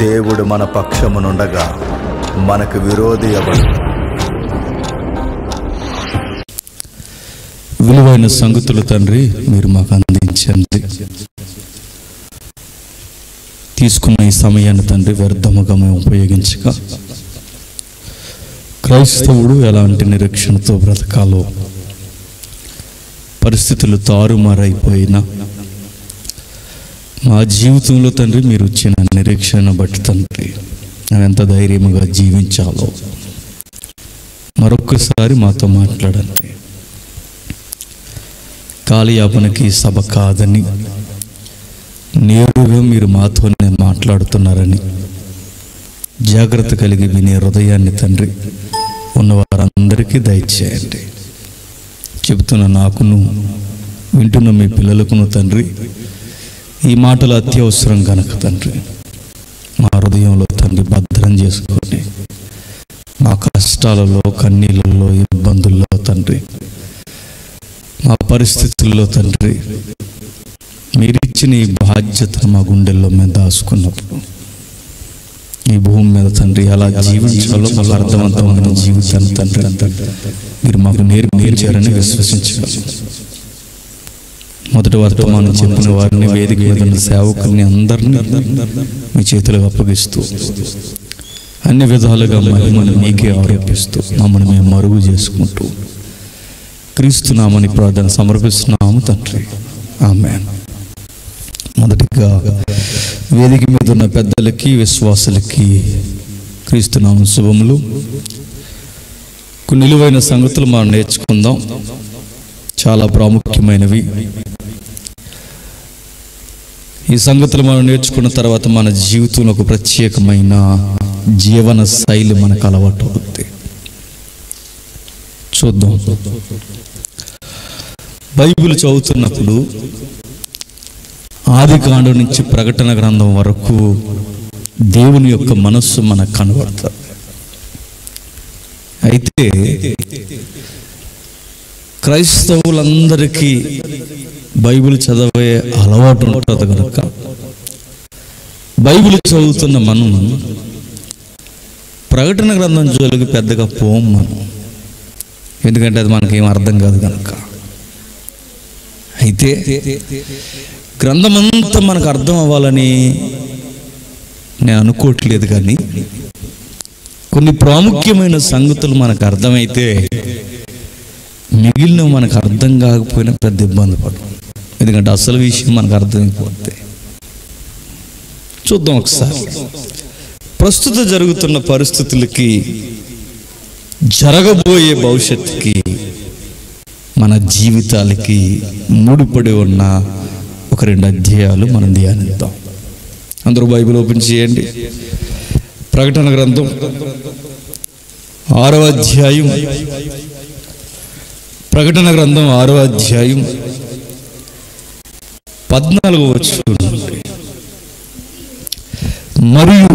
దేవుడు మన పక్షమునుండగా మనకు విరోధి ఎవడు? విలువైన సంగతులు తండ్రి మీరు మాకు అందించండి. తీసుకున్న ఈ సమయాన్ని తండ్రి వ్యర్థముగా మేము ఉపయోగించక క్రైస్తవుడు ఎలాంటి నిరీక్షణతో బ్రతకాలో, పరిస్థితులు తారుమారైపోయినా మా జీవితంలో తండ్రి మీరు ఇచ్చిన నిరీక్షణ బట్టి తండ్రి మేము ఎంత ధైర్యముగా జీవించాలో మరొక్కసారి మాతో మాట్లాడండి. కాలయాపనకి సభ కాదని, నేరుగా మీరు మాతోనే మాట్లాడుతున్నారని జాగ్రత్త కలిగి వినే హృదయాన్ని తండ్రి ఉన్నవారందరికీ దయచేయండి. చెబుతున్న నాకును వింటున్న మీ పిల్లలకును తండ్రి ఈ మాటలు అత్యవసరం కనుక తండ్రి మా హృదయంలో తండ్రి భద్రం చేసుకొని మా కష్టాలలో, కన్నీళ్ళలో, ఇబ్బందుల్లో తండ్రి, మా పరిస్థితుల్లో తండ్రి మీరిచ్చిన ఈ బాధ్యతను మా గుండెల్లో మేము దాచుకున్నప్పుడు ఈ భూమి మీద తండ్రి ఎలా జీవించాలో మాకు అర్థవంతమైన జీవితాన్ని తండ్రి మీరు మాకు నేర్పించారని విశ్వసించగలం. మొదటి వర్తమానం చెప్పిన వారిని, వేదిక మీద ఉన్న సేవకుల్ని అందరినీ మీ చేతులకు అప్పగిస్తూ అన్ని విధాలుగా మహిమను మీకే ఆరోపిస్తూ మమ్మల్ని మేము మరుగు చేసుకుంటూ క్రీస్తునామని ప్రార్థన సమర్పిస్తున్నాము తండ్రి. ఆమేన్. మొదటిగా వేదిక మీద ఉన్న పెద్దలకి, విశ్వాసులకి క్రీస్తునామ శుభములు. కొన్ని నిలువైన సంగతులు మనం నేర్చుకుందాం, చాలా ప్రాముఖ్యమైనవి. ఈ సంగతులు మనం నేర్చుకున్న తర్వాత మన జీవితంలో ఒక ప్రత్యేకమైన జీవన శైలి మనకు అలవాటు అవుతుంది. చూద్దాం. బైబిల్ చదువుతున్నప్పుడు ఆదికాండం నుంచి ప్రకటన గ్రంథం వరకు దేవుని యొక్క మనస్సు మనకు కనబడుతుంది. అయితే క్రైస్తవులందరికీ బైబిల్ చదివే అలవాటు ఉంటుంది కనుక బైబిల్ చదువుతున్న మనం ప్రకటన గ్రంథం జోలికి పెద్దగా పోం మనం, ఎందుకంటే అది మనకేం అర్థం కాదు కనుక. అయితే గ్రంథమంతా మనకు అర్థం అవ్వాలని నేను అనుకోవట్లేదు, కానీ కొన్ని ప్రాముఖ్యమైన సంగతులు మనకు అర్థమైతే మిగిలిన మనకు అర్థం కాకపోయినా పెద్ద ఇబ్బంది పడడం, ఎందుకంటే అసలు విషయం మనకు అర్థమైపోతే. చూద్దాం ఒకసారి. ప్రస్తుత జరుగుతున్న పరిస్థితులకి, జరగబోయే భవిష్యత్తుకి, మన జీవితాలకి ముడిపడి ఉన్న ఒక 2 అధ్యాయాలు మనం ధ్యానిద్దాం. అందరూ బైబిల్ ఓపెన్ చేయండి. ప్రకటన గ్రంథం 6వ అధ్యాయం, ప్రకటన గ్రంథం 6వ అధ్యాయం 14వ వచనం. మరియు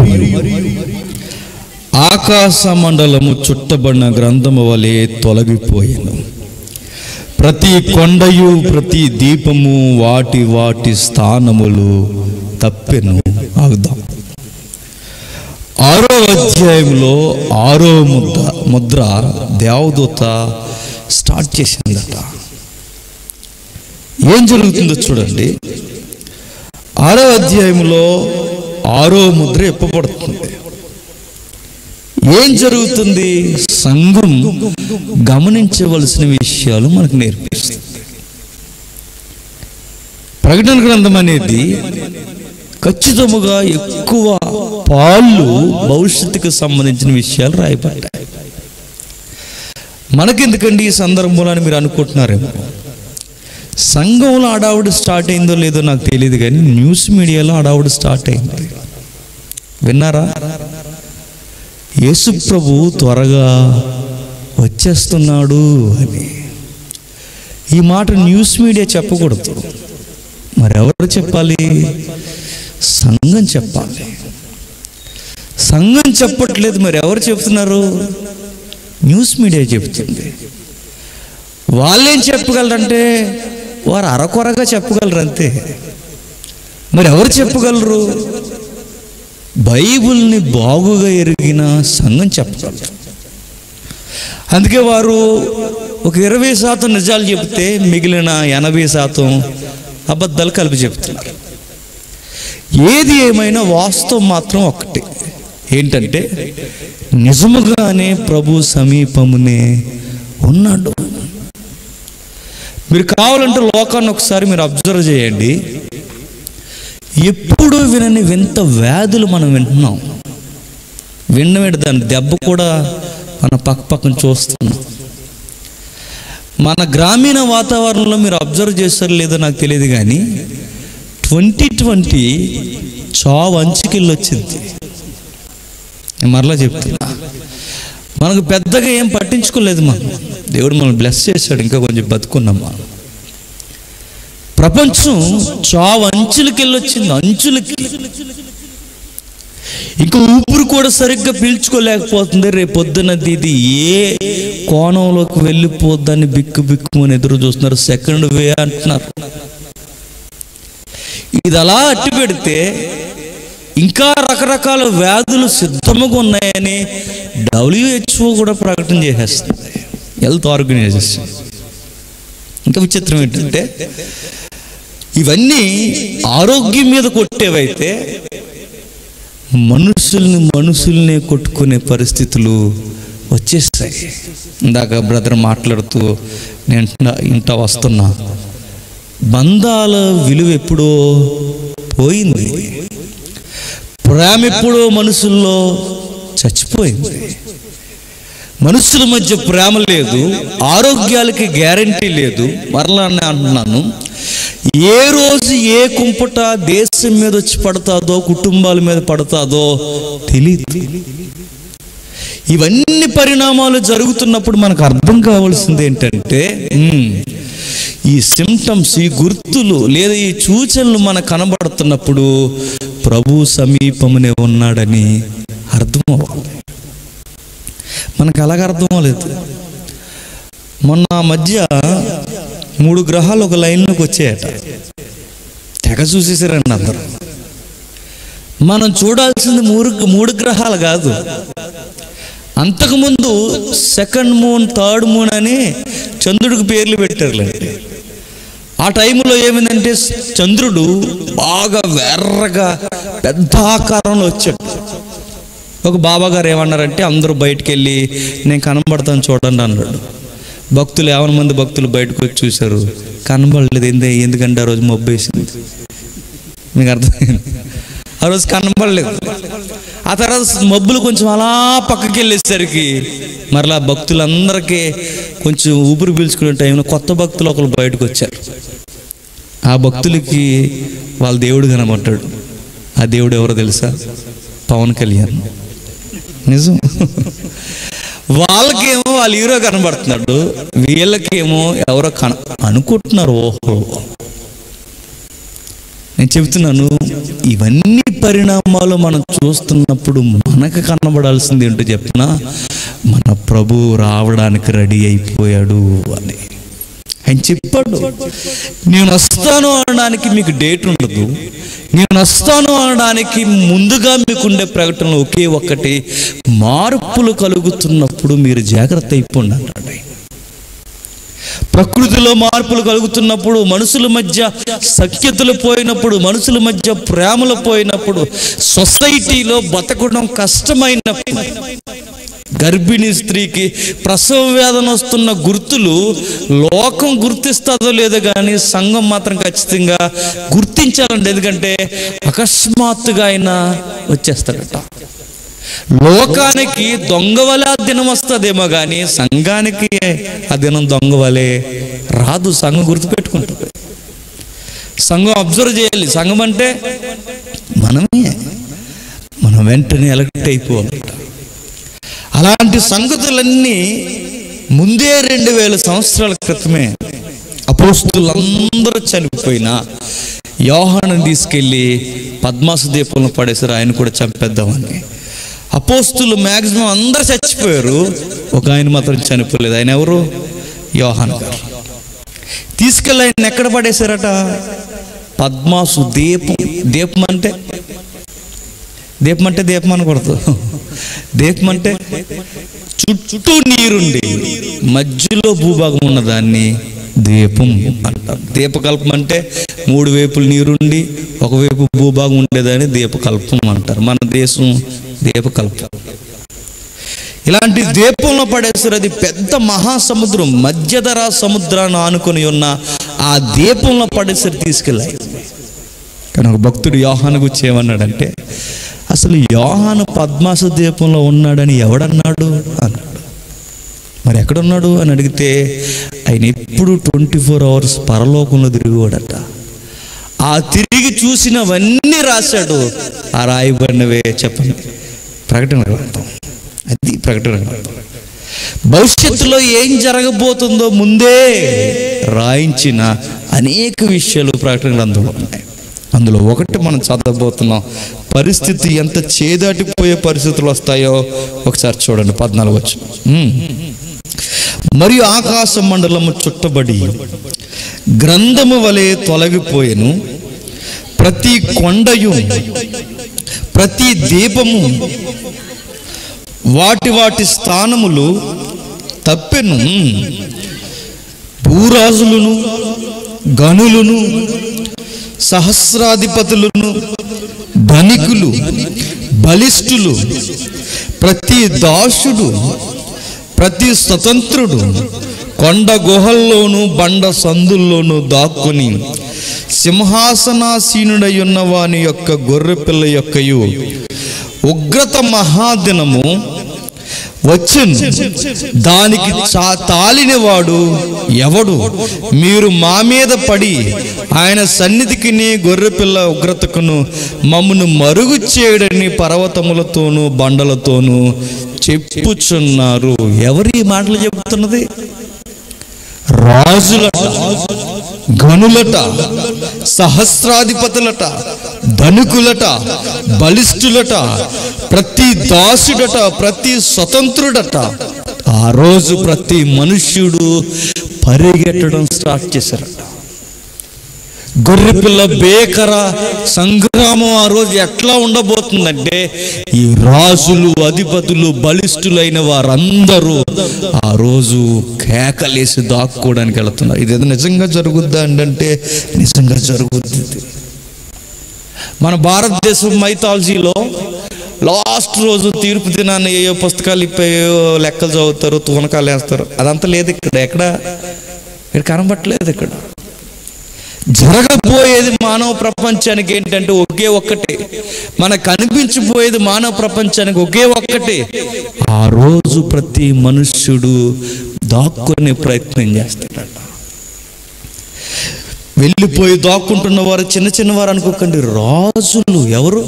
ఆకాశ మండలము చుట్టబడిన గ్రంథము వలె తొలగిపోయాను, ప్రతి కొండయు ప్రతి దీపము వాటి వాటి స్థానములు తప్పెను. ఆగుదాం. 6వ అధ్యాయంలో 6వ ముద్ర దేవదూత స్టార్ట్ చేసిందట. ఏం జరుగుతుందో చూడండి. 6వ అధ్యాయంలో 6వ ముద్ర ఎప్పబడుతుంది. ఏం జరుగుతుంది? సంఘం గమనించవలసిన విషయాలు మనకు నేర్పిస్తుంది. ప్రకటన గ్రంథం అనేది ఖచ్చితముగా ఎక్కువ పాళ్ళు భవిష్యత్తుకు సంబంధించిన విషయాలు రాయబడ్డాయి. మనకెందుకండి ఈ సందర్భంలో అని మీరు అనుకుంటున్నారేమో. సంఘంలో హడావుడి స్టార్ట్ అయిందో లేదో నాకు తెలియదు, కానీ న్యూస్ మీడియాలో హడావుడి స్టార్ట్ అయింది. విన్నారా? యేసు ప్రభు త్వరగా వచ్చేస్తున్నాడు అని. ఈ మాట న్యూస్ మీడియా చెప్పకూడదు, మరెవరు చెప్పాలి? సంఘం చెప్పాలి. సంఘం చెప్పట్లేదు, మరి ఎవరు చెప్తున్నారు? న్యూస్ మీడియా చెప్తుంది. వాళ్ళేం చెప్పగలరంటే వారు అరకొరగా చెప్పగలరు అంతే. మరి ఎవరు చెప్పగలరు? బైబిల్ని బాగుగా ఎరిగిన సంఘం చెప్పగలరు. అందుకే వారు ఒక 20% నిజాలు చెబితే మిగిలిన 80% అబద్ధాలు కలిపి చెప్తున్నారు. ఏది ఏమైనా వాస్తవం మాత్రం ఒకటి, ఏంటంటే నిజముగానే ప్రభు సమీపమునే ఉన్నాడు. మీరు కావాలంటే లోకాన్ని ఒకసారి మీరు అబ్జర్వ్ చేయండి. ఎప్పుడు వినని వింత వ్యాధులు మనం వింటున్నాం. వినమే దాని దెబ్బ కూడా మన పక్కన చూస్తున్నాం. మన గ్రామీణ వాతావరణంలో మీరు అబ్జర్వ్ చేస్తారో లేదో నాకు తెలియదు, కానీ 2020 చావు అంచుకెళ్ళి వచ్చింది. నేను మరలా చెప్తున్నా, మనకు పెద్దగా ఏం పట్టించుకోలేదు. దేవుడు మనల్ని బ్లెస్ చేశాడు, ఇంకా కొంచెం బతుకున్నాం. ప్రపంచం చావు అంచులకి వెళ్ళొచ్చింది, అంచులకి. ఇంకా ఊపిరి కూడా సరిగ్గా పీల్చుకోలేకపోతుంది. రేపొద్దునది ఇది ఏ కోణంలోకి వెళ్ళిపోద్దని బిక్కుమని ఎదురు చూస్తున్నారు. సెకండ్ వే అంటున్నారు. ఇది అలా అట్టి పెడితే ఇంకా రకరకాల వ్యాధులు సిద్ధముగా ఉన్నాయని WHO కూడా ప్రకటన చేసేస్తుంది, హెల్త్ ఆర్గనైజేషన్. ఇంకా విచిత్రం ఏంటంటే ఇవన్నీ ఆరోగ్యం మీద కొట్టేవైతే మనుషుల్నే కొట్టుకునే పరిస్థితులు వచ్చేస్తాయి. ఇందాక బ్రదర్ మాట్లాడుతూ నేను ఇంట వస్తున్నా, బంధాల విలువ ఎప్పుడో పోయింది, ప్రేమ ఎప్పుడో మనుషుల్లో చచ్చిపోయింది. మనుషుల మధ్య ప్రేమ లేదు, ఆరోగ్యాలకి గ్యారంటీ లేదు. మరలా అంటున్నాను, ఏ రోజు ఏ కుంపట దేశం మీద వచ్చి పడతాదో, కుటుంబాల మీద పడతాదో తెలియదు. ఇవన్నీ పరిణామాలు జరుగుతున్నప్పుడు మనకు అర్థం కావాల్సింది ఏంటంటే, ఈ సిమ్టమ్స్, ఈ గుర్తులు లేదా ఈ సూచనలు మనకు కనబడుతున్నప్పుడు ప్రభు సమీపమునే ఉన్నాడని అర్థం అవ్వాలి. మనకు అలాగ అర్థం అవ్వలేదు. మొన్న మధ్య 3 గ్రహాలు ఒక లైన్లోకి వచ్చాయట, తెగ చూసేసారండి అందరూ. మనం చూడాల్సింది 3 గ్రహాలు కాదు. అంతకుముందు సెకండ్ మూన్, థర్డ్ మూన్ అని చంద్రుడికి పేర్లు పెట్టారులేండి. ఆ టైంలో ఏమైందంటే చంద్రుడు బాగా వెర్రగా పెద్ద ఆకారంలో వచ్చాడు. ఒక బాబాగారు ఏమన్నారంటే, అందరూ బయటికి వెళ్ళి నేను కనబడతాను చూడండి అన్నాడు. భక్తులు 50 మంది భక్తులు బయటకు వచ్చి చూశారు, కనబడలేదు. ఎందుకంటే ఆ రోజు మబ్బేసింది. మీకు అర్థమైంది, ఆ రోజు కనబడలేదు. ఆ తర్వాత మబ్బులు కొంచెం అలా పక్కకి వెళ్ళేసరికి మరలా భక్తులందరికీ కొంచెం ఊపిరి పీల్చుకునే టైంలో కొత్త భక్తులు ఒకరు బయటకు వచ్చారు. ఆ భక్తులకి వాళ్ళ దేవుడు కనబడ్డాడు. ఆ దేవుడు ఎవరో తెలుసా? పవన్ కళ్యాణ్. నిజం. వాళ్ళకేమో వాళ్ళ హీరో కనబడుతున్నాడు, వీళ్ళకేమో ఎవరో అనుకుంటున్నారు. ఓహో, నేను చెబుతున్నాను, ఇవన్నీ పరిణామాలు మనం చూస్తున్నప్పుడు మనకు కనబడాల్సింది ఏంటో చెప్పినా, మన ప్రభు రావడానికి రెడీ అయిపోయాడు అని ఆయన చెప్పాడు. నేను వస్తాను అనడానికి మీకు డేట్ ఉండదు, నేను వస్తాను అనడానికి ముందుగా మీకుండే ప్రకటనలు ఒకే ఒక్కటి, మార్పులు కలుగుతున్నప్పుడు మీరు జాగ్రత్త అయిపోండి అంటాడు. ప్రకృతిలో మార్పులు కలుగుతున్నప్పుడు, మనుషుల మధ్య సఖ్యతలు పోయినప్పుడు, మనుషుల మధ్య ప్రేమలు పోయినప్పుడు, సొసైటీలో బతకడం కష్టమైనప్పుడు, గర్భిణీ స్త్రీకి ప్రసవ వేదన వస్తున్న గుర్తులు లోకం గుర్తిస్తుందో లేదో కానీ సంఘం మాత్రం ఖచ్చితంగా గుర్తించాలండి. ఎందుకంటే అకస్మాత్తుగా ఆయన వచ్చేస్తాడట. లోకానికి దొంగవలే ఆ దినం వస్తుందేమో కానీ సంఘానికి ఆ దినం దొంగవలే రాదు. సంఘం గుర్తుపెట్టుకుంటుంది, సంఘం అబ్జర్వ్ చేయాలి. సంఘం అంటే మనమే, మనం వెంటనే ఎలక్ట్ అయిపోవాలట. అలాంటి సంగతులన్నీ ముందే 2000 సంవత్సరాల క్రితమే అపోస్తులందరూ చనిపోయినా యోహాను తీసుకెళ్ళి పద్మాసు దీపంలో పడేసారు, ఆయన కూడా చంపేద్దామని. అపోస్తులు మ్యాక్సిమం అందరూ చచ్చిపోయారు, ఒక ఆయన మాత్రం చనిపోలేదు. ఆయన ఎవరు? యోహాను గారు. తీసుకెళ్ళి ఆయన ఎక్కడ పడేశారట? పద్మాసు దీపం. దీపం అంటే దీపం అంటే దీపం అనకూడదు. దీపం అంటే చుట్టూ నీరుండి మధ్యలో భూభాగం ఉన్నదాన్ని దీపం అంటారు. దీపకల్పం అంటే 3 వైపులు నీరుండి ఒకవైపు భూభాగం ఉండేదాన్ని దీపకల్పం అంటారు. మన దేశం దీపకల్పం. ఇలాంటి దీపంలో పడేస్తారు. అది పెద్ద మహాసముద్రం, మధ్యధరా సముద్రాన్ని ఆనుకొని ఉన్న ఆ దీపంలో పడేసరి తీసుకెళ్ళాయి. కానీ ఒక భక్తుడు యోహాను గురించి ఏమన్నాడంటే, అసలు యోహాను పద్మాస దీపంలో ఉన్నాడని ఎవడన్నాడు అన్నాడు. మరి ఎక్కడున్నాడు అని అడిగితే, ఆయన ఎప్పుడు 24 hours పరలోకంలో తిరిగివాడట. ఆ తిరిగి చూసినవన్నీ రాశాడు. ఆ రాయబడినవే చెప్పండి, ప్రకటన గ్రంథం. అది ప్రకటన గ్రంథం. భవిష్యత్తులో ఏం జరగబోతుందో ముందే రాయించిన అనేక విషయాలు ప్రకటన గ్రంథంలో ఉన్నాయి. అందులో ఒకటి మనం చదవబోతున్నాం. పరిస్థితి ఎంత చేదాటిపోయే పరిస్థితులు వస్తాయో ఒకసారి చూడండి. 14 వచనం. మరియు ఆకాశ మండలము చుట్టబడి గ్రంథము వలె తొలగిపోయెను. ప్రతి కొండయు ప్రతి దీపము వాటి వాటి స్థానములు తప్పెను. భూరాజులను, గనులను, సహస్రాధిపతులను, ధనికులు, బలిష్ఠులు, ప్రతి దాసుడు, ప్రతి స్వతంత్రుడు కొండ గుహల్లోనూ బండ సందుల్లోనూ దాక్కుని సింహాసనాసీనుడై ఉన్న వాని యొక్క గొర్రెపిల్ల యొక్కయు ఉగ్రత మహాదినము వచ్చెను. దానికి తాలినవాడు ఎవడు? మీరు మా మీద పడి ఆయన సన్నిధికి గొర్రెపిల్ల ఉగ్రతకును మమ్మను మరుగు చేయడని పర్వతములతోనూ బండలతోనూ చెప్పుచున్నారు. ఎవరి మాటలు చెబుతున్నది? రాజులట, గనులట, సహస్రాధిపతులట, ధనికులట, బలిష్ఠులట, ప్రతి దాసుడట, ప్రతి స్వతంత్రుడట. ఆ రోజు ప్రతి మనుష్యుడు పరిగెట్టడం స్టార్ట్ చేశారట. గొర్రెపిల్ల బేకర సంగ్రామం ఆ రోజు ఎట్లా ఉండబోతుందంటే, ఈ రాజులు, అధిపతులు, బలిష్ఠులైన వారందరూ ఆ రోజు కేకలేసి దాక్కోవడానికి వెళుతున్నారు. ఇదేదో నిజంగా జరుగుద్దా అంటే నిజంగా జరుగుద్ది. మన భారతదేశం మైథాలజీలో లాస్ట్ రోజు తీర్పు దినాన్ని ఏయో పుస్తకాలు ఇప్పేయో లెక్కలు చదువుతారు, తూనకాలు వేస్తారు. అదంతా లేదు ఇక్కడ. ఇక్కడ కనబట్టలేదు. ఇక్కడ జరగబోయేది మానవ ప్రపంచానికి ఏంటంటే ఒకే ఒక్కటే. మనకు కనిపించబోయేది మానవ ప్రపంచానికి ఒకే ఒక్కటే. ఆ రోజు ప్రతి మనుష్యుడు దాక్కునే ప్రయత్నం చేస్తాడట. వెళ్ళిపోయి దాక్కుంటున్న వారు చిన్న చిన్నవారు అనుకోకండి, రాజులు. ఎవరు?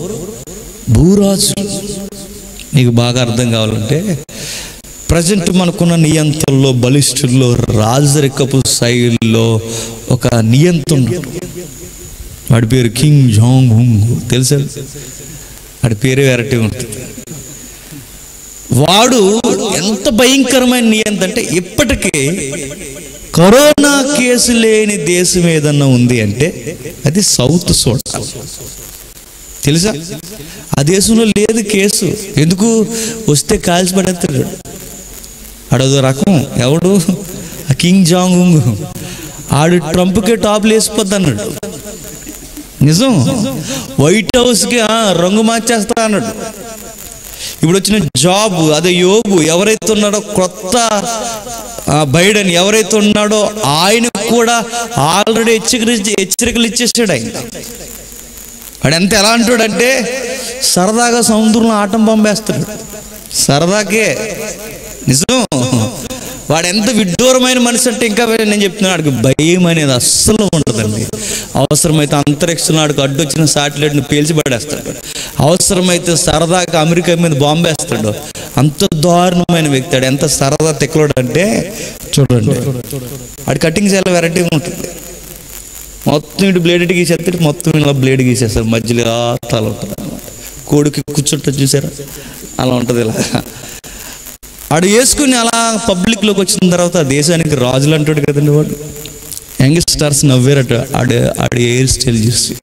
భూరాజులు. నీకు బాగా అర్థం కావాలంటే, ప్రజెంట్ మనకున్న నియంత్రణలో, బలిష్ఠుల్లో, రాజరికపు శైలిలో ఒక నియంత్రణుడు. వాడి పేరు కింగ్ జాంగ్ హుంగ్. తెలుసా? వాడి పేరు వెరైటీ ఉంటుంది. వాడు ఎంత భయంకరమైన నియంత్రణ అంటే, ఇప్పటికే కరోనా కేసు లేని దేశం ఏదన్నా ఉంది అంటే అది సౌత్ సూడాన్. తెలుసా? ఆ దేశంలో లేదు కేసు. ఎందుకు? వస్తే కాల్చి పడేస్తాడు. ఆడదో రకం. ఎవడు? ఆ కింగ్ జాంగ్ హుంగ్. ఆడు ట్రంప్కే టాప్లు వేసిపోద్ది అన్నాడు. నిజం. వైట్ హౌస్కి రంగు మార్చేస్తా అన్నాడు. ఇప్పుడు వచ్చిన జాబ్ అదే యోబు ఎవరైతే ఉన్నాడో, కొత్త బైడెన్ ఎవరైతే ఉన్నాడో ఆయనకు కూడా ఆల్రెడీ హెచ్చరికలు ఇచ్చేసాడు ఆయన. వాడు ఎంత ఎలా అంటాడంటే, సరదాగా సముద్రంలో ఆటం పంపేస్తాడు. సరదాకే. నిజం. వాడు ఎంత విడ్డూరమైన మనిషి అంటే, ఇంకా నేను చెప్తున్నాను, వాడికి భయం అనేది అస్సలు ఉండదండి. అవసరమైతే అంతరిక్షంలో వాడికి అడ్డొచ్చిన శాటిలైట్ని పేల్చి పడేస్తాడు. అవసరమైతే సరదాగా అమెరికా మీద బాంబు వేస్తాడు. అంత దారుణమైన వ్యక్తి. వాడు ఎంత సరదా తెక్కలోడు అంటే చూడండి. వాడి కటింగ్స్ చాలా వెరైటీగా ఉంటుంది. మొత్తం ఇటు బ్లేడ్ గీసేస్తాడు, మొత్తం ఇలా బ్లేడ్ గీసేస్తారు. మధ్యలో తల ఉంటుంది అన్నమాట. కోడికి కూర్చుంటుంది చూసారా, అలా ఉంటుంది. ఇలా ఆడు వేసుకుని అలా పబ్లిక్లోకి వచ్చిన తర్వాత దేశానికి రాజులు అంటాడు కదండి. వాడు యంగ్స్టర్స్ నవ్వారట ఆడు హెయిర్ స్టైల్ చూసి.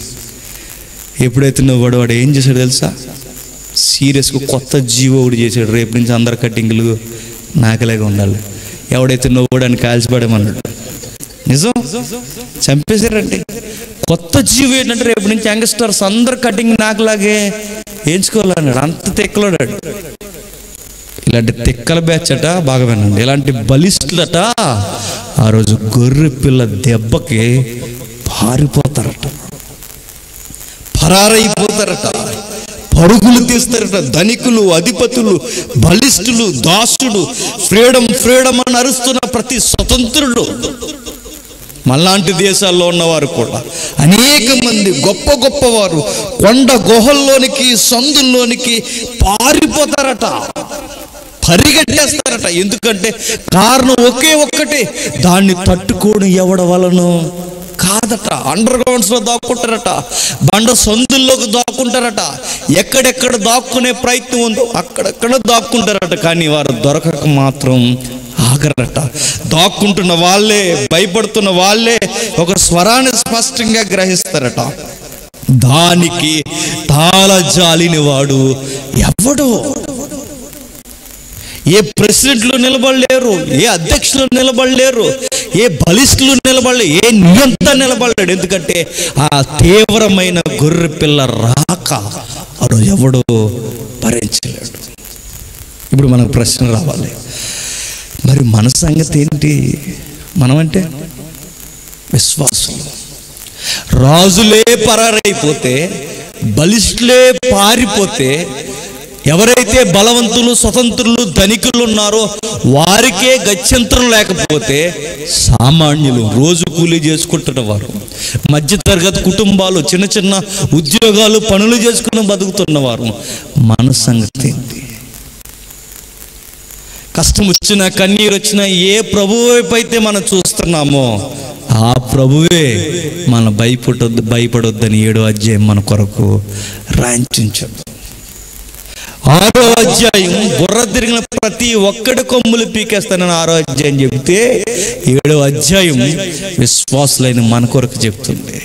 ఎప్పుడైతే నవ్వాడు, వాడు ఏం చేశాడు తెలుసా? సీరియస్గా కొత్త జీవో ఒకటి చేశాడు, రేపు నుంచి అందరు కటింగ్లు నాకలాగా ఉండాలి, ఎవడైతే నవ్వుడాన్ని కాల్చిపడమన్నాడు. నిజం, చంపేశారండి. కొత్త జీవో ఏంటంటే రేపు నుంచి యంగ్స్టర్స్ అందరు కటింగ్ నాకులాగే వేయించుకోవాలన్నాడు. అంత తిక్కలోడాడు. ఇలాంటి తిక్కల బ్యాచ్ అట, బాగా వినండి, ఇలాంటి బలిష్ఠులట ఆ రోజు గొర్రె పిల్ల దెబ్బకి పారిపోతారట, పరారైపోతారట, పరుగులు తీస్తారట. ధనికులు, అధిపతులు, బలిష్ఠులు, దాసుడు, ఫ్రీడమ్ ఫ్రీడమ్ అని అరుస్తున్న ప్రతి స్వతంత్రుడు, మళ్ళాంటి దేశాల్లో ఉన్నవారు కూడా అనేక మంది గొప్ప గొప్పవారు కొండ గుహల్లోనికి, సందుల్లోనికి పారిపోతారట, పరిగెట్టేస్తారట. ఎందుకంటే కారణం ఒకే ఒక్కటే, దాన్ని తట్టుకోని ఎవడ వలను కాదట. అండర్ గ్రౌండ్స్ లో దాక్కుంటారట, బండ సందుల్లోకి దాక్కుంటారట, ఎక్కడెక్కడ దాక్కునే ప్రయత్నం ఉందో అక్కడెక్కడ దాక్కుంటారట. కానీ వారు దొరకక మాత్రం ఆగరట. దాక్కుంటున్న వాళ్ళే, భయపడుతున్న వాళ్ళే ఒక స్వరాన్ని స్పష్టంగా గ్రహిస్తారట. దానికి తాళజాలిన వాడు ఎవడు? ఏ ప్రెసిడెంట్లు నిలబడలేరు, ఏ అధ్యక్షులు నిలబడలేరు, ఏ బలిష్ఠులు నిలబడలేరు, ఏ నియంత నిలబడలేడు. ఎందుకంటే ఆ తీవ్రమైన గొర్రె పిల్ల రాక అడు ఎవడు భరించలేడు. ఇప్పుడు మనకు ప్రశ్న రావాలి, మరి మన సంగతి ఏంటి? మనమంటే విశ్వాసులు. రాజులే పరారైపోతే, బలిష్ఠులే పారిపోతే, ఎవరైతే బలవంతులు, స్వతంత్రులు, ధనికులు ఉన్నారో వారికే గత్యంతరం లేకపోతే, సామాన్యులు, రోజు కూలీ చేసుకుంటున్న వారు, మధ్యతరగతి కుటుంబాలు, చిన్న చిన్న ఉద్యోగాలు, పనులు చేసుకుని బతుకుతున్నవారు, మన సంగతి ఏంటి? కష్టం వచ్చినా, కన్నీరు వచ్చినా ఏ ప్రభువు వైపు అయితే మనం చూస్తున్నామో ఆ ప్రభువే మన భయపడొద్దని 7వ అధ్యాయం మన కొరకు రాయించాడు. 6వ అధ్యాయం బుర్ర తిరిగిన ప్రతి ఒక్కడి కొమ్ములు పీకేస్తానని 6వ అధ్యాయం చెబితే, 7వ అధ్యాయం విశ్వాసులైన మన కొరకు చెప్తుంది.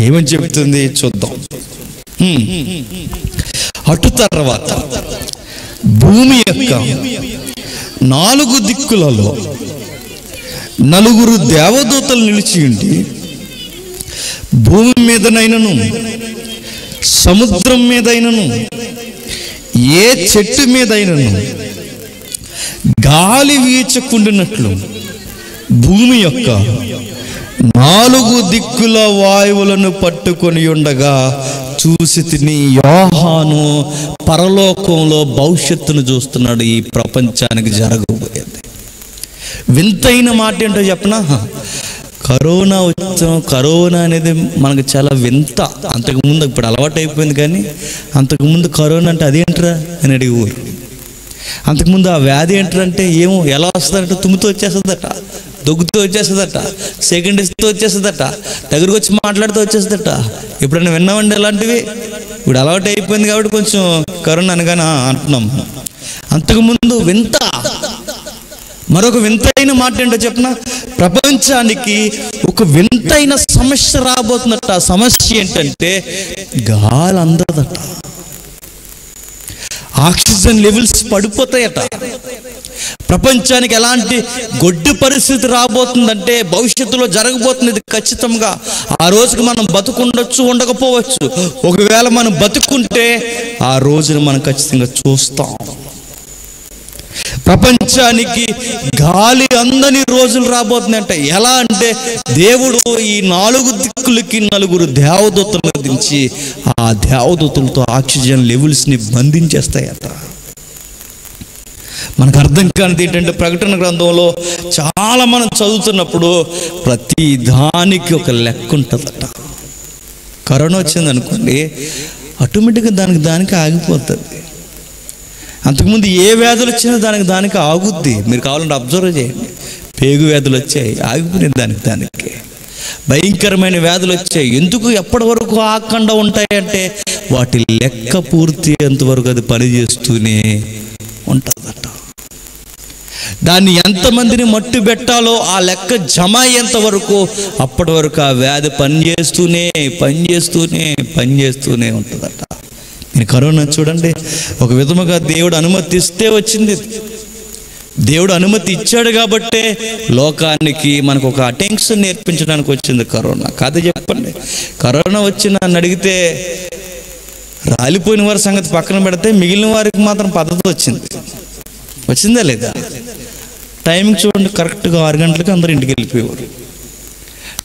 ఏమని చెబుతుంది చూద్దాం. అటు తర్వాత భూమి యొక్క 4 దిక్కులలో 4 దేవదూతలు నిలిచి ఉండి, భూమి మీదనైనను, సముద్రం మీదైనను, ఏ చెట్టు మీదైనను గాలి వీచకుండినట్లు భూమి యొక్క 4 దిక్కుల వాయువులను పట్టుకొని ఉండగా చూసి తిని. యోహాను పరలోకంలో భవిష్యత్తును చూస్తున్నాడు, ఈ ప్రపంచానికి జరగబోయేది. వింతైన మాట ఏంటో చెప్పనా? కరోనా వచ్చాం. కరోనా అనేది మనకు చాలా వింత. అంతకుముందు, ఇప్పుడు అలవాటు అయిపోయింది, కానీ అంతకుముందు కరోనా అంటే అదేంట్రా అని అడిగేవారు. అంతకుముందు ఆ వ్యాధి ఏంటంటే ఏమో, ఎలా వస్తుందంటే తుమ్ముతో వచ్చేస్తుందట, దగ్గుతో వచ్చేస్తుందట, సెకండ్ ఇస్తూ వచ్చేస్తుందట, దగ్గరకు వచ్చి మాట్లాడుతూ వచ్చేస్తుందట. ఎప్పుడైనా విన్నామండి అలాంటివి? ఇప్పుడు అలవాటు అయిపోయింది కాబట్టి కొంచెం కరోనా అనగానే అంటున్నాం. అంతకుముందు వింత. మరొక వింతైన మాట ఏంటో చెప్పిన, ప్రపంచానికి ఒక వింతైన సమస్య రాబోతున్నట్ట. ఆ సమస్య ఏంటంటే గాలి అందదట, ఆక్సిజన్ లెవెల్స్ పడిపోతాయట. ప్రపంచానికి ఎలాంటి గొడ్డు పరిస్థితి రాబోతుందంటే భవిష్యత్తులో జరగబోతుంది ఇది ఖచ్చితంగా. ఆ రోజుకి మనం బతుకుండొచ్చు, ఉండకపోవచ్చు. ఒకవేళ మనం బతుకుంటే ఆ రోజును మనం ఖచ్చితంగా చూస్తాం. ప్రపంచానికి గాలి అందని రోజులు రాబోతుందంట. ఎలా అంటే దేవుడు ఈ 4 దిక్కులకి 4 దేవదూతలను దించి ఆ దేవదూతలతో ఆక్సిజన్ లెవెల్స్ని బంధించేస్తాయట. మనకు అర్థం కానిది ఏంటంటే, ప్రకటన గ్రంథంలో చాలా మనం చదువుతున్నప్పుడు ప్రతి దానికి ఒక లెక్క ఉంటుందట. కరోనా వచ్చింది అనుకోండి, ఆటోమేటిక్గా దానికి ఆగిపోతుంది. అంతకుముందు ఏ వ్యాధులు వచ్చినా దానికి ఆగుద్ది. మీరు కావాలంటే అబ్జర్వ్ చేయండి. పేగు వ్యాధులు వచ్చాయి, ఆగిపోయినాయి దానికి. భయంకరమైన వ్యాధులు వచ్చాయి. ఎందుకు ఎప్పటి వరకు ఆగకుండా ఉంటాయంటే వాటి లెక్క పూర్తి అయ్యేంతవరకు అది పనిచేస్తూనే ఉంటుందట. దాన్ని ఎంతమందిని మట్టు పెట్టాలో ఆ లెక్క జమ అయ్యేంత వరకు, అప్పటి వరకు ఆ వ్యాధి పనిచేస్తూనే ఉంటుందట. నేను కరోనా చూడండి, ఒక విధముగా దేవుడు అనుమతిస్తే వచ్చింది. దేవుడు అనుమతి ఇచ్చాడు కాబట్టే లోకానికి మనకు ఒక అటెన్షన్ నేర్పించడానికి వచ్చింది కరోనా. కాదు చెప్పండి, కరోనా వచ్చి నన్ను అడిగితే రాలిపోయిన వారి సంగతి పక్కన పెడితే మిగిలిన వారికి మాత్రం పద్ధతి వచ్చిందా లేదా? టైంకి చూడండి, కరెక్ట్గా 6 గంటలకు అందరూ ఇంటికి వెళ్ళిపోయేవారు.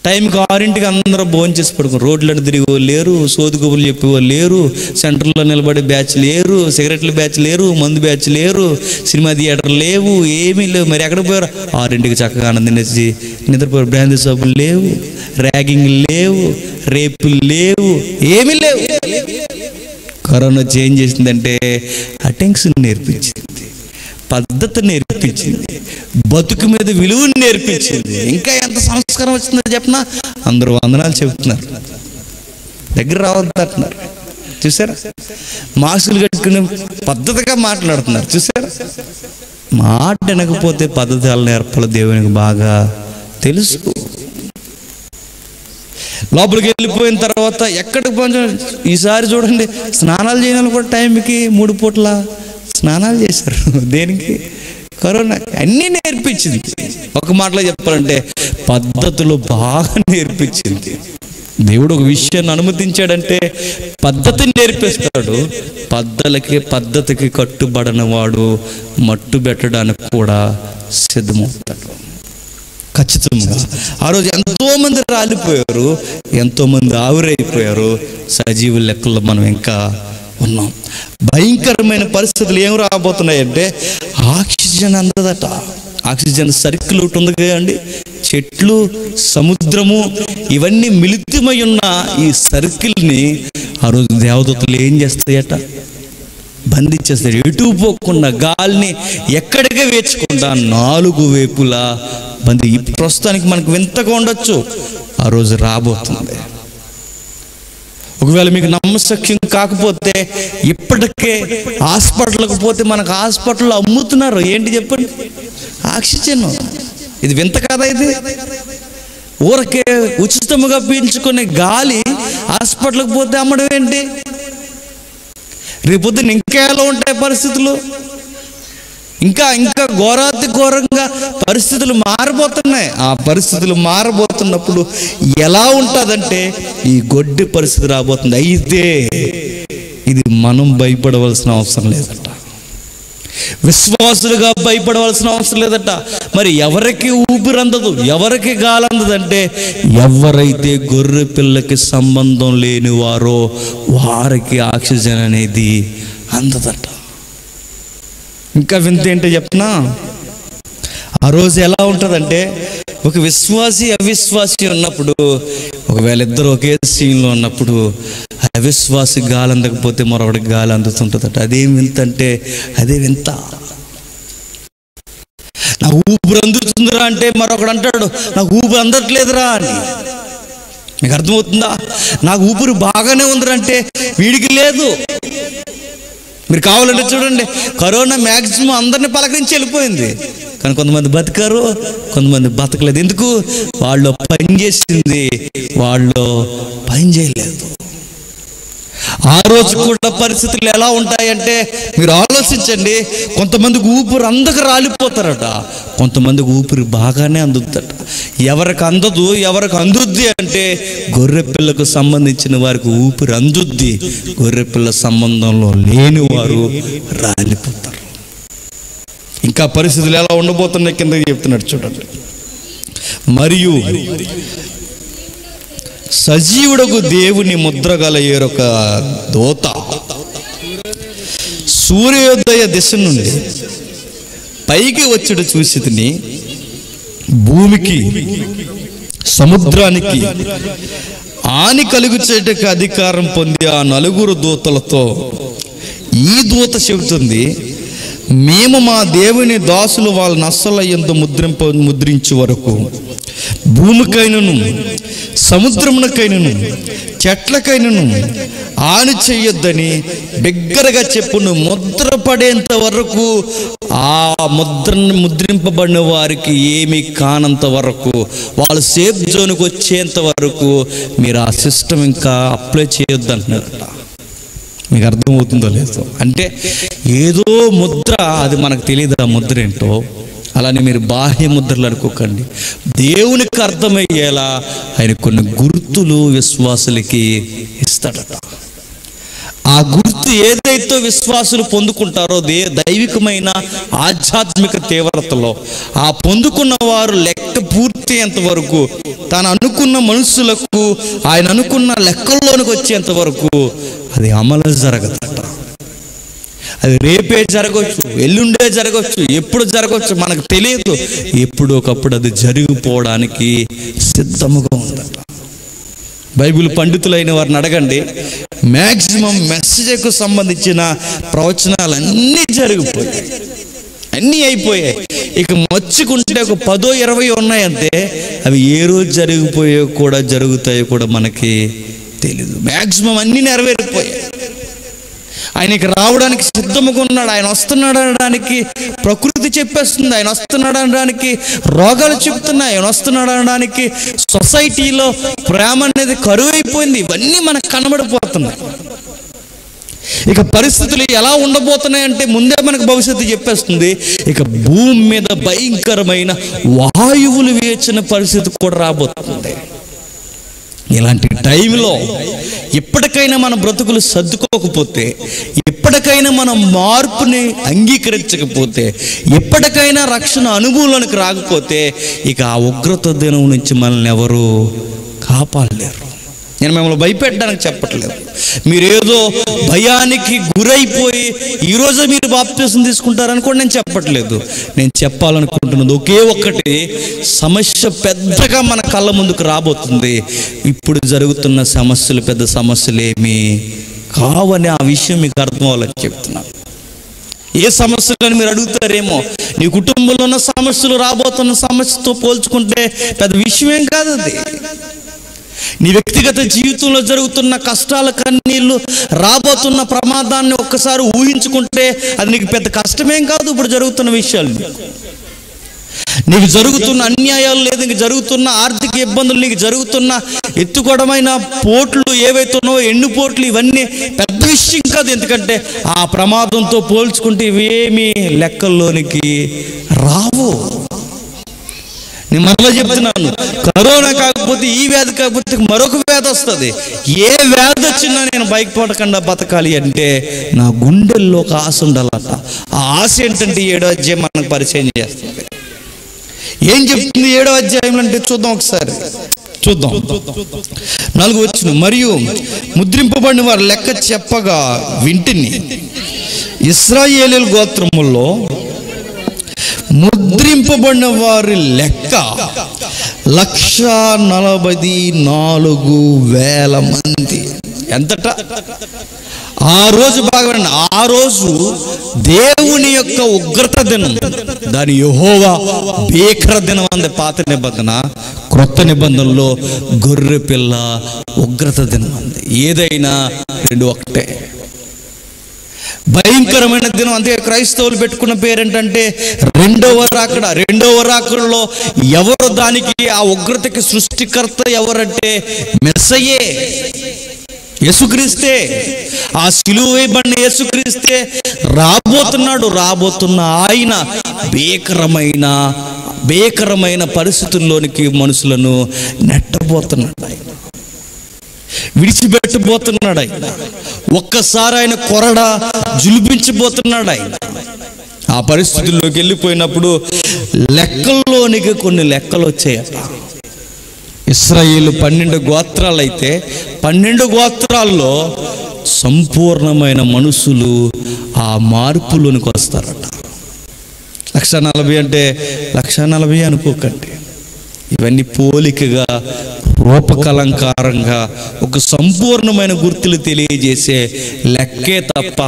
టైంకి 6ంటికి అందరూ భోజనం చేసి పడుకుని రోడ్లను తిరిగేవాళ్ళు లేరు, సోది కబుర్లు చెప్పేవాళ్ళు లేరు, సెంటర్లో నిలబడే బ్యాచ్ లేరు, సిగరెట్ల బ్యాచ్ లేరు, మందు బ్యాచ్ లేరు, సినిమా థియేటర్ లేవు, ఏమీ లేవు. మరి ఎక్కడ పోయారు? 6ంటికి చక్కగా ఆనందం చేసి నిద్రపోయారు. బ్రాందీ సబ్బులు లేవు, ర్యాగింగ్ లేవు, రేపులు లేవు, ఏమీ లేవు. కరోనా చేంజ్ చేసిందంటే అటెన్షన్ నేర్పించింది, పద్ధతి నేర్పించింది, బతుకు మీద విలువను నేర్పించింది. ఇంకా ఎంత సంస్కారం వచ్చిందో చెప్పనా? అందరూ వందనాలు చెబుతున్నారు, దగ్గర రావద్దంటున్నారు. చూసారా? మాస్కులు కట్టుకుని పద్ధతిగా మాట్లాడుతున్నారు. చూసారా? మాట వినకపోతే పద్ధతి ఎలా నేర్పాలో దేవునికి బాగా తెలుసు. లోపలికి వెళ్ళిపోయిన తర్వాత ఎక్కడికి కొంచెం ఈసారి చూడండి, స్నానాలు చేయడానికి కూడా టైంకి 3 పూట్ల స్నానాలు చేశారు. దేనికి? కరోనా అన్నీ నేర్పించింది. ఒక మాటలో చెప్పాలంటే పద్ధతులు బాగా నేర్పించింది. దేవుడు ఒక విషయాన్ని అనుమతించాడంటే పద్ధతిని నేర్పిస్తాడు. పద్ధతికి కట్టుబడిన వాడు మట్టు పెట్టడానికి కూడా సిద్ధమవుతాడు. ఖచ్చితంగా ఆ రోజు ఎంతోమంది రాలిపోయారు, ఎంతోమంది ఆవిరైపోయారు. సజీవుల లెక్కల్లో మనం ఇంకా ఉన్నాం. భయంకరమైన పరిస్థితులు ఏం రాబోతున్నాయంటే ఆక్సిజన్ అందదట. ఆక్సిజన్ సర్కిల్ ఒకటి ఉంది కదండి, చెట్లు, సముద్రము ఇవన్నీ మిళితమై ఉన్న ఈ సర్కిల్ని ఆ రోజు దేవదూతలు ఏం చేస్తాయట? బంధించేస్తాడు. ఎటు పోకుండా గాలిని ఎక్కడికే వేర్చకుండా 4 వైపులా బంధి. ప్రస్తుతానికి మనకు వింతగా ఉండొచ్చు, ఆ రోజు రాబోతుంది. ఒకవేళ మీకు నమ్మశక్యం కాకపోతే ఇప్పటికే హాస్పిటల్కి పోతే మనకు హాస్పిటల్లో అమ్ముతున్నారు. ఏంటి చెప్పండి? ఆక్సిజన్. ఇది వింత కాదా? ఇది ఊరకే ఉచితముగా పీల్చుకునే గాలి హాస్పిటల్కి పోతే అమ్మడం ఏంటి? రేపొద్దున ఇంకా ఎలా ఉంటాయి పరిస్థితులు? ఇంకా ఘోరాతి ఘోరంగా పరిస్థితులు మారిపోతున్నాయి. ఆ పరిస్థితులు మారబోతున్నప్పుడు ఎలా ఉంటుందంటే ఈ గొడ్డి పరిస్థితి రాబోతుంది. అయితే ఇది మనం భయపడవలసిన అవసరం లేదట, విశ్వాసులుగా భయపడవలసిన అవసరం లేదట. మరి ఎవరికి ఊపిరి అందదు, ఎవరికి గాలి అందదంటే ఎవరైతే గొర్రె పిల్లకి సంబంధం లేని వారో వారికి ఆక్సిజన్ అనేది అందదట. ఇంకా వింత ఏంటో చెప్పనా? ఆ రోజు ఎలా ఉంటుందంటే ఒక విశ్వాసి అవిశ్వాసి ఉన్నప్పుడు, ఒకవేళ ఇద్దరు ఒకే సీన్లో ఉన్నప్పుడు అవిశ్వాసి గాలి అందకపోతే మరొకటి గాలి అందుతుంటుందట. అదేం వింత అంటే అదే వింత. నాకు ఊపిరి అందుతుందిరా అంటే మరొకడు అంటాడు నాకు ఊపిరి అందట్లేదురా అని. మీకు అర్థమవుతుందా? నాకు ఊపిరి బాగానే ఉందిరా అంటే వీడికి లేదు. మీరు కావాలంటే చూడండి, కరోనా మ్యాక్సిమం అందరినీ పలకరించి వెళ్ళిపోయింది. కానీ కొంతమంది బతికారు, కొంతమంది బతకలేదు. ఎందుకు? వాళ్ళు పని చేసింది, వాళ్ళు పని చేయలేదు. ఆ రోజు కూడా పరిస్థితులు ఎలా ఉంటాయంటే మీరు ఆలోచించండి. కొంతమందికి ఊపిరి అందక రాలిపోతారట, కొంతమందికి ఊపిరి బాగానే అందుద్దట. ఎవరికి అందదు, ఎవరికి అందుద్ది అంటే గొర్రె పిల్లకు సంబంధించిన వారికి ఊపిరి అందుద్ది, గొర్రె పిల్ల సంబంధంలో లేని వారు రాలిపోతారు. ఇంకా పరిస్థితులు ఎలా ఉండబోతున్నాయి కింద చెప్తున్నాడు చూడండి. మరియు సజీవుడకు దేవుని ముద్ర గల ఏరొక దూత సూర్యోదయ దిశ నుండి పైకి వచ్చుడు చూసి తిని భూమికి సముద్రానికి హాని కలుగుచేటకు అధికారం పొంది ఆ 4 దూతలతో ఈ దూత చెబుతుంది, మేము మా దేవుని దాసులు వాళ్ళ నస్సల యందు ముద్రించు వరకు భూమికైనను సముద్రమునకైనను చెట్లకైనను హాని చెయ్యొద్దని బిగ్గరగా చెప్పును. ముద్ర పడేంత వరకు, ఆ ముద్రింపబడిన వారికి ఏమీ కానంత వరకు, వాళ్ళు సేఫ్ జోన్కి వచ్చేంత వరకు మీరు ఆ సిస్టమ్ ఇంకా అప్లై చేయొద్దు అంటున్నారట. మీకు అర్థమవుతుందో లేదో? అంటే ఏదో ముద్ర, అది మనకు తెలియదు ఆ ముద్ర ఏంటో. అలానే మీరు బాహ్య ముద్రలు అనుకోకండి. దేవునికి అర్థమయ్యేలా ఆయన కొన్ని గుర్తులు విశ్వాసులకి ఇస్తాడట. ఆ గుర్తు ఏదైతే విశ్వాసులు పొందుకుంటారో దైవికమైన ఆధ్యాత్మిక తీవ్రతలో, ఆ పొందుకున్న వారు లెక్క పూర్తి అయ్యేంత వరకు, తాను అనుకున్న మనుషులకు ఆయన అనుకున్న లెక్కల్లోనికి వచ్చేంత వరకు అది అమలు జరగదట. అది రేపే జరగవచ్చు, ఎల్లుండే జరగవచ్చు, ఎప్పుడు జరగవచ్చు మనకు తెలియదు. ఎప్పుడు ఒకప్పుడు అది జరిగిపోవడానికి సిద్ధముగా ఉందట. బైబిల్ పండితులైన వారిని అడగండి, మ్యాక్సిమం మెసేజ్కు సంబంధించిన ప్రవచనాలు అన్నీ జరిగిపోయాయి, అన్నీ అయిపోయాయి. ఇక మర్చుకుంటే ఒక 10-20 ఉన్నాయంటే అవి ఏ రోజు జరిగిపోయో కూడా జరుగుతాయో కూడా మనకి తెలీదు. మ్యాక్సిమం అన్నీ నెరవేరిపోయాయి. ఆయనకి రావడానికి సిద్ధముగా ఉన్నాడు. ఆయన వస్తున్నాడు అనడానికి ప్రకృతి చెప్పేస్తుంది. ఆయన వస్తున్నాడు అనడానికి రోగాలు చెప్తున్నాయి. ఆయన వస్తున్నాడు అనడానికి సొసైటీలో ప్రేమ అనేది కరువైపోయింది. ఇవన్నీ మనకు కనబడిపోతున్నాయి. ఇక పరిస్థితులు ఎలా ఉండబోతున్నాయంటే ముందే మనకు భవిష్యత్తు చెప్పేస్తుంది. ఇక భూమి మీద భయంకరమైన వాయువులు వీచిన పరిస్థితి కూడా రాబోతుంది. ఇలాంటి టైంలో ఎప్పటికైనా మన బ్రతుకులు సర్దుకోకపోతే, ఎప్పటికైనా మనం మార్పుని అంగీకరించకపోతే, ఎప్పటికైనా రక్షణ అనుభవంలోనికి రాకపోతే, ఇక ఆ ఉగ్రత దినం నుంచి మనల్ని ఎవరు కాపాడలేరు. నేను మిమ్మల్ని భయపెట్టడానికి చెప్పట్లేదు. మీరేదో భయానికి గురైపోయి ఈరోజు మీరు బాప్తిసం తీసుకుంటారనుకోండి, నేను చెప్పట్లేదు. నేను చెప్పాలనుకుంటున్నది ఒకే ఒక్కటి, సమస్య పెద్దగా మన కళ్ళ ముందుకు రాబోతుంది. ఇప్పుడు జరుగుతున్న సమస్యలు పెద్ద సమస్యలు ఏమీ కావని ఆ విషయం మీకు అర్థం అవ్వాలని చెప్తున్నాను. ఏ సమస్యలు అని మీరు అడుగుతారేమో. నీ కుటుంబంలో ఉన్న సమస్యలు రాబోతున్న సమస్యతో పోల్చుకుంటే పెద్ద విషయం ఏం కాదు అది. నీ వ్యక్తిగత జీవితంలో జరుగుతున్న కష్టాల కన్నీళ్ళు, రాబోతున్న ప్రమాదాన్ని ఒక్కసారి ఊహించుకుంటే అది నీకు పెద్ద కష్టమేం కాదు. ఇప్పుడు జరుగుతున్న విషయాలు, నీకు జరుగుతున్న అన్యాయాలు, లేదు నీకు జరుగుతున్న ఆర్థిక ఇబ్బందులు, నీకు జరుగుతున్న ఎత్తుకోవడమైన పోట్లు ఏవైతున్నావో, ఎన్నుపోట్లు, ఇవన్నీ పెద్ద విషయం కాదు. ఎందుకంటే ఆ ప్రమాదంతో పోల్చుకుంటే ఇవేమీ లెక్కల్లోనికి రావు. నేను మరలా చెప్తున్నాను, కరోనా కాకపోతే, ఈ వ్యాధి కాకపోతే మరొక వ్యాధి వస్తుంది. ఏ వ్యాధి వచ్చినా నేను భయపడకుండా బతకాలి అంటే నా గుండెల్లో ఒక ఆశ ఉండాలట. ఆ ఆశ ఏంటంటే 7వ అధ్యాయం మనకు పరిచయం చేస్తుంది. ఏం చెప్తుంది 7వ అధ్యాయంలో అంటే చూద్దాం, ఒకసారి చూద్దాం. 4వ వచనం, మరియు ముద్రింపబడిన వారు లెక్క చెప్పగా వింటిని, ఇశ్రాయేలీయుల గోత్రముల్లో ముద్రింపబడిన వారి లెక్క 144,000 మంది. ఎంతట? ఆ రోజు బాగా, ఆ రోజు దేవుని యొక్క ఉగ్రత దినం, దాని యెహోవా భీకర దినం అంది పాత నిబంధన. క్రొత్త నిబంధనలో గొర్రె పిల్ల ఉగ్రత దినం అంది. ఏదైనా రెండు ఒకటే. భయంకరమైన దినం. అంతే క్రైస్తవులు పెట్టుకున్న పేరేంటంటే రెండవ రాకడ. రెండవ రాకడలో ఎవరు దానికి, ఆ ఉగ్రతకి సృష్టికర్త ఎవరంటే మెస్సయే, యేసుక్రీస్తే. ఆ సిలువ వేయబడిన యేసుక్రీస్తే రాబోతున్నాడు. రాబోతున్న ఆయన భీకరమైన పరిస్థితుల్లోనికి మనుషులను నెట్టబోతున్నాడు, విడిచిపెట్టబోతున్నాడు. ఆయన ఒక్కసారి ఆయన కొరడ జులిపించబోతున్నాడు. ఆయన ఆ పరిస్థితుల్లోకి వెళ్ళిపోయినప్పుడు లెక్కల్లోనికి కొన్ని లెక్కలు వచ్చాయట. ఇశ్రాయేలు 12 గోత్రాలు అయితే 12 గోత్రాల్లో సంపూర్ణమైన మనుషులు ఆ మార్పులోనికి వస్తారట. 140 అంటే 140 అనుకోకండి. ఇవన్నీ పోలికగా, రూపకలంకారంగా, ఒక సంపూర్ణమైన గుర్తులు తెలియజేసే లెక్కే తప్ప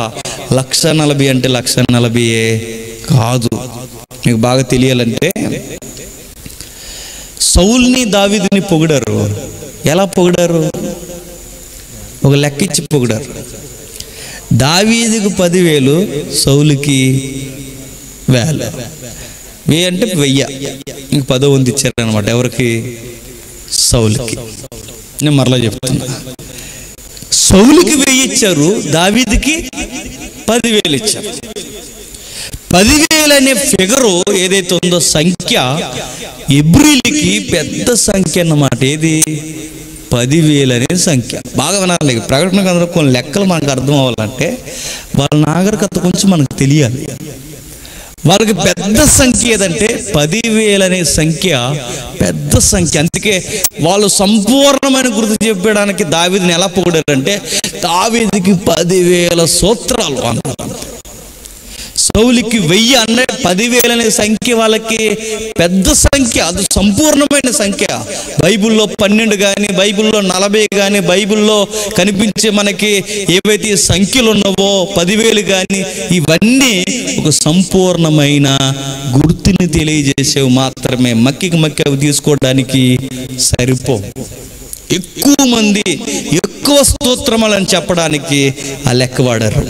140 అంటే 140 కాదు. మీకు బాగా తెలియాలంటే సౌల్ని దావీదుని పొగిడారు. ఎలా పొగిడారు? ఒక లెక్క ఇచ్చి పొగిడారు. దావీదుకు 10,000, సౌలుకి 1,000. 1000 అంటే 1000, ఇంక 10,000 ఇచ్చారనమాట. ఎవరికి? సౌలుకి. నేను మరలా చెప్తున్నా, సౌలుకి 1000 ఇచ్చారు, దావీదుకి 10,000 ఇచ్చారు. 10,000 అనే ఫిగరు ఏదైతే ఉందో సంఖ్య ఎబ్రీలకి పెద్ద సంఖ్య అన్నమాట. ఏది? 10,000 అనే సంఖ్య. బాగా వినాలి. ప్రకటన గ్రంథంలో కొన్ని లెక్కలు మనకు అర్థం అవ్వాలంటే వాళ్ళ నాగరికత కొంచెం మనకు తెలియాలి. వాళ్ళకి పెద్ద సంఖ్య ఏదంటే 10,000 అనే సంఖ్య పెద్ద సంఖ్య. అందుకే వాళ్ళు సంపూర్ణమైన గుర్తు చెప్పడానికి దావీదుని ఎలా పొగిడారంటే దావీదుకి 10,000 సూత్రాలు అన్నారు. సౌలుకి 1000 అంటే 10,000 అనే సంఖ్య వాళ్ళకి పెద్ద సంఖ్య, అది సంపూర్ణమైన సంఖ్య. బైబిల్లో 12 కానీ, బైబిల్లో 40 కానీ, బైబిల్లో కనిపించే మనకి ఏవైతే సంఖ్యలు ఉన్నావో 10,000 కానీ, ఇవన్నీ ఒక సంపూర్ణమైన గుర్తుని తెలియజేసేవి మాత్రమే. మక్కి అవి తీసుకోవడానికి సరిపో. ఎక్కువ మంది ఎక్కువ స్తోత్రములని చెప్పడానికి ఆ లెక్క వాడారు.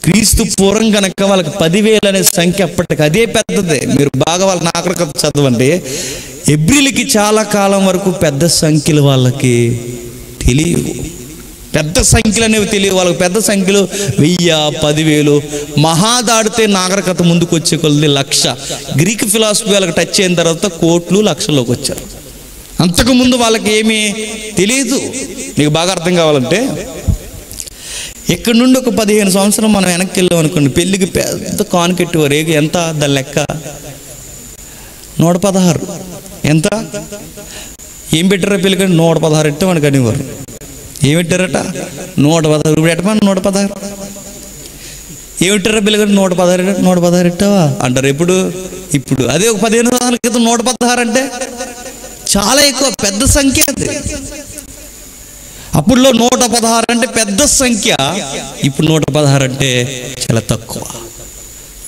క్రీస్తు పూర్వం కనుక వాళ్ళకి 10,000 అనే సంఖ్య అప్పటికి అదే పెద్దదే. మీరు బాగా వాళ్ళ నాగరికత చదవండి. ఎబ్రీలకి చాలా కాలం వరకు పెద్ద సంఖ్యలు వాళ్ళకి తెలియవు. పెద్ద సంఖ్యలు అనేవి తెలియవు వాళ్ళకి. పెద్ద సంఖ్యలు 1000, 10,000 మహా దాడితే నాగరికత ముందుకు వచ్చే కొద్ది 1,00,000. గ్రీక్ ఫిలాసఫీ వాళ్ళకి టచ్ అయిన తర్వాత కోట్లు, లక్షల్లోకి వచ్చారు. అంతకుముందు వాళ్ళకి ఏమీ తెలియదు. మీకు బాగా అర్థం కావాలంటే ఇక్కడ నుండి ఒక 15 సంవత్సరం మనం వెనక్కి వెళ్ళాం అనుకోండి, పెళ్ళికి పెద్ద కానుకెట్టేవారు. ఎంత దాని లెక్క? 116. ఎంత? ఏం పెట్టారా పెళ్ళికి? 116 ఇట్టామని కనివారు. ఏం పెట్టారట? 116. ఇప్పుడు ఎట్టమని 116 ఏమిట్టారా పెళ్ళికి? 116 ఇట్టావా అంటారు. ఇప్పుడు అదే ఒక 15 సంవత్సరాల క్రితం 116 అంటే చాలా ఎక్కువ, పెద్ద సంఖ్య అది. అప్పుడులో 116 అంటే పెద్ద సంఖ్య, ఇప్పుడు 116 అంటే చాలా తక్కువ.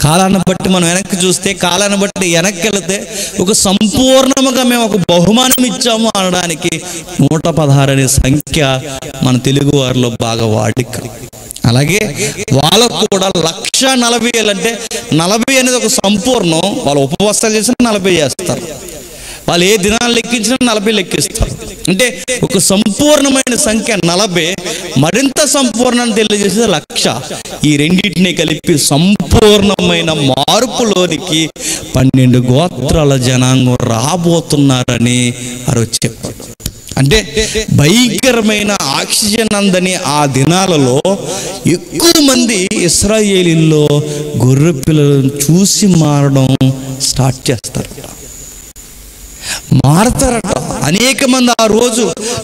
కాలాన్ని బట్టి మనం వెనక్కి చూస్తే, కాలాన్ని బట్టి వెనక్కి వెళితే ఒక సంపూర్ణముగా మేము ఒక బహుమానం ఇచ్చాము అనడానికి 116 అనే సంఖ్య మన తెలుగు వారిలో బాగా వాడిక. అలాగే వాళ్ళకు కూడా 1,40,000 అంటే 40 అనేది ఒక సంపూర్ణం. వాళ్ళు ఉపవాసాలు చేసిన 40 చేస్తారు. వాళ్ళు ఏ దినాలు లెక్కించినా 40 లెక్కిస్తారు. అంటే ఒక సంపూర్ణమైన సంఖ్య 40. మరింత సంపూర్ణాన్ని తెలియజేసేది 1,00,000. ఈ రెండింటినీ కలిపి సంపూర్ణమైన మార్పులోనికి 12 గోత్రాల జనాంగం రాబోతున్నారని అరవై చెప్పారు. అంటే భయంకరమైన ఆక్సిజన్ అందని ఆ దినాలలో ఎక్కువ మంది ఇశ్రాయేలీల్లో గొర్రె పిల్లలను చూసి మారడం స్టార్ట్ చేస్తారట, మారతారట. అనేక మంది ఆ రోజు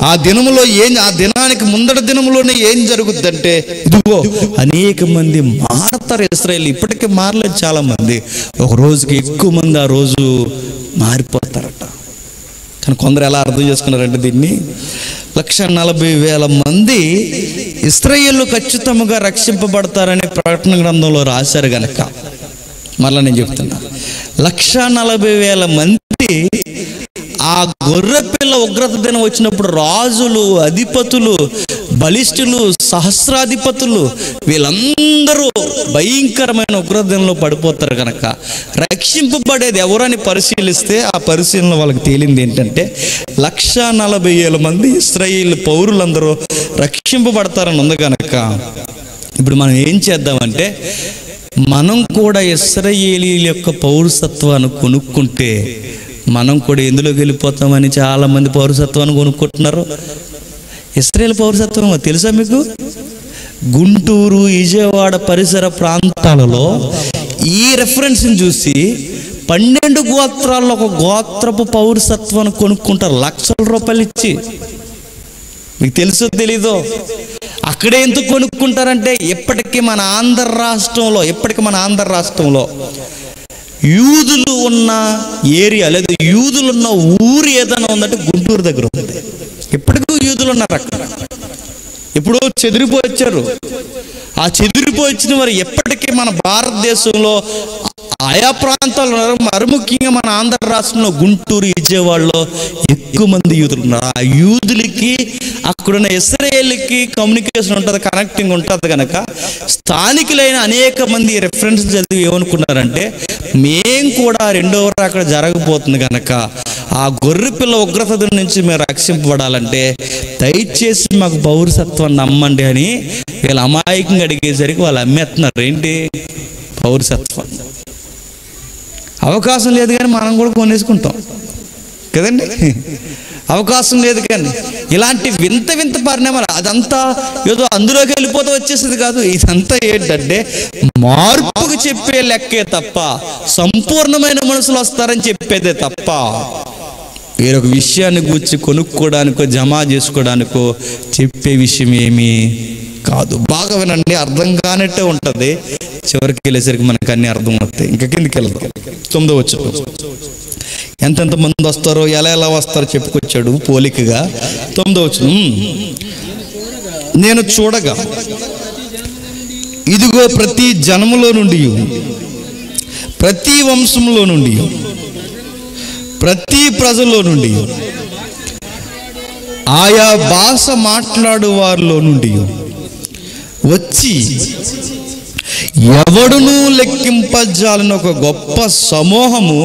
ఆ దినములో ఆ దినానికి ముందటి దినములోనే ఏం జరుగుద్దంటే ఇదిగో అనేక మంది మారతారు. ఇశ్రాయేలు ఇప్పటికీ మారలేదు చాలా మంది. ఒక రోజుకి ఎక్కువ మంది ఆ రోజు మారిపోతారట. కానీ కొందరు ఎలా అర్థం చేసుకున్నారంటే దీన్ని 1,40,000 మంది ఇశ్రాయేలు ఖచ్చితంగా రక్షింపబడతారని ప్రకటన గ్రంథంలో రాశారు గనక మరలా నేను చెప్తున్నా, 1,40,000 మంది ఆ గొర్రెపిల్ల ఉగ్రత దినం వచ్చినప్పుడు రాజులు, అధిపతులు, బలిష్ఠులు, సహస్రాధిపతులు వీళ్ళందరూ భయంకరమైన ఉగ్రత దినంలో పడిపోతారు కనుక రక్షింపబడేది ఎవరని పరిశీలిస్తే ఆ పరిశీలన వాళ్ళకి తేలింది ఏంటంటే 1,40,000 మంది ఇశ్రాయేల్ పౌరులందరూ రక్షింపబడతారని ఉంది కనుక ఇప్పుడు మనం ఏం చేద్దామంటే మనం కూడా ఇశ్రాయేలీయుల యొక్క పౌరసత్వాన్ని కొనుక్కుంటే మనం కూడా ఎందులోకి వెళ్ళిపోతామని చాలా మంది పౌరసత్వాన్ని కొనుక్కుంటున్నారు. ఇశ్రాయేల్ పౌరసత్వం తెలుసా మీకు? గుంటూరు, విజయవాడ పరిసర ప్రాంతాలలో ఈ రెఫరెన్స్ని చూసి 12 గోత్రాల్లో ఒక గోత్రపు పౌరసత్వాన్ని కొనుక్కుంటారు లక్షల రూపాయలు ఇచ్చి. మీకు తెలుసో తెలీదో? అక్కడే ఎందుకు కొనుక్కుంటారంటే ఇప్పటికీ మన ఆంధ్ర రాష్ట్రంలో యూదులు ఉన్న ఏరియా లేదా యూదులు ఉన్న ఊరు ఏదైనా ఉందంటే గుంటూరు దగ్గర ఉంది. ఇప్పటికీ యూదులు ఉన్నారు అక్కడ. ఎప్పుడో చెదిరిపోయి ఆ చెదిరిపోయిన వారు ఎప్పటికీ మన భారతదేశంలో ఆయా ప్రాంతాల్లో మరి ముఖ్యంగా మన ఆంధ్ర రాష్ట్రంలో గుంటూరు, విజయవాడలో ఎక్కువ మంది యూదులు ఉన్నారు. ఆ యూదులకి అక్కడున్న ఇశ్రాయేలుకి కమ్యూనికేషన్ ఉంటుంది, కనెక్టింగ్ ఉంటుంది కనుక స్థానికులైన అనేక మంది రెఫరెన్స్ చదివి ఏమనుకున్నారంటే మేము కూడా రెండవ అక్కడ జరగబోతుంది కనుక ఆ గొర్రె పిల్ల ఉగ్రత నుంచి మేము రక్షింపబడాలంటే దయచేసి మాకు పౌరసత్వాన్ని నమ్మండి అని వీళ్ళు అమాయకంగా అడిగేసరికి వాళ్ళు అమ్మేస్తున్నారు. ఏంటి? పౌరసత్వం. అవకాశం లేదు కానీ మనం కూడా కొనేసుకుంటాం కదండి. అవకాశం లేదు కానీ ఇలాంటి వింత వింత పరిణామాలు, అదంతా ఏదో అందులోకి వెళ్ళిపోతూ వచ్చేసింది కాదు. ఇదంతా ఏంటంటే మార్పుకు చెప్పే లెక్కే తప్ప సంపూర్ణమైన మనుషులు వస్తారని చెప్పేదే తప్ప వేరొక విషయాన్ని గురించి కొనుక్కోవడానికో జమా చేసుకోవడానికో చెప్పే విషయం ఏమీ కాదు. బాగా వినండి, అర్థం కానట్టే ఉంటుంది. చివరికి వెళ్ళేసరికి మనకు అన్ని అర్థం అవుతాయి. ఇంకా కిందికి వెళ్దాం. 9వ వచనం. ఎంతెంత మంది వస్తారో ఎలా ఎలా వస్తారో చెప్పుకొచ్చాడు పోలికగా. 9వ వచనం. నేను చూడగా ఇదిగో ప్రతి జనములో నుండి, ప్రతి వంశంలో నుండి, ప్రతి ప్రజల్లో నుండి, ఆయా భాష మాట్లాడు వారిలో నుండి వచ్చి ఎవడునూ లెక్కింపజాలని ఒక గొప్ప సమూహము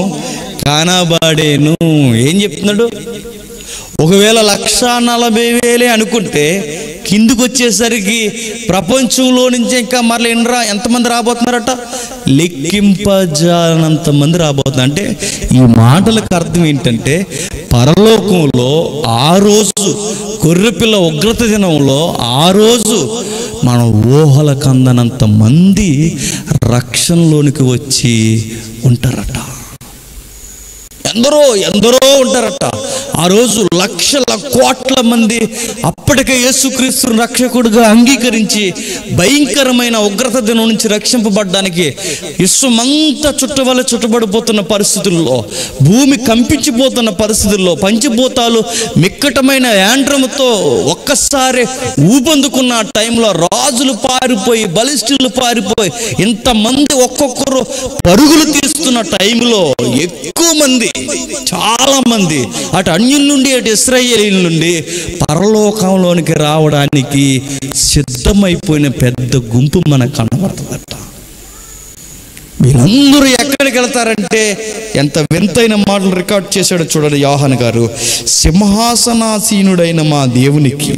కానబడేను. ఏం చెప్తున్నాడు? ఒకవేళ 140,000 అనుకుంటే కిందికి వచ్చేసరికి ప్రపంచంలో నుంచి ఇంకా మరల ఎంతమంది రాబోతున్నారట? లెక్కింపజాలనంత మంది రాబోతున్నారు. అంటే ఈ మాటలకు అర్థం ఏంటంటే పరలోకంలో ఆ రోజు గొర్రెపిల్ల ఉగ్రత దినంలో ఆ రోజు మన ఊహలకు అందనంత మంది రక్షణలోనికి వచ్చి ఉంటారట. ఎందరో ఎందరో ఉంటారట ఆ రోజు. లక్షల కోట్ల మంది అప్పటికే యేసుక్రీస్తుని రక్షకుడిగా అంగీకరించి భయంకరమైన ఉగ్రత దినం నుంచి రక్షింపబడ్డానికి విశ్వమంతా చుట్టబడిపోతున్న పరిస్థితుల్లో, భూమి కంపించిపోతున్న పరిస్థితుల్లో, పంచభూతాలు మిక్కటమైన యాండ్రముతో ఒక్కసారి ఊపందుకున్న టైంలో రాజులు పారిపోయి, బలిష్ఠులు పారిపోయి, ఇంతమంది ఒక్కొక్కరు పరుగులు తీస్తున్న టైంలో ఎక్కువ మంది, చాలా మంది అటు అన్యుల నుండి అటు ఇశ్రాయేలీయుల నుండి పరలోకంలోనికి రావడానికి సిద్ధమైపోయిన పెద్ద గుంపు మనకు కనబడుతుందట. వీళ్ళందరూ ఎక్కడికి వెళ్తారంటే ఎంత వింతైన మాటలు రికార్డ్ చేశాడో చూడండి యోహాను గారు. సింహాసనాసీనుడైన మా దేవునికి,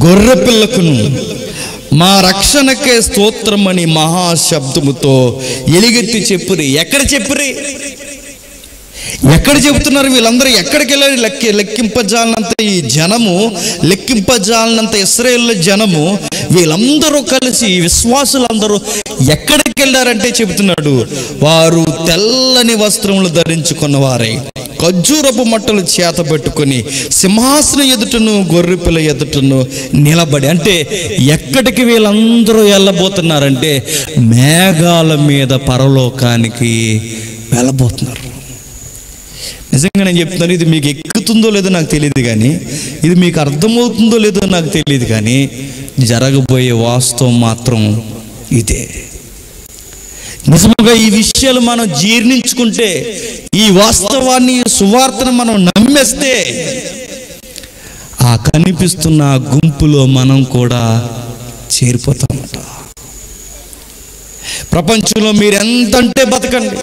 గొర్రె పిల్లకును, మా రక్షణకే స్తోత్రమని మహాశబ్దముతో ఎలుగెత్తి చెప్పురి. ఎక్కడ చెప్పురి? ఎక్కడ చెబుతున్నారు? వీళ్ళందరూ ఎక్కడికి వెళ్ళారు? లెక్కింపజాలనంత ఈ జనము, లెక్కింపజాలనంత ఇశ్రాయేలు జనము, వీళ్ళందరూ కలిసి విశ్వాసులందరూ ఎక్కడికి వెళ్ళారంటే చెబుతున్నాడు, వారు తెల్లని వస్త్రములు ధరించుకున్న వారై ఖర్జూరపు మట్టలు చేత పెట్టుకొని సింహాసనం ఎదుటను గొర్రెపిల్ల ఎదుటను నిలబడి. అంటే ఎక్కడికి వీళ్ళందరూ వెళ్ళబోతున్నారంటే మేఘాల మీద పరలోకానికి వెళ్ళబోతున్నారు. నిజంగా నేను చెప్తున్నాను, ఇది మీకు ఎక్కుతుందో లేదో నాకు తెలియదు కానీ, ఇది మీకు అర్థమవుతుందో లేదో నాకు తెలియదు కానీ, జరగబోయే వాస్తవం మాత్రం ఇదే. నిజంగా ఈ విషయాలు మనం జీర్ణించుకుంటే, ఈ వాస్తవాన్ని, సువార్తను మనం నమ్మేస్తే, ఆ కనిపిస్తున్న గుంపులో మనం కూడా చేరిపోతామట. ప్రపంచంలో మీరు ఎంతంటే బతకండి,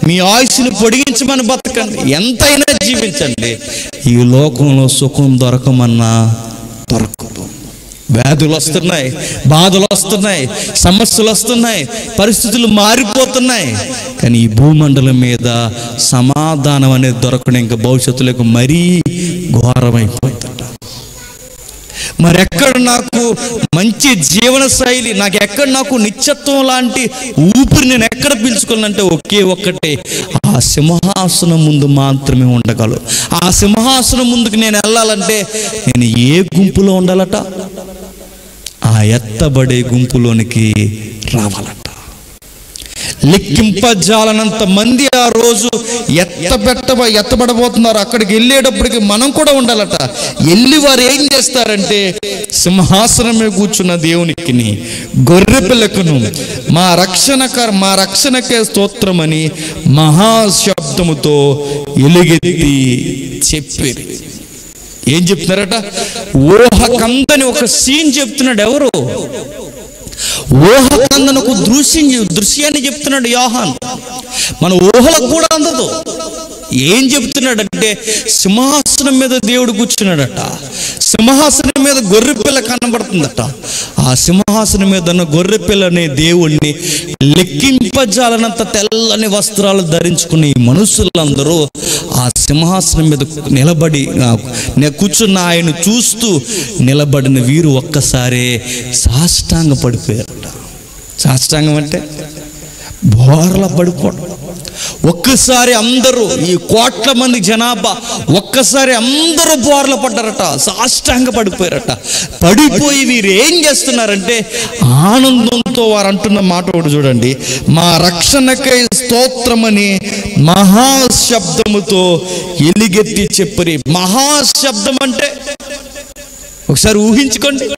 మీ ఆయుష్ని పొడిగించమని బతకండి, ఎంతైనా జీవించండి, ఈ లోకంలో సుఖం దొరకమన్నా దొరకదు. వ్యాధులు వస్తున్నాయి, బాధలు వస్తున్నాయి, సమస్యలు వస్తున్నాయి, పరిస్థితులు మారిపోతున్నాయి. కానీ ఈ భూమండలం మీద సమాధానం అనేది దొరకడం ఇంకా భవిష్యత్తులోకి మరీ ఘోరమైపోతుందట. మరెక్కడ నాకు మంచి జీవన శైలి, నాకెక్కడ నాకు నిత్యత్వం లాంటి ఊపిరి నేను ఎక్కడ పీల్చుకోవాలంటే ఒకే ఒక్కటే, ఆ సింహాసనం ముందు మాత్రమే ఉండగలరు. ఆ సింహాసనం ముందుకు నేను వెళ్ళాలంటే నేను ఏ గుంపులో ఉండాలట? ఆ ఎత్తబడే గుంపులోనికి రావాలట. లెక్కింపజాలనంత మంది ఆ రోజు ఎత్తబడబోతున్నారు. అక్కడికి వెళ్ళేటప్పటికి మనం కూడా ఉండాలట. వెళ్ళి వారు ఏం చేస్తారంటే సింహాసనమే కూర్చున్న దేవునికి, గొర్రె పిల్లకును, మా రక్షణకే స్తోత్రమని మహాశబ్దముతో ఎలుగెత్తి చెప్పారు. ఏం చెప్తున్నారట? ఊహకందని ఒక సీన్ చెప్తున్నాడు. ఎవరు? ఊహకందనకు దృశ్యాన్ని చెప్తున్నాడు యోహాన్. మన ఊహలకు కూడా అందదు. ఏం చెప్తున్నాడంటే సింహాసనం మీద దేవుడు కూర్చున్నాడట. సింహాసనం మీద గొర్రెపిల్ల కనబడుతుందట. ఆ సింహాసనం మీద ఉన్న గొర్రెపిల్ల అనే దేవుణ్ణి లెక్కింపజాలనంత తెల్లని వస్త్రాలు ధరించుకున్న ఈ మనుషులందరూ ఆ సింహాసనం మీద నిలబడి కూర్చున్న ఆయన చూస్తూ నిలబడిన వీరు ఒక్కసారే సాష్టాంగ పడిపోయారట. సాష్టాంగం అంటే బోర్ల పడిపోవడం. ఒక్కసారి అందరూ, ఈ కోట్ల మంది జనాభా ఒక్కసారి అందరూ బోర్ల పడ్డారట, సాష్టాంగ పడిపోయారట. పడిపోయి వీరు ఏం చేస్తున్నారంటే ఆనందంతో వారు అంటున్న మాట ఒకటి చూడండి. మా రక్షణకై స్తోత్రమని మహాశబ్దముతో ఎలిగెత్తి చెప్పరి. మహాశబ్దం అంటే ఒకసారి ఊహించుకోండి.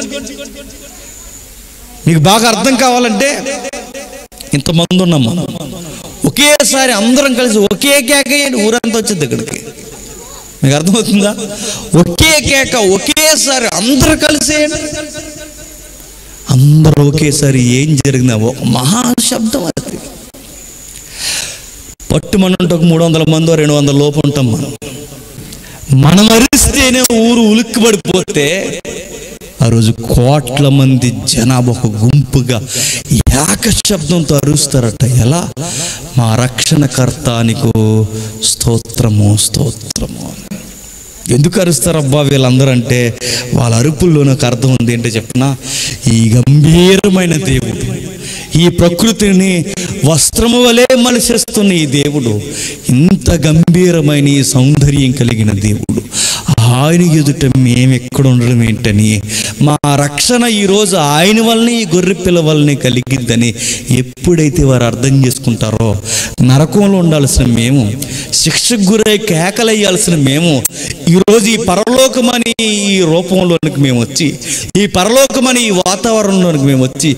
మీకు బాగా అర్థం కావాలంటే ఇంతమంది ఉన్నాం మనం, ఒకేసారి అందరం కలిసి ఒకే కేక ఊరంతా వచ్చింది ఇక్కడికి. మీకు అర్థమవుతుందా? ఒకే కేక ఒకేసారి అందరూ కలిసి అందరూ ఒకేసారి ఏం జరిగిందా? ఒక మహాశబ్దం. అది పట్టుమనంటే ఒక 300 మందో 200 లోపు ఉంటాం మనం అరిస్తేనే ఊరు ఉలిక్కిపడిపోతే ఆ రోజు కోట్ల మంది జనాభా ఒక గుంపుగా ఏకశబ్దంతో అరుస్తారట. ఎలా? మా రక్షణకర్తానికు స్తోత్రము స్తోత్రము. ఎందుకు అరుస్తారబ్బా వీళ్ళందరూ అంటే వాళ్ళ అరుపుల్లో నాకు అర్థం ఉంది. ఏంటో చెప్పనా? ఈ గంభీరమైన దేవుడు, ఈ ప్రకృతిని వస్త్రము వలె మలిసేస్తున్న ఈ దేవుడు, ఇంత గంభీరమైన ఈ సౌందర్యం కలిగిన దేవుడు, ఆయన ఎదుట మేము ఎక్కడ ఉండడం ఏంటని, మా రక్షణ ఈరోజు ఆయన వల్లనే, ఈ గొర్రెపిల్ల వల్లనే కలిగిద్దని ఎప్పుడైతే వారు అర్థం చేసుకుంటారో, నరకంలో ఉండాల్సిన మేము, శిక్షకు గురై కేకలయ్యాల్సిన మేము, ఈరోజు ఈ పరలోకమని ఈ రూపంలోనికి మేము వచ్చి, ఈ పరలోకమని ఈ వాతావరణంలోనికి మేము వచ్చి,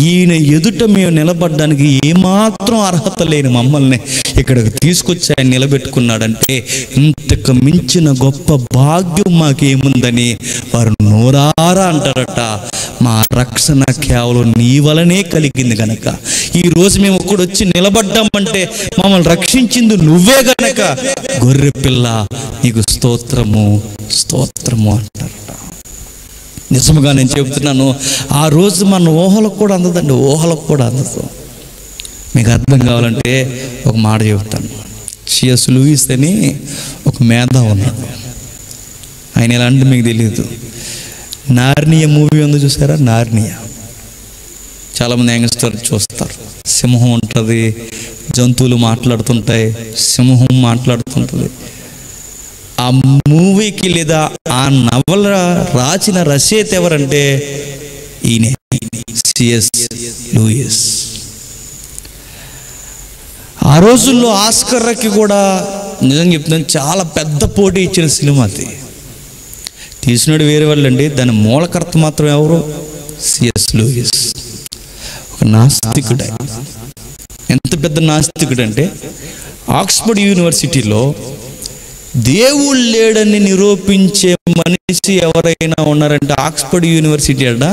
ఈయన ఎదుట మేము నిలబడడానికి ఏమాత్రం అర్హత లేని మమ్మల్ని ఇక్కడికి తీసుకొచ్చి ఆయన నిలబెట్టుకున్నాడంటే ఇంతకు మించిన గొప్ప భాగ్యం మాకేముందని వారు నోరారా అంటారట. మా రక్షణ కేవలం నీ వలనే కలిగింది గనక, ఈరోజు మేము ఒక్కడొచ్చి నిలబడ్డామంటే మమ్మల్ని రక్షించింది నువ్వే గనక గొర్రెపిల్ల నీకు స్తోత్రము స్తోత్రము అంటారట. నిజముగా నేను చెబుతున్నాను, ఆ రోజు మన ఊహలకు కూడా అందదండి, ఊహలకు కూడా అందదు. మీకు అర్థం కావాలంటే ఒక మాట చెబుతాను. సిఎస్ లూయిస్ అని ఒక మేధావి ఉన్నాడు. ఆయన ఎలా అంటే మీకు తెలియదు. నార్నియ మూవీ ఉంది చూసారా? నార్నియ చాలామంది యంగ్స్టర్స్ చూస్తారు. సింహం ఉంటుంది, జంతువులు మాట్లాడుతుంటాయి, సింహం మాట్లాడుతుంటుంది. ఆ మూవీకి లేదా ఆ నవల రాసిన రచయిత ఎవరంటే ఈయనే, సిఎస్ లూయిస్. ఆ రోజుల్లో ఆస్కర్కి కూడా నిజంగా చెప్తున్నాను చాలా పెద్ద పోటీ ఇచ్చిన సినిమా అది. తీసినాడు వేరే వాళ్ళు అండి, దాని మూలకర్త మాత్రం ఎవరు? CS Lewis. ఒక నాస్తికుడు. ఎంత పెద్ద నాస్తికుడు అంటే ఆక్స్ఫర్డ్ యూనివర్సిటీలో దేవుడు లేడని నిరూపించే మనిషి ఎవరైనా ఉన్నారంటే ఆక్స్ఫర్డ్ యూనివర్సిటీ అట.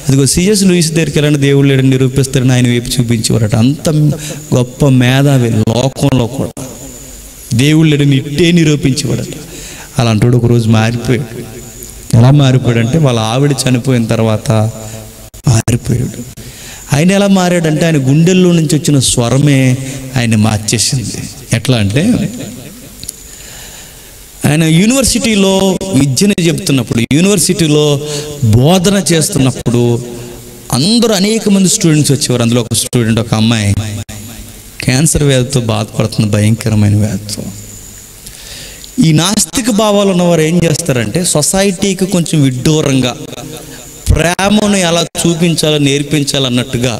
అదిగో సిఎస్ లూయిస్ దగ్గరికి వెళ్ళండి, దేవుడు లేడని నిరూపిస్తారని ఆయన వైపు చూపించేవారట. అంత గొప్ప మేధావి లోకంలో కూడా దేవుడు లేడని ఇట్టే నిరూపించేవాడట. అలాంటి ఒకరోజు మారిపోయాడు. ఎలా మారిపోయాడంటే వాళ్ళ ఆవిడ చనిపోయిన తర్వాత మారిపోయాడు. ఆయన ఎలా మారాడంటే ఆయన గుండెల్లో నుంచి వచ్చిన స్వరమే ఆయన మార్చేసింది. ఎట్లా అంటే ఆయన యూనివర్సిటీలో విద్యను చెబుతున్నప్పుడు, యూనివర్సిటీలో బోధన చేస్తున్నప్పుడు అందరూ అనేక మంది స్టూడెంట్స్ వచ్చేవారు. అందులో ఒక స్టూడెంట్, ఒక అమ్మాయి క్యాన్సర్ వ్యాధితో బాధపడుతున్న, భయంకరమైన వ్యాధితో. ఈ నాస్తిక భావాలు ఉన్నవారు ఏం చేస్తారంటే సొసైటీకి కొంచెం విడ్డూరంగా ప్రేమను ఎలా చూపించాలో నేర్పించాలన్నట్టుగా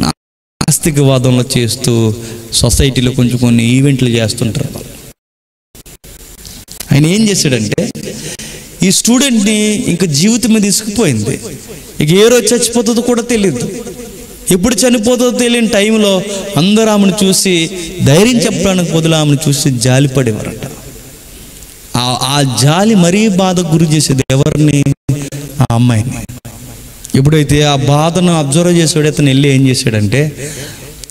నాస్తికవాదంలో చేస్తూ సొసైటీలో కొంచెం కొన్ని ఈవెంట్లు చేస్తుంటారు. ఆయన ఏం చేశాడంటే ఈ స్టూడెంట్ని ఇంకా జీవితం మీద ఇసుకుపోయింది. ఇక ఏ రోజు చచ్చిపోతుందో కూడా తెలియదు, ఎప్పుడు చనిపోతుందో తెలియని టైంలో అందరూ ఆమెను చూసి ధైర్యం చెప్పడానికి బదులు ఆమెను చూసి జాలిపడేవారట. ఆ జాలి మరీ బాధకు గురి చేసేది ఎవరిని? ఆ అమ్మాయిని. ఎప్పుడైతే ఆ బాధను అబ్జర్వ్ చేసాడు, అతను వెళ్ళి ఏం చేశాడంటే,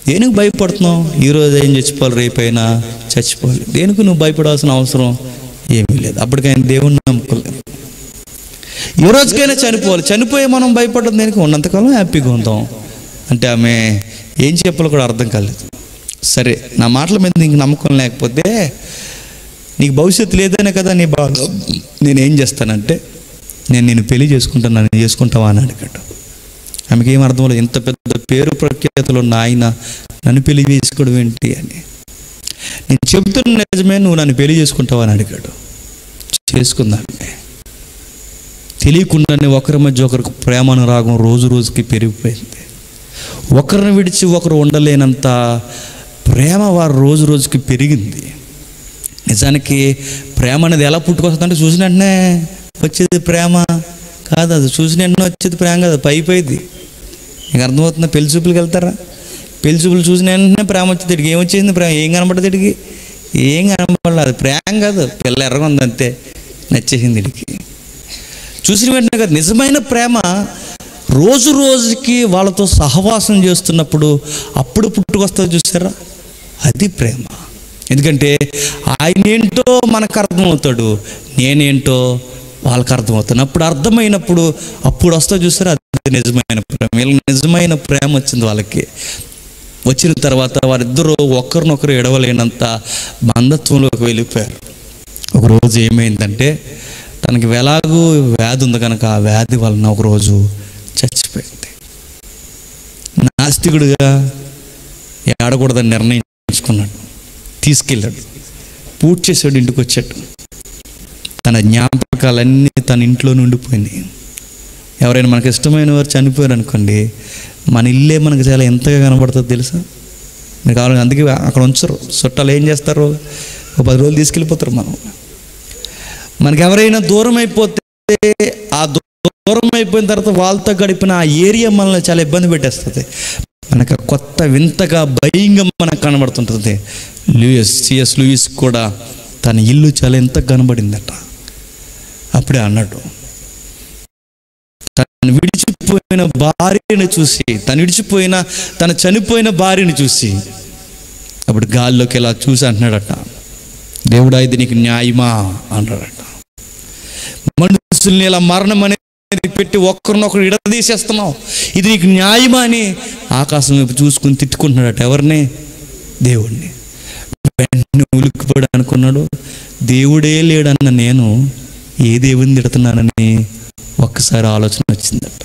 దేనికి భయపడుతున్నావు? ఈరోజు ఏం చచ్చిపోవాలి, రేపైనా చచ్చిపోవాలి, దేనికి నువ్వు భయపడాల్సిన అవసరం ఏమీ లేదు. అప్పటికైనా దేవుణ్ణి నమ్ముకోలేదు. ఈ రోజుకైనా చనిపోవాలి, చనిపోయి మనం భయపడడం దేనికి? ఉన్నంతకాలం హ్యాపీగా ఉందాం అంటే ఆమె ఏం చెప్పాలో కూడా అర్థం కాలేదు. సరే, నా మాటల మీద నీకు నమ్మకం లేకపోతే, నీకు భవిష్యత్తు లేదనే కదా నీ బాధ, నేనేం చేస్తానంటే, నేను పెళ్లి చేసుకుంటాను, నన్ను చేసుకుంటావా అని అడిగాడు. ఆమెకి ఏం అర్థం లేదు. ఇంత పెద్ద పేరు ప్రఖ్యాతులు ఉన్న ఆయన నన్ను పెళ్లి చేసుకోవడం ఏంటి అని. నేను చెబుతున్న నిజమే, నువ్వు నన్ను పెళ్లి చేసుకుంటావా అని అడిగాడు. చేసుకుందామే. తెలియకుండానే ఒకరి మధ్య ఒకరికి ప్రేమానురాగం రోజు రోజుకి పెరిగిపోయింది. ఒకరిని విడిచి ఒకరు ఉండలేనంత ప్రేమ వారు రోజు రోజుకి పెరిగింది. నిజానికి ప్రేమ అనేది ఎలా పుట్టుకొస్తుందంటే, చూసిన వెంటనే వచ్చేది ప్రేమ కాదు, అది చూసిన వెంటనే వచ్చేది ప్రేమ కాదు, పైపోయింది. నీకు అర్థమవుతుందా? పెళ్లి చూపులకు వెళ్తారా? పెళ్లి చూపులు చూసిన వెంటనే ప్రేమ వచ్చేది. ఇడికి ఏమొచ్చేసింది? ప్రేమ ఏం కనబడుతుంది? ఇడికి ఏం కనబడలేదు. అది ప్రేమ కాదు, పిల్ల ఎర్రగా ఉంది అంతే, నచ్చేసింది ఇడికి. చూసిన వెంటనే కాదు. నిజమైన ప్రేమ రోజు రోజుకి వాళ్ళతో సహవాసం చేస్తున్నప్పుడు అప్పుడు పుట్టుకొస్తుంది, చూసారా? అది ప్రేమ. ఎందుకంటే ఆయన ఏంటో మనకు అర్థమవుతాడు, నేనేంటో వాళ్ళకి అర్థమవుతాను. అప్పుడు అర్థమైనప్పుడు అప్పుడు వస్తా, చూసారా? అది నిజమైన ప్రేమ. వీళ్ళకి నిజమైన ప్రేమ వచ్చింది. వాళ్ళకి వచ్చిన తర్వాత వారిద్దరూ ఒకరినొకరు ఎడవలేనంత బంధత్వంలోకి వెళ్ళిపోయారు. ఒకరోజు ఏమైందంటే, తనకి ఎలాగూ వ్యాధి ఉంది కనుక ఆ వ్యాధి వలన ఒకరోజు చచ్చిపోయింది. నాస్తికుడుగా ఏడకూడదని నిర్ణయించుకున్నాడు. తీసుకెళ్ళాడు, పూజ చేసాడు, ఇంటికి వచ్చాడు. తన జ్ఞాపకాలన్నీ తన ఇంట్లో ఉండిపోయినాయి. ఎవరైనా మనకు ఇష్టమైన వారు చనిపోయారు అనుకోండి, మన ఇల్లే మనకు చాలా ఎంతగా కనబడుతుందో తెలుసా? మీరు కావాలి, అందుకే అక్కడ ఉంచరు. చుట్టాలు ఏం చేస్తారు? ఒక 10 రోజులు తీసుకెళ్ళిపోతారు. మనకి ఎవరైనా దూరం అయిపోతే, ఆ దూరం అయిపోయిన తర్వాత వాళ్ళతో గడిపిన ఆ ఏరియా మనల్ని చాలా ఇబ్బంది పెట్టేస్తుంది. మనకు కొత్త వింతగా భయంగా మనకు కనబడుతుంటుంది. సిఎస్ లూయిస్ కూడా తన ఇల్లు చాలా ఎంత కనబడిందట. అప్పుడే అన్నాడు, తను విడిచిపోయిన భార్యను చూసి, తన చనిపోయిన భార్యను చూసి అప్పుడు గాల్లోకి ఇలా చూసి అంటున్నాడట, దేవుడా ఇది నీకు న్యాయమా అన్నాడట. మనుషుల్ని ఇలా మరణం అనేది పెట్టి ఒకరినొకరు ఇడదీసేస్తున్నావు, ఇది నీకు న్యాయమా అని ఆకాశం వైపు చూసుకుని తిట్టుకుంటున్నాడట. ఎవరిని? దేవుడిని. వెంటనే ఉలిక్కిపోయాడు. అనుకున్నాడు, దేవుడే లేడన్న నేను ఏ దేవుని తిడుతున్నానని ఒక్కసారి ఆలోచన వచ్చిందట.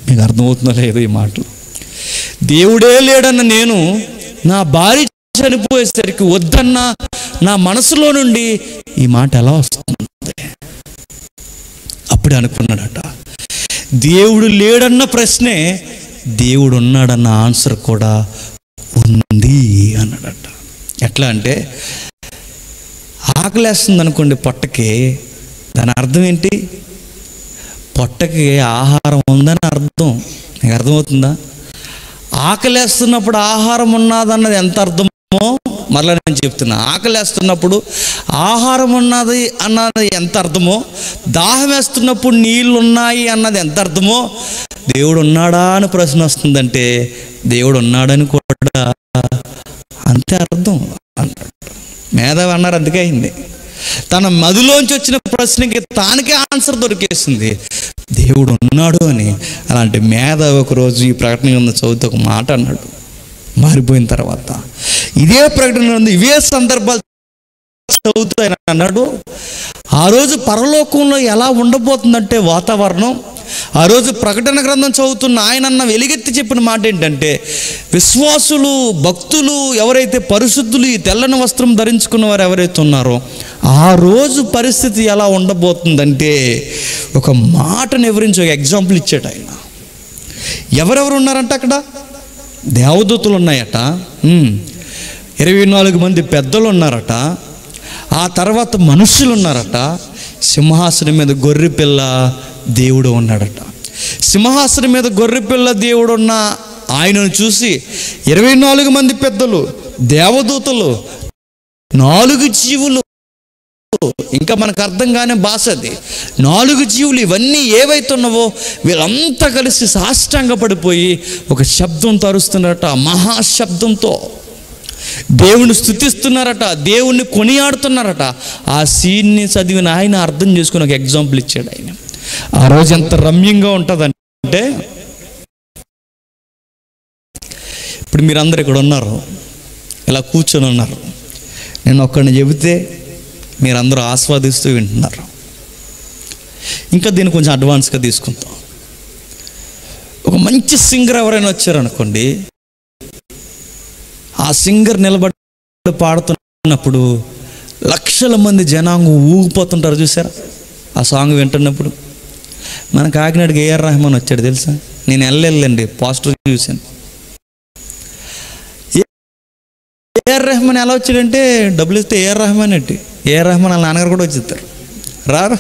మీకు అర్థమవుతుందో లేదో ఈ మాటలు? దేవుడే లేడన్న నేను నా భార్య చనిపోయేసరికి వద్దన్న నా మనసులో నుండి ఈ మాట ఎలా వస్తుంది? అప్పుడే అనుకున్నాడట, దేవుడు లేడన్న ప్రశ్నే దేవుడు ఉన్నాడన్న ఆన్సర్ కూడా ఉంది అన్నాడట. ఎట్లా అంటే, ఆకలేస్తుంది అనుకోండి పొట్టకి, దాని అర్థం ఏంటి? పొట్టకి ఆహారం ఉందని అర్థం. మీకు అర్థమవుతుందా? ఆకలేస్తున్నప్పుడు ఆహారం ఉన్నదన్నది ఎంత అర్థమో మరలా నేను చెప్తున్నా. ఆకలేస్తున్నప్పుడు ఆహారం ఉన్నది అన్నది ఎంత అర్థమో, దాహం వేస్తున్నప్పుడు నీళ్ళు ఉన్నాయి అన్నది ఎంత అర్థమో, దేవుడు ఉన్నాడా అని ప్రశ్న వస్తుందంటే దేవుడు ఉన్నాడని కూడా అంతే అర్థం అన్నాడు. మేధావి అన్నారు, అందుకే అయింది. తన మదిలోంచి వచ్చిన ప్రశ్నకి తానికే ఆన్సర్ దొరికేసింది, దేవుడు ఉన్నాడు అని. అలాంటి మేధావి ఒకరోజు ఈ ప్రకటన గ్రంథం చదివితే ఒక మాట అన్నాడు. మారిపోయిన తర్వాత ఇదే ప్రకటన గ్రంథం ఇవే సందర్భాలు చదువుతూ ఆయన అన్నాడు, ఆ రోజు పరలోకంలో ఎలా ఉండబోతుందంటే వాతావరణం, ఆ రోజు ప్రకటన గ్రంథం చదువుతున్న ఆయన వెలుగెత్తి చెప్పిన మాట ఏంటంటే, విశ్వాసులు, భక్తులు ఎవరైతే పరిశుద్ధులు, ఈ తెల్లని వస్త్రం ధరించుకున్న వారు ఎవరైతే ఉన్నారో ఆ రోజు పరిస్థితి ఎలా ఉండబోతుందంటే ఒక మాటను వివరించి ఒక ఎగ్జాంపుల్ ఇచ్చాడు ఆయన. ఎవరెవరు ఉన్నారంట అక్కడ? దేవదూతలు ఉన్నాయట, 24 మంది పెద్దలు ఉన్నారట, ఆ తర్వాత మనుషులు ఉన్నారట, సింహాసనం మీద గొర్రెపిల్ల దేవుడు ఉన్నాడట. సింహాసనం మీద గొర్రెపిల్ల దేవుడు ఉన్న ఆయనను చూసి 24 మంది పెద్దలు, దేవదూతలు, 4 జీవులు ఇంకా మనకు అర్థం కాని భాష అది. 4 జీవులు ఇవన్నీ ఏవైతున్నావో వీళ్ళంతా కలిసి సాష్టాంగ పడిపోయి ఒక శబ్దంతో అరుస్తున్నారట, మహాశబ్దంతో దేవుని స్తుతిస్తున్నారట, దేవుణ్ణి కొనియాడుతున్నారట. ఆ సీన్ని చదివిన ఆయన అర్థం చేసుకుని ఒక ఎగ్జాంపుల్ ఇచ్చాడు ఆయన. ఆ రోజు ఎంత రమ్యంగా ఉంటుందంటే, ఇప్పుడు మీరందరూ ఇక్కడ ఉన్నారు, ఇలా కూర్చొని ఉన్నారు. నేను ఒక్కడిని చెబితే మీరందరూ ఆస్వాదిస్తూ వింటున్నారు. ఇంకా దీన్ని కొంచెం అడ్వాన్స్గా తీసుకుంటాం. ఒక మంచి సింగర్ ఎవరైనా వచ్చారనుకోండి, ఆ సింగర్ నిలబడి పాడుతున్నప్పుడు లక్షల మంది జనాంగం ఊగిపోతుంటారు చూసారా ఆ సాంగ్ వింటున్నప్పుడు. మన కాకినాడకి ఏఆర్ రెహమాన్ వచ్చాడు తెలుసా? నేను వెళ్ళండి పాజిటివ్ చూశాను. ఏఆర్ రెహమాన్ ఎలా వచ్చాడంటే, డబ్బులు ఇస్తే ఏఆర్ రెహమాన్ ఏంటి, ఏఆర్ రెహమాన్ వాళ్ళ నాన్నగారు కూడా వచ్చేస్తారు. రారు.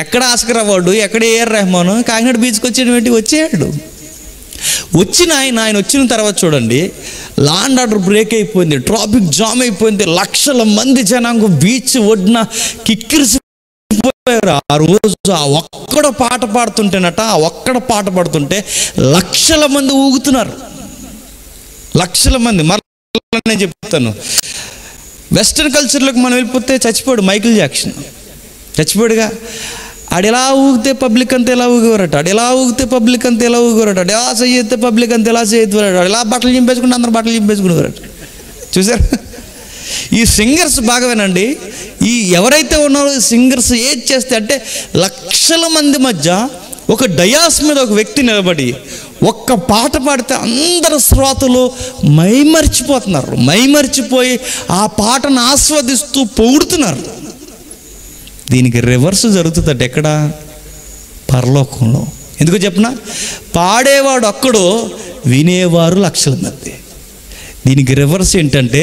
ఎక్కడ ఆస్కర్ అవార్డు, ఎక్కడ ఏఆర్ రెహమాన్, కాకినాడ బీచ్కి వచ్చేటువంటి వచ్చేయాడు. వచ్చిన ఆయన వచ్చిన తర్వాత చూడండి, లా అండ్ ఆర్డర్ బ్రేక్ అయిపోయింది, ట్రాఫిక్ జామ్ అయిపోయింది, లక్షల మంది జనాంగం బీచ్ ఒడ్డున కిక్కిరిసిపోయారు. ఆ రోజు ఆ ఒక్కడ పాట పాడుతుంటేనట, ఆ ఒక్కడ పాట పాడుతుంటే లక్షల మంది ఊగుతున్నారు, లక్షల మంది. మరలా నేను చెప్తాను, వెస్ట్రన్ కల్చర్లోకి మనం వెళ్ళిపోతే చచ్చిపోయాడు మైకిల్ జాక్సన్, చచ్చిపోయాడుగా. ఆడెలా ఊగితే పబ్లిక్ అంతా ఎలా ఊగేవారట, ఆడెలా ఊగితే పబ్లిక్ అంతా ఎలా ఊగేవారట, ఆడు ఎలా చేయితే పబ్లిక్ అంతా ఎలా చేయవారట, ఆడు ఎలా బట్టలు చింపేసుకుంటే అందరూ బట్టలు చింపేసుకునేవారట. చూసారు? ఈ సింగర్స్ బాగా వినండి, ఈ ఎవరైతే ఉన్నారో ఈ సింగర్స్ ఏది చేస్తే అంటే, లక్షల మంది మధ్య ఒక డయాస్ మీద ఒక వ్యక్తి నిలబడి ఒక్క పాట పాడితే అందరు శ్రోతలు మైమరిచిపోతున్నారు, మైమరిచిపోయి ఆ పాటను ఆస్వాదిస్తూ పొగుడుతున్నారు. దీనికి రివర్స్ జరుగుతుందట ఎక్కడ? పరలోకంలో. ఎందుకు చెప్పనా? పాడేవాడు ఒక్కడో, వినేవారు లక్షల మంది. దీనికి రివర్స్ ఏంటంటే,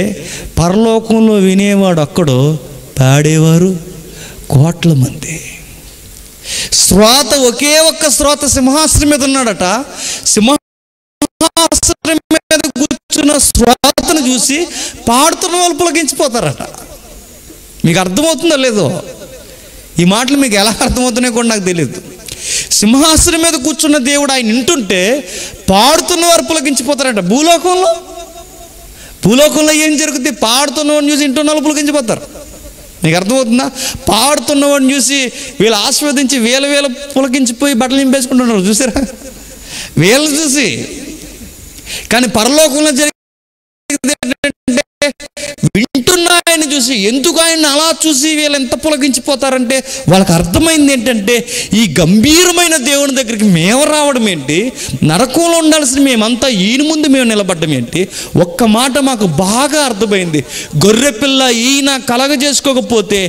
పరలోకంలో వినేవాడు ఒక్కడో, పాడేవారు కోట్ల మంది. శ్రోత ఒకే ఒక్క శ్రోత సింహాసనం మీద ఉన్నాడట. సింహాసనం మీద కూర్చున్న శ్రోతను చూసి పాడుతున్న వాళ్ళు పులకించిపోతారట. మీకు అర్థమవుతుందో లేదో? ఈ మాటలు మీకు ఎలా అర్థమవుతున్నాయో కూడా నాకు తెలియదు. సింహాసనం మీద కూర్చున్న దేవుడు ఆయన వింటుంటే పాడుతున్న వారు పులకించిపోతారట. భూలోకంలో ఏం జరుగుతుంది? పాడుతున్నవాడిని చూసి వింటున్న వాళ్ళు పులకించిపోతారు. నీకు అర్థమవుతుందా? పాడుతున్నవాడిని చూసి వీళ్ళు ఆస్వాదించి వేల పులకించిపోయి బట్టలు నింపేసుకుంటున్నారు చూసారా, వీళ్ళని చూసి. కానీ పరలోకంలో జరిగేది వింటున్న ఆయన చూసి, ఎందుకు ఆయన అలా చూసి వీళ్ళు ఎంత పులకించిపోతారంటే, వాళ్ళకి అర్థమైంది ఏంటంటే, ఈ గంభీరమైన దేవుని దగ్గరికి మేము రావడం ఏంటి, నరకంలో ఉండాల్సిన మేమంతా ఈయన ముందు మేము నిలబడ్డం ఏంటి. ఒక్క మాట మాకు బాగా అర్థమైంది, గొర్రెపిల్ల ఈయన కలగజేసుకోకపోతే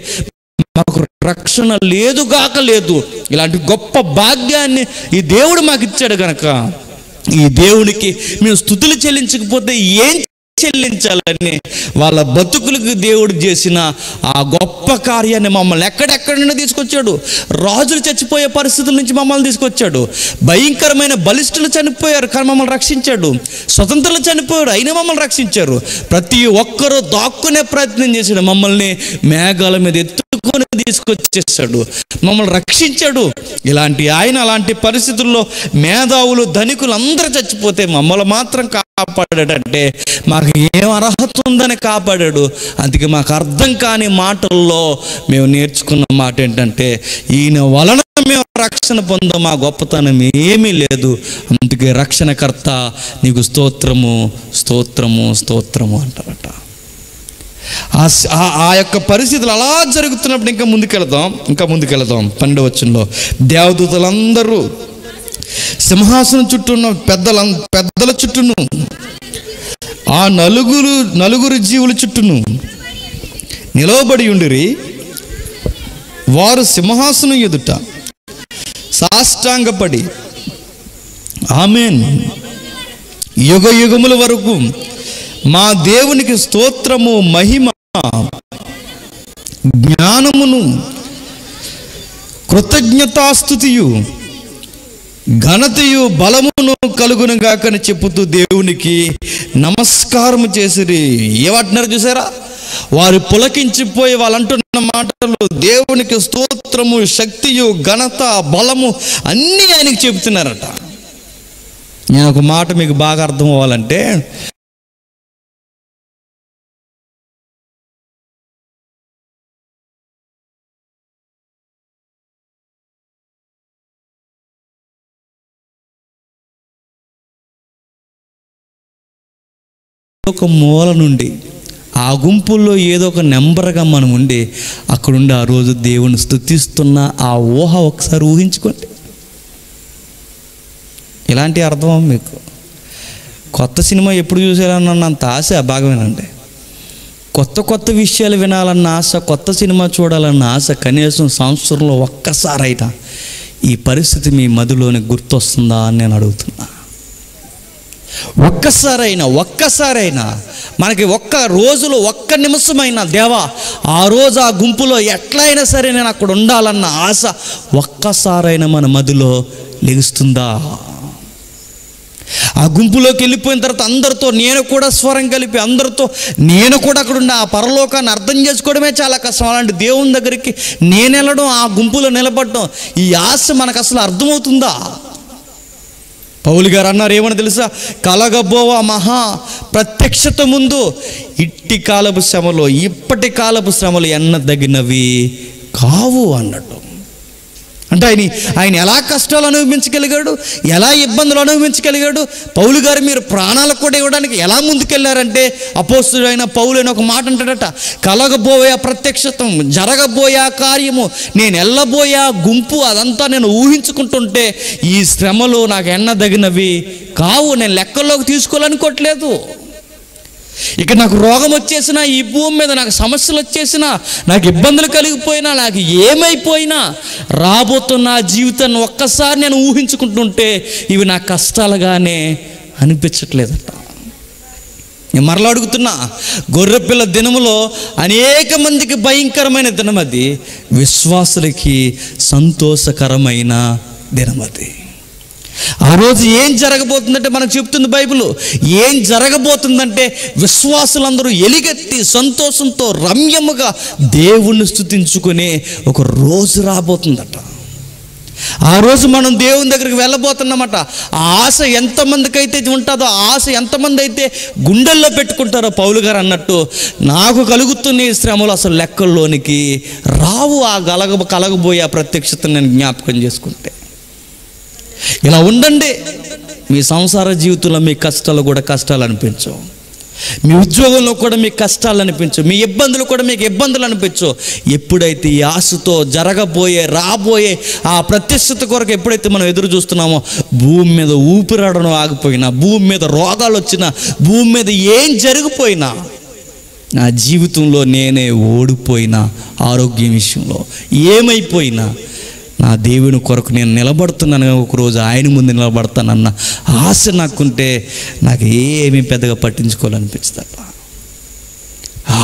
మాకు రక్షణ లేదుగాక లేదు. ఇలాంటి గొప్ప భాగ్యాన్ని ఈ దేవుడు మాకు ఇచ్చాడు కనుక, ఈ దేవునికి మేము స్తుతులు చెల్లించకపోతే ఏం చెల్లించాలని వాళ్ళ బతుకులకు దేవుడు చేసిన ఆ గొప్ప కార్యాన్ని మమ్మల్ని ఎక్కడెక్కడి నుండి తీసుకొచ్చాడు. రాజులు చచ్చిపోయే పరిస్థితుల నుంచి మమ్మల్ని తీసుకొచ్చాడు. భయంకరమైన బలిష్ఠులు చనిపోయారు కానీ మమ్మల్ని రక్షించాడు. స్వతంత్రులు చనిపోయారు అయినా మమ్మల్ని రక్షించారు. ప్రతి ఒక్కరూ దాక్కునే ప్రయత్నం చేశాడు, మమ్మల్ని మేఘాల మీద ఎత్తుకొని తీసుకొచ్చేసాడు, మమ్మల్ని రక్షించాడు. ఇలాంటి ఆయన అలాంటి పరిస్థితుల్లో మేధావులు ధనికులు అందరూ చచ్చిపోతే మమ్మల్ని మాత్రం కాపాడాడంటే మాకు ఏం అర్హత ఉందని కాపాడాడు. అందుకే మాకు అర్థం కాని మాటల్లో మేము నేర్చుకున్న మాట ఏంటంటే, ఈయన వలన మేము రక్షణ పొందాం, మా గొప్పతనం ఏమీ లేదు. అందుకే రక్షణకర్త నీకు స్తోత్రము స్తోత్రము స్తోత్రము అంటారట. ఆ యొక్క పరిస్థితులు అలా జరుగుతున్నప్పుడు ఇంకా ముందుకెళ్దాం 12వ వచనంలో, దేవదూతలందరూ సింహాసనం చుట్టూ ఉన్న పెద్దల చుట్టూను, ఆ నలుగురు జీవుల చుట్టూను నిలవబడి ఉండిరి. వారు సింహాసనం ఎదుట సాష్టాంగపడి ఆమేన్, యుగ యుగముల వరకు మా దేవునికి స్తోత్రము, మహిమ, జ్ఞానమును, కృతజ్ఞతాస్తుతియు, ఘనతయు, బలమును కలుగునుగాకని చెప్పుతూ దేవునికి నమస్కారం చేసిరి. ఏమంటున్నారు చూసారా? వారు పులకించిపోయి వాళ్ళు అంటున్నారు, మాటలు దేవునికి స్తోత్రము, శక్తియు, ఘనత, బలము అన్నీ ఆయనకి చెబుతున్నారట. నేను ఒక మాట మీకు బాగా అర్థం అవ్వాలంటే, ఒక మూల నుండి ఆ గుంపుల్లో ఏదో ఒక నెంబర్గా మనం ఉండి అక్కడుండి ఆ రోజు దేవుని స్తుతిస్తున్న ఆ ఊహ ఒకసారి ఊహించుకోండి. ఇలాంటి అర్థం మీకు కొత్త సినిమా ఎప్పుడు చూసేయాలన్నంత ఆశ భాగమేనండి. కొత్త కొత్త విషయాలు వినాలన్న ఆశ, కొత్త సినిమా చూడాలన్న ఆశ కనీసం సంవత్సరంలో ఒక్కసారైనా ఈ పరిస్థితి మీ మదిలోని గుర్తొస్తుందా అని నేను అడుగుతున్నా. ఒక్కసారైనా మనకి ఒక్క రోజులో ఒక్క నిమిషమైనా దేవా ఆ రోజు ఆ గుంపులో ఎట్లయినా సరే నేను అక్కడ ఉండాలన్న ఆశ ఒక్కసారైనా మన మదిలో లెగుస్తుందా? ఆ గుంపులోకి వెళ్ళిపోయిన తర్వాత అందరితో నేను కూడా స్వరం కలిపి అందరితో నేను కూడా అక్కడ ఉండి ఆ పరలోకాన్ని అర్థం చేసుకోవడమే చాలా కష్టం. అలాంటి దేవుని దగ్గరికి నేను వెళ్ళడం, ఆ గుంపులో నిలబడడం, ఈ ఆశ మనకు అసలు అర్థమవుతుందా? పౌలు గారు అన్నారు, ఏమని తెలుసా? కలగబోవా మహా ప్రత్యక్షత ముందు ఇట్టి కాలపు శ్రమలు, ఇప్పటి కాలపు శ్రమలు ఎన్నదగినవి కావు అన్నట్టు. అంటే ఆయన ఎలా కష్టాలు అనుభవించగలిగాడు, ఎలా ఇబ్బందులు అనుభవించగలిగాడు? పౌలు గారు మీరు ప్రాణాలకు కూడా ఇవ్వడానికి ఎలా ముందుకెళ్ళారంటే, అపోస్తుడైన పౌలు అని ఒక మాట అంటాడట, కలగబోయే ప్రత్యక్షతం, జరగబోయే కార్యము, నేను వెళ్ళబోయే గుంపు, అదంతా నేను ఊహించుకుంటుంటే ఈ శ్రమలు నాకు ఎన్నదగినవి కావు, నేను లెక్కల్లోకి తీసుకోవాలనుకోవట్లేదు. ఇక నాకు రోగం వచ్చేసినా, ఈ భూమి మీద నాకు సమస్యలు వచ్చేసినా, నాకు ఇబ్బందులు కలిగిపోయినా, నాకు ఏమైపోయినా రాబోతున్న జీవితాన్ని ఒక్కసారి నేను ఊహించుకుంటుంటే ఇవి నా కష్టాలుగానే అనిపించట్లేదట. నేను మరలా అడుగుతున్నా, గొర్రెపిల్ల దినములో అనేక మందికి భయంకరమైన దినం అది, విశ్వాసులకి సంతోషకరమైన దినం అది. ఆ రోజు ఏం జరగబోతుందంటే మనకు చెప్తుంది బైబిల్. ఏం జరగబోతుందంటే విశ్వాసులందరూ ఎలుగెత్తి సంతోషంతో రమ్యముగా దేవుణ్ణి స్తుతించుకునే ఒక రోజు రాబోతుందట. ఆ రోజు మనం దేవుని దగ్గరికి వెళ్ళబోతున్నమాట. ఆ ఆశ ఎంతమందికి అయితే ఉంటుందో, ఆ ఆశ ఎంతమంది అయితే గుండెల్లో పెట్టుకుంటారో, పౌలు గారు అన్నట్టు నాకు కలుగుతున్న ఈ శ్రమలు అసలు లెక్కల్లోనికి రావు. ఆ కలగబోయే ప్రత్యక్షతను నేను జ్ఞాపకం చేసుకుంటే. ఇలా ఉండండి. మీ సంసార జీవితంలో మీ కష్టాలు కూడా కష్టాలు అనిపించవు, మీ ఉద్యోగంలో కూడా మీకు కష్టాలు అనిపించవు, మీ ఇబ్బందులు కూడా మీకు ఇబ్బందులు అనిపించవు. ఎప్పుడైతే ఈ ఆశతో జరగబోయే రాబోయే ఆ ప్రత్యక్షత కొరకు ఎప్పుడైతే మనం ఎదురు చూస్తున్నామో, భూమి మీద ఊపిరాడడం ఆగిపోయినా, భూమి మీద రోగాలు వచ్చినా, భూమి మీద ఏం జరిగిపోయినా, నా జీవితంలో నేనే ఓడిపోయినా, ఆరోగ్యం విషయంలో ఏమైపోయినా, నా దేవుని కొరకు నేను నిలబడుతున్నాను, ఒకరోజు ఆయన ముందు నిలబడతానన్న ఆశ నాకుంటే నాకు ఏమీ పెద్దగా పట్టించుకోవాలనిపించదట.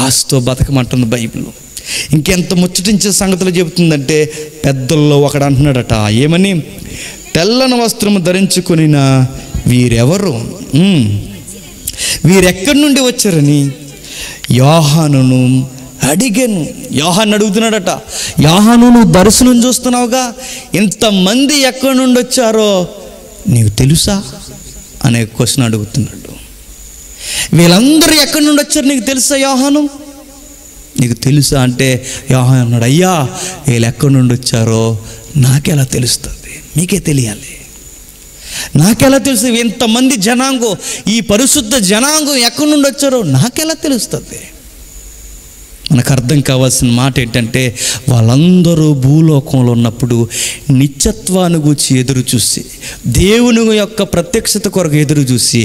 ఆశతో బతకమంటుంది బైబిల్. ఇంకెంత ముచ్చటించే సంగతులు చెబుతుందంటే, పెద్దల్లో ఒకడు అంటున్నాడట, ఏమని? తెల్లని వస్త్రము ధరించుకునిన వీరెవరు, వీరెక్కడి నుండి వచ్చారని యోహానును అడిగాను. యోహాను అడుగుతున్నాడట, యోహాను నువ్వు దర్శనం చూస్తున్నావుగా, ఇంతమంది ఎక్కడి నుండి వచ్చారో నీకు తెలుసా అనే క్వశ్చన్ అడుగుతున్నాడు. వీళ్ళందరూ ఎక్కడి నుండి వచ్చారు నీకు తెలుసా యోహాను, నీకు తెలుసా అంటే యోహాను అన్నాడు, అయ్యా వీళ్ళు ఎక్కడి నుండి వచ్చారో నాకెలా తెలుస్తుంది, మీకే తెలియాలి, నాకెలా తెలుసు? ఇంతమంది జనాంగం, ఈ పరిశుద్ధ జనాంగం ఎక్కడి నుండి వచ్చారో నాకెలా తెలుస్తుంది? మనకు అర్థం కావాల్సిన మాట ఏంటంటే, వాళ్ళందరూ భూలోకంలో ఉన్నప్పుడు నిత్యత్వాన్ని గూర్చి ఎదురు చూసి, దేవుని యొక్క ప్రత్యక్షత కొరకు ఎదురు చూసి,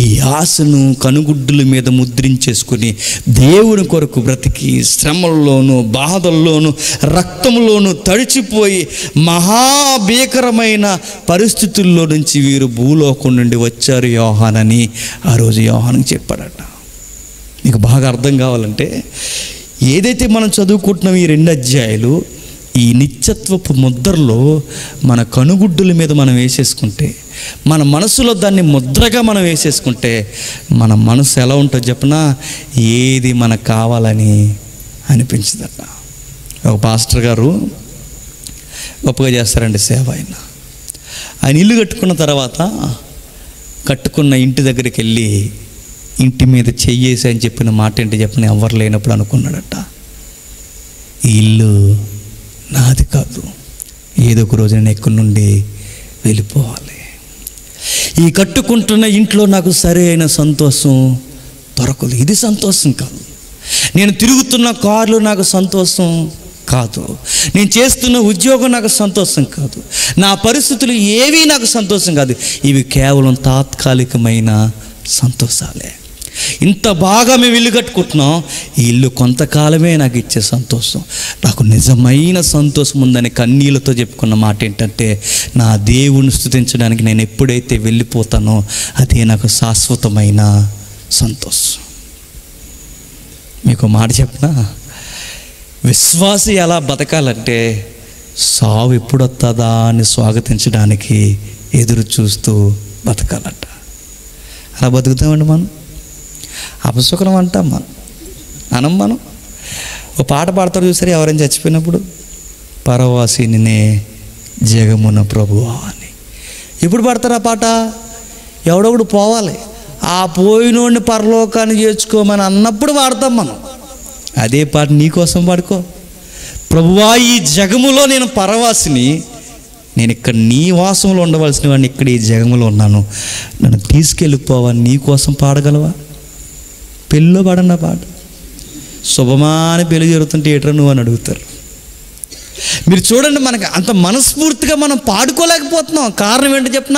ఈ ఆశను కనుగుడ్డుల మీద ముద్రించేసుకుని దేవుని కొరకు బ్రతికి, శ్రమల్లోనూ బాధల్లోనూ రక్తంలోనూ తడిచిపోయి మహాభీకరమైన పరిస్థితుల్లో నుంచి వీరు భూలోకం నుండి వచ్చారు యోహానని ఆ రోజు యోహానుకి చెప్పాడట. మీకు బాగా అర్థం కావాలంటే, ఏదైతే మనం చదువుకుంటున్నాం ఈ 2 అధ్యాయాలు, ఈ నిత్యత్వపు ముద్రలో మన కనుగుడ్డుల మీద మనం వేసేసుకుంటే, మన మనసులో దాన్ని ముద్రగా మనం వేసేసుకుంటే, మన మనసు ఎలా ఉంటుందో చెప్పనా? ఏది మనకు కావాలని అనిపించదట. ఒక పాస్టర్ గారు గొప్పగా చేస్తారండి సేవ. ఆయన ఇల్లు కట్టుకున్న తర్వాత కట్టుకున్న ఇంటి దగ్గరికి వెళ్ళి ఇంటి మీద చెయ్యేసి అని చెప్పిన మాట ఏంటి చెప్పిన ఎవరు లేనప్పుడు అనుకున్నాడట, ఈ ఇల్లు నాది కాదు, ఏదో ఒక రోజు నేను ఎక్కడి నుండి వెళ్ళిపోవాలి. ఈ కట్టుకుంటున్న ఇంట్లో నాకు సరి అయిన సంతోషం దొరకదు. ఇది సంతోషం కాదు. నేను తిరుగుతున్న కార్లు నాకు సంతోషం కాదు. నేను చేస్తున్న ఉద్యోగం నాకు సంతోషం కాదు. నా పరిస్థితులు ఏవీ నాకు సంతోషం కాదు. ఇవి కేవలం తాత్కాలికమైన సంతోషాలే. ఇంత బాగా మేము ఇల్లు కట్టుకుంటున్నాం, ఈ ఇల్లు కొంతకాలమే నాకు ఇచ్చే సంతోషం. నాకు నిజమైన సంతోషం ఉందని కన్నీళ్ళతో చెప్పుకున్న మాట ఏంటంటే, నా దేవుని స్తుతించడానికి నేను ఎప్పుడైతే వెళ్ళిపోతానో అదే నాకు శాశ్వతమైన సంతోషం. మీకు మాట చెప్పనా, విశ్వాసి ఎలా బతకాలంటే సావు ఎప్పుడు వస్తుందా అని స్వాగతించడానికి ఎదురు చూస్తూ బతకాలంట. అలా బతుకుతామండి మనం. అపశకునం అంటాం మనం. ఒక పాట పాడతారు చూసారు, ఎవరైనా చచ్చిపోయినప్పుడు, పరవాసినినే జగమున ప్రభువా అని. ఎప్పుడు పాడతారు ఆ పాట? ఎవడొకడు పోవాలి, ఆ పోయినోడిని పరలోకాన్ని చేర్చుకోమని అన్నప్పుడు పాడతాం మనం. అదే పాట నీకోసం పాడుకో. ప్రభువా, ఈ జగములో నేను పరవాసిని, నేను ఇక్కడ నీ వాసంలో ఉండవలసిన వాడిని, ఇక్కడ ఈ జగములో ఉన్నాను, నన్ను తీసుకెళ్ళిపోవా, నీకోసం పాడగలవా? పెళ్ళిలో పాడన్న పాట. శుభమాని పెళ్లి జరుగుతుంటే ఏట్రా నువ్వు అని అడుగుతారు. మీరు చూడండి, మనకి అంత మనస్ఫూర్తిగా మనం పాడుకోలేకపోతున్నాం. కారణం ఏంటో చెప్పిన,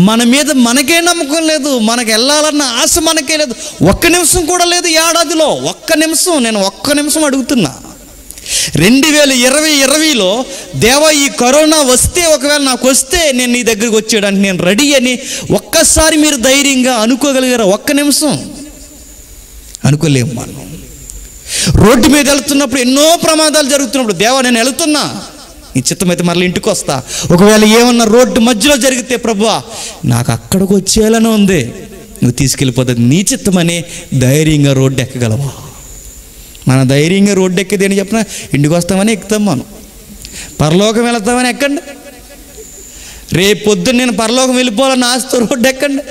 మన మీద మనకే నమ్మకం లేదు, మనకు వెళ్ళాలన్న ఆశ మనకే లేదు. ఒక్క నిమిషం కూడా లేదు ఏడాదిలో. నేను ఒక్క నిమిషం అడుగుతున్నా. 2020లో దేవా, ఈ కరోనా వస్తే, ఒకవేళ నాకు వస్తే నేను నీ దగ్గరికి వచ్చేయడానికి నేను రెడీ అని ఒక్కసారి మీరు ధైర్యంగా అనుకోగలిగారా? ఒక్క నిమిషం అనుకోలేము మనం. రోడ్డు మీద వెళ్తున్నప్పుడు, ఎన్నో ప్రమాదాలు జరుగుతున్నప్పుడు, దేవా నేను వెళుతున్నా, నీ చిత్తమైతే మరలా ఇంటికి వస్తా, ఒకవేళ ఏమన్నా రోడ్డు మధ్యలో జరిగితే ప్రభువా నాకు అక్కడికి వచ్చేయాలని ఉంది, నువ్వు తీసుకెళ్ళిపోతుంది నీ చిత్తమని ధైర్యంగా రోడ్డు ఎక్కగలవా? మన ధైర్యంగా రోడ్డు ఎక్కేది అని చెప్పిన, ఇంటికి వస్తామని ఎక్కుతాం మనం. పరలోకం వెళతామని ఎక్కండి. రేపు పొద్దున్న నేను పరలోకం వెళ్ళిపోవాలని ఆశతో రోడ్డు ఎక్కండి.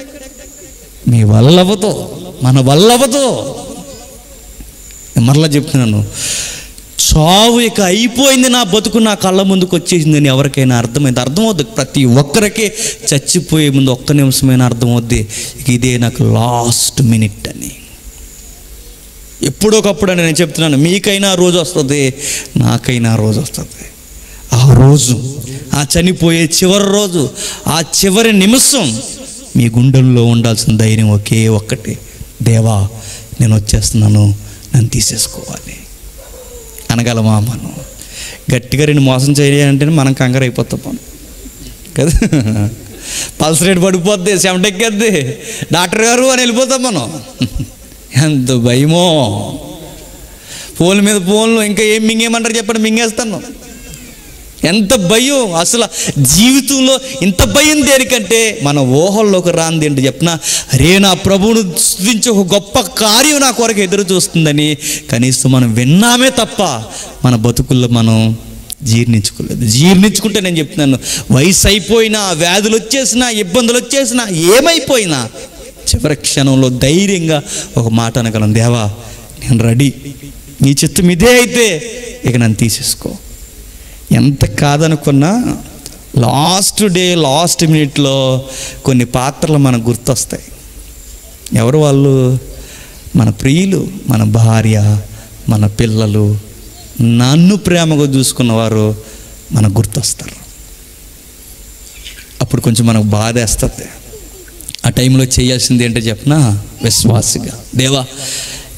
మీ వల్ల అవ్వతో, మన వల్ల అవ్వతో. మరలా చెప్తున్నాను, చావు ఇక అయిపోయింది, నా బతుకు నా కళ్ళ ముందుకు వచ్చేసిందని ఎవరికైనా అర్థమవుద్ది. ప్రతి ఒక్కరికే చచ్చిపోయే ముందు ఒక్క నిమిషమైనా అర్థమవుద్ది, ఇక ఇదే నాకు లాస్ట్ మినిట్ అని. ఎప్పుడొకప్పుడు అని నేను చెప్తున్నాను, మీకైనా రోజు వస్తుంది, నాకైనా రోజు వస్తుంది. ఆ రోజు, ఆ చనిపోయే చివరి రోజు, ఆ చివరి నిమిషం మీ గుండెల్లో ఉండాల్సిన ధైర్యం ఒకే ఒక్కటి, దేవా నేను వచ్చేస్తున్నాను, నన్ను తీసేసుకోవాలి అనగలమా? మనం గట్టిగా రెండు మోసం చేయాలంటేనే మనం కంగారు అయిపోతాం మనం కదా. పల్స్ రేట్ పడిపోద్ది, చెమటెక్కేద్ది, డాక్టర్ గారు అని వెళ్ళిపోతాం మనం. ఎంత భయమో! ఫోన్ల మీద ఫోన్లు, ఇంకా ఏం మింగేయమంటారు చెప్పండి, మింగేస్తాను. ఎంత భయం అసలు జీవితంలో. ఇంత భయం దేనికంటే మన ఊహల్లోకి రాంది ఏంటి చెప్పిన, రే నా ప్రభువును స్తుతించి ఒక గొప్ప కార్యం నా కొరకు ఎదురు చూస్తుందని కనీసం మనం విన్నామే తప్ప మన బతుకుల్లో మనం జీర్ణించుకోలేదు. జీర్ణించుకుంటే నేను చెప్తున్నాను, వయసు అయిపోయినా, వ్యాధులు వచ్చేసినా, ఇబ్బందులు వచ్చేసినా, ఏమైపోయినా చివరి క్షణంలో ధైర్యంగా ఒక మాట అనగలం, దేవా నేను రెడీ, నీ చిత్తం ఇదే అయితే ఇక నన్ను తీసేసుకో. ఎంత కాదనుకున్నా లాస్ట్ డే, లాస్ట్ మినిట్లో కొన్ని పాత్రలు మనకు గుర్తొస్తాయి. ఎవరు వాళ్ళు? మన ప్రియులు, మన భార్య, మన పిల్లలు, నన్ను ప్రేమగా చూసుకున్నవారు మనకు గుర్తొస్తారు. అప్పుడు కొంచెం మనకు బాధ వేస్తుంది. ఆ టైంలో చేయాల్సింది ఏంటో చెప్పినా, విశ్వాసిగా దేవా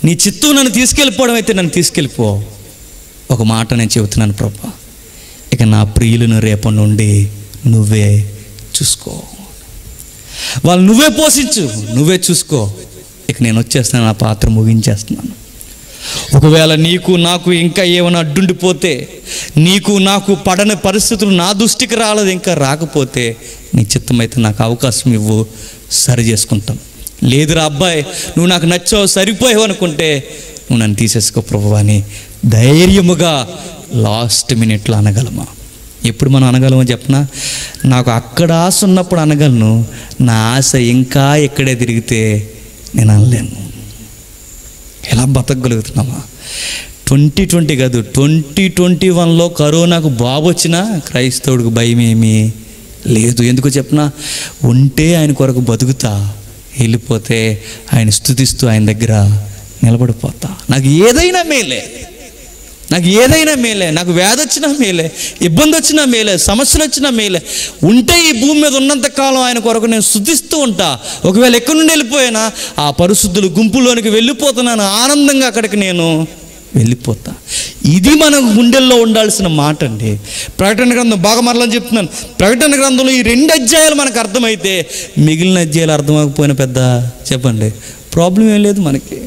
నీ చిత్తం నన్ను తీసుకెళ్ళిపోవడం అయితే నన్ను తీసుకెళ్ళిపో. ఒక మాట నేను చెబుతున్నాను ప్రభా, ఇక నా ప్రియులను రేపటి నుండి నువ్వే చూసుకో, వాళ్ళు నువ్వే పోషించు, నువ్వే చూసుకో. ఇక నేను వచ్చేస్తున్నాను, నా పాత్ర ముగించేస్తున్నాను. ఒకవేళ నీకు నాకు ఇంకా ఏమైనా అడ్డుండిపోతే, నీకు నాకు పడని పరిస్థితులు నా దృష్టికి రాలేదు, ఇంకా రాకపోతే నీ చిత్తమైతే నాకు అవకాశం ఇవ్వు, సరి చేసుకుంటాం. లేదురా అబ్బాయి నువ్వు నాకు నచ్చావు, సరిపోయావు అనుకుంటే నువ్వు నన్ను తీసేసుకో ప్రభువా అని ధైర్యముగా లాస్ట్ మినిట్లో అనగలమా? ఎప్పుడు మనం అనగలమో చెప్పనా? నాకు అక్కడ ఆశ ఉన్నప్పుడు అనగలను, నా ఆశ ఇంకా ఎక్కడే తిరిగితే నేను అనలేను. ఎలా బతకగలుగుతున్నామా? 2020 కాదు, 2021లో కరోనాకు బాబు వచ్చినా క్రైస్తవుడికి భయం ఏమీ లేదు. ఎందుకు చెప్పనా? ఉంటే ఆయన కొరకు బతుకుతా, వెళ్ళిపోతే ఆయన స్తుతిస్తూ ఆయన దగ్గర నిలబడిపోతా. నాకు ఏదైనా మేలే, నాకు ఏదైనా మేలే, నాకు వ్యాధి వచ్చినా మేలే, ఇబ్బంది వచ్చినా మేలే, సమస్యలు వచ్చినా మేలే. ఉంటే ఈ భూమి మీద ఉన్నంతకాలం ఆయన కొరకు నేను స్తుతిస్తూ ఉంటా. ఒకవేళ ఎక్కడి నుండి వెళ్ళిపోయినా ఆ పరిశుద్ధుల గుంపులోనికి వెళ్ళిపోతున్నాను, ఆనందంగా అక్కడికి నేను వెళ్ళిపోతా. ఇది మన గుండెల్లో ఉండాల్సిన మాట అండి. ప్రకటన గ్రంథం బాగా మరలా చెప్తున్నాను, ప్రకటన గ్రంథంలో ఈ 2 అధ్యాయాలు మనకు అర్థమైతే మిగిలిన అధ్యాయాలు అర్థమైపోయిన పెద్ద చెప్పండి ప్రాబ్లం ఏం లేదు. మనకి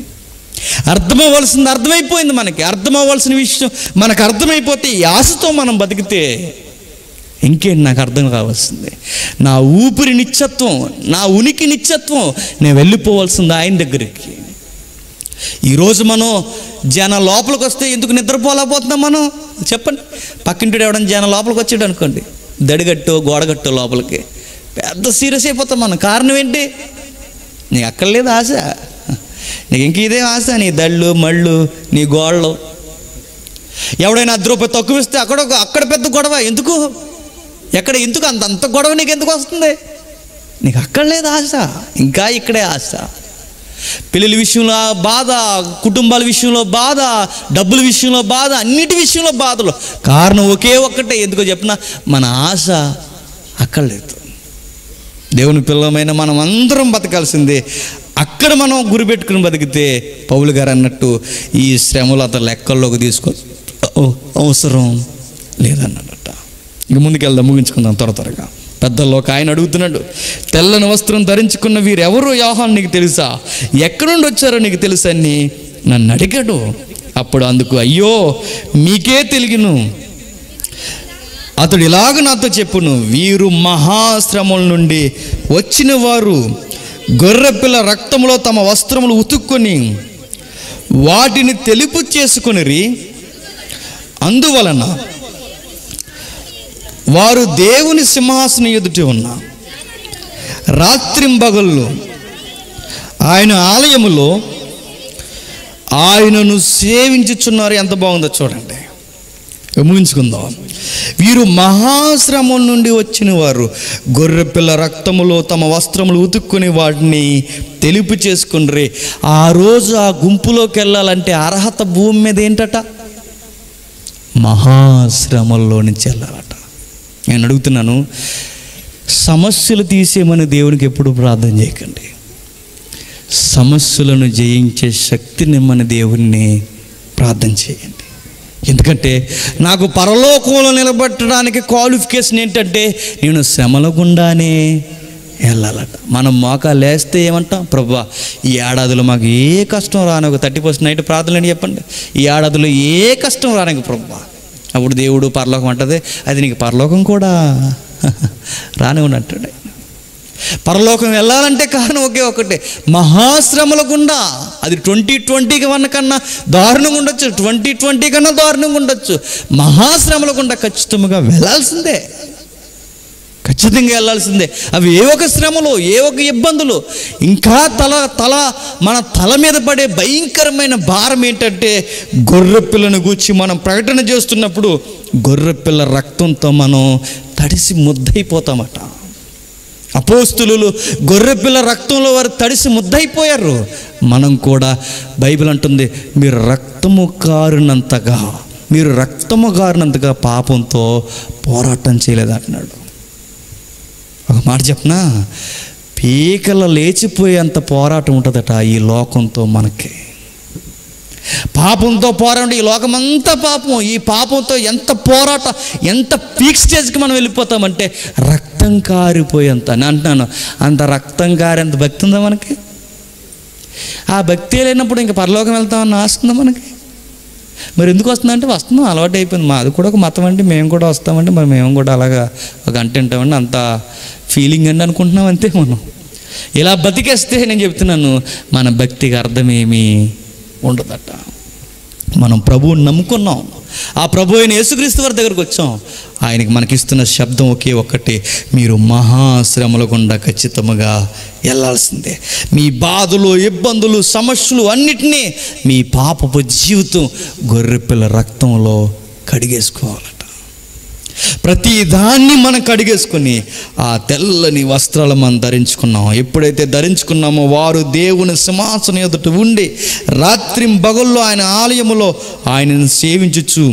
అర్థమవ్వాల్సింది అర్థమైపోయింది. మనకి అర్థమవ్వాల్సిన విషయం మనకు అర్థమైపోతే ఈ ఆశతో మనం బతికితే ఇంకేంటి నాకు అర్థం కావాల్సిందే? నా ఊపిరి నిత్యత్వం, నా ఉనికి నిత్యత్వం, నేను వెళ్ళిపోవాల్సింది ఆయన దగ్గరికి. ఈరోజు మనం జన లోపలికి వస్తే ఎందుకు నిద్రపోలేకపోతున్నాం మనం? చెప్పండి. పక్కింటి ఎవడన్నా జన లోపలికి వచ్చాడు అనుకోండి, దడిగట్టో గోడగట్టో లోపలికి, పెద్ద సీరియస్ అయిపోతాం మనం. కారణం ఏంటి? నీకు అక్కడ లేదు ఆశ, నీకు ఇంక ఇదే ఆశ, నీ దళ్ళు మళ్ళు నీ గోళ్ళు. ఎవడైనా 10 రూపాయలు తక్కువ ఇస్తే అక్కడ పెద్ద గొడవ. ఎందుకు? ఎందుకు అంత గొడవ నీకు ఎందుకు వస్తుంది? నీకు అక్కడ లేదు ఆశ, ఇంకా ఇక్కడే ఆశ. పిల్లల విషయంలో బాధ, కుటుంబాల విషయంలో బాధ, డబ్బుల విషయంలో బాధ, అన్నిటి విషయంలో బాధలు. కారణం ఒకే ఒక్కటే. ఎందుకో చెప్పిన మన ఆశ అక్కడ లేదు. దేవుని పిల్లమైన మనం అందరం బతకాల్సిందే. అక్కడ మనం గురిపెట్టుకుని బతికితే పౌలు గారు అన్నట్టు ఈ శ్రమలు అతను లెక్కల్లోకి అవసరం లేదన్నట. ఇంక ముందుకెళ్దాం, ముగించుకుందాం త్వరగా. పెద్దల్లో ఒక ఆయన అడుగుతున్నాడు, తెల్లని వస్త్రం ధరించుకున్న వీరెవరో యోహాను నీకు తెలుసా? ఎక్కడి నుండి వచ్చారో నీకు తెలుసా అని నన్ను అడిగాడు. అప్పుడు అందుకు అయ్యో మీకే తెలియను. అతడు ఇలాగ నాతో చెప్పును, వీరు మహాశ్రమల నుండి వచ్చిన వారు, గొర్రెపిల్ల రక్తంలో తమ వస్త్రములు ఉతుక్కొని వాటిని తెలుపు చేసుకొనిరి. అందువలన వారు దేవుని సింహాసనం ఎదుట ఉన్న రాత్రింబగళ్ళు ఆయన ఆలయములో ఆయనను సేవించుచున్నారు. ఎంత బాగుందో చూడండి. ముగించుకుందాం. వీరు మహాశ్రమం నుండి వచ్చిన వారు, గొర్రెపిల్ల రక్తములో తమ వస్త్రములు ఉతుక్కుని వాటిని తెలుపు చేసుకుని. ఆ రోజు ఆ గుంపులోకి వెళ్ళాలంటే అర్హత భూమి మీద ఏంటట? మహాశ్రమల్లో నుంచి వెళ్ళాలట. నేను అడుగుతున్నాను, సమస్యలు తీసేయమని దేవునికి ఎప్పుడు ప్రార్థన చేయకండి. సమస్యలను జయించే శక్తిని మన దేవుణ్ణి ప్రార్థన చేయండి. ఎందుకంటే నాకు పరలోకంలో నిలబెట్టడానికి క్వాలిఫికేషన్ ఏంటంటే నేను శ్రమల గుండానే వెళ్ళాలట. మనం మోకాలు లేస్తే ఏమంటాం? ప్రభువా ఈ ఏడాదిలో మాకు ఏ కష్టం రాని, ఒక 30% నైట్ ప్రార్థనలు చెప్పండి, ఈ ఏడాదిలో ఏ కష్టం రానికి ప్రభువా. అప్పుడు దేవుడు పరలోకం అంటది, అది నీకు పరలోకం కూడా రానివ్వండి అంటాడు. పరలోకం వెళ్ళాలంటే కారణం ఒకే ఒకటే, మహాశ్రమల గుండా. అది 2021 కన్నా దారుణంగా ఉండొచ్చు, 2020 కన్నా దారుణంగా ఉండొచ్చు. మహాశ్రమల గుండా ఖచ్చితంగా వెళ్ళాల్సిందే, ఖచ్చితంగా వెళ్ళాల్సిందే. అవి ఏ ఒక శ్రమలు, ఏ ఒక ఇబ్బందులు. ఇంకా మన తల మీద పడే భయంకరమైన భారం ఏంటంటే గొర్రెపిల్లను గూర్చి మనం ప్రకటన చేస్తున్నప్పుడు గొర్రెపిల్ల రక్తంతో మనం తడిసి ముద్దయిపోతామట. అపోస్తులు గొర్రెపిల్ల రక్తంలో వారు తడిసి ముద్దయిపోయారు. మనం కూడా బైబిల్ అంటుంది, మీరు రక్తము కారినంతగా పాపంతో పోరాటం చేయలేదంటున్నాడు. ఒక మాట చెప్పనా, పీకల లేచిపోయేంత పోరాటం ఉంటుందట ఈ లోకంతో. మనకి పాపంతో పోరాటం, ఈ లోకమంతా పాపం. ఈ పాపంతో ఎంత పోరాటం, ఎంత పీక్ స్టేజ్కి మనం వెళ్ళిపోతామంటే రక్తం కారిపోయేంత. నేను అంటున్నాను, అంత రక్తం కారేంత భక్తి ఉందా మనకి? ఆ భక్తి లేనప్పుడు ఇంకా పరలోకం వెళ్తామని ఆస్తుందా మనకి? మరి ఎందుకు వస్తుందంటే వస్తున్నాం, అలవాటు అయిపోయింది. మాది కూడా ఒక మతం అండి, మేము కూడా వస్తామండి, మరి మేము కూడా అలాగా ఒక గంట వింటామండి, అంత ఫీలింగ్ అండి అనుకుంటున్నాం అంతే. మనం ఇలా బతికేస్తే నేను చెప్తున్నాను మన భక్తికి అర్థమేమీ ఉండదట. మనం ప్రభువుని నమ్ముకున్నాం, ఆ ప్రభు అయిన యేసుక్రీస్తు వారి దగ్గరకు వచ్చాం. ఆయనకి మనకిస్తున్న శబ్దం ఒకే ఒక్కటి, మీరు మహాశ్రమల గుండా ఖచ్చితంగా వెళ్ళాల్సిందే. మీ బాధలు, ఇబ్బందులు, సమస్యలు అన్నిటినీ మీ పాపపు జీవితం గొర్రెపిల్ల రక్తంలో కడిగేసుకోవాలట. ప్రతి దాన్ని మనం కడిగేసుకుని ఆ తెల్లని వస్త్రాలు మనం ధరించుకున్నాం. ఎప్పుడైతే ధరించుకున్నామో వారు దేవుని సింహాసనం ఎదుట ఉండి రాత్రింబగళ్ళు ఆయన ఆలయములో ఆయనను సేవించుచు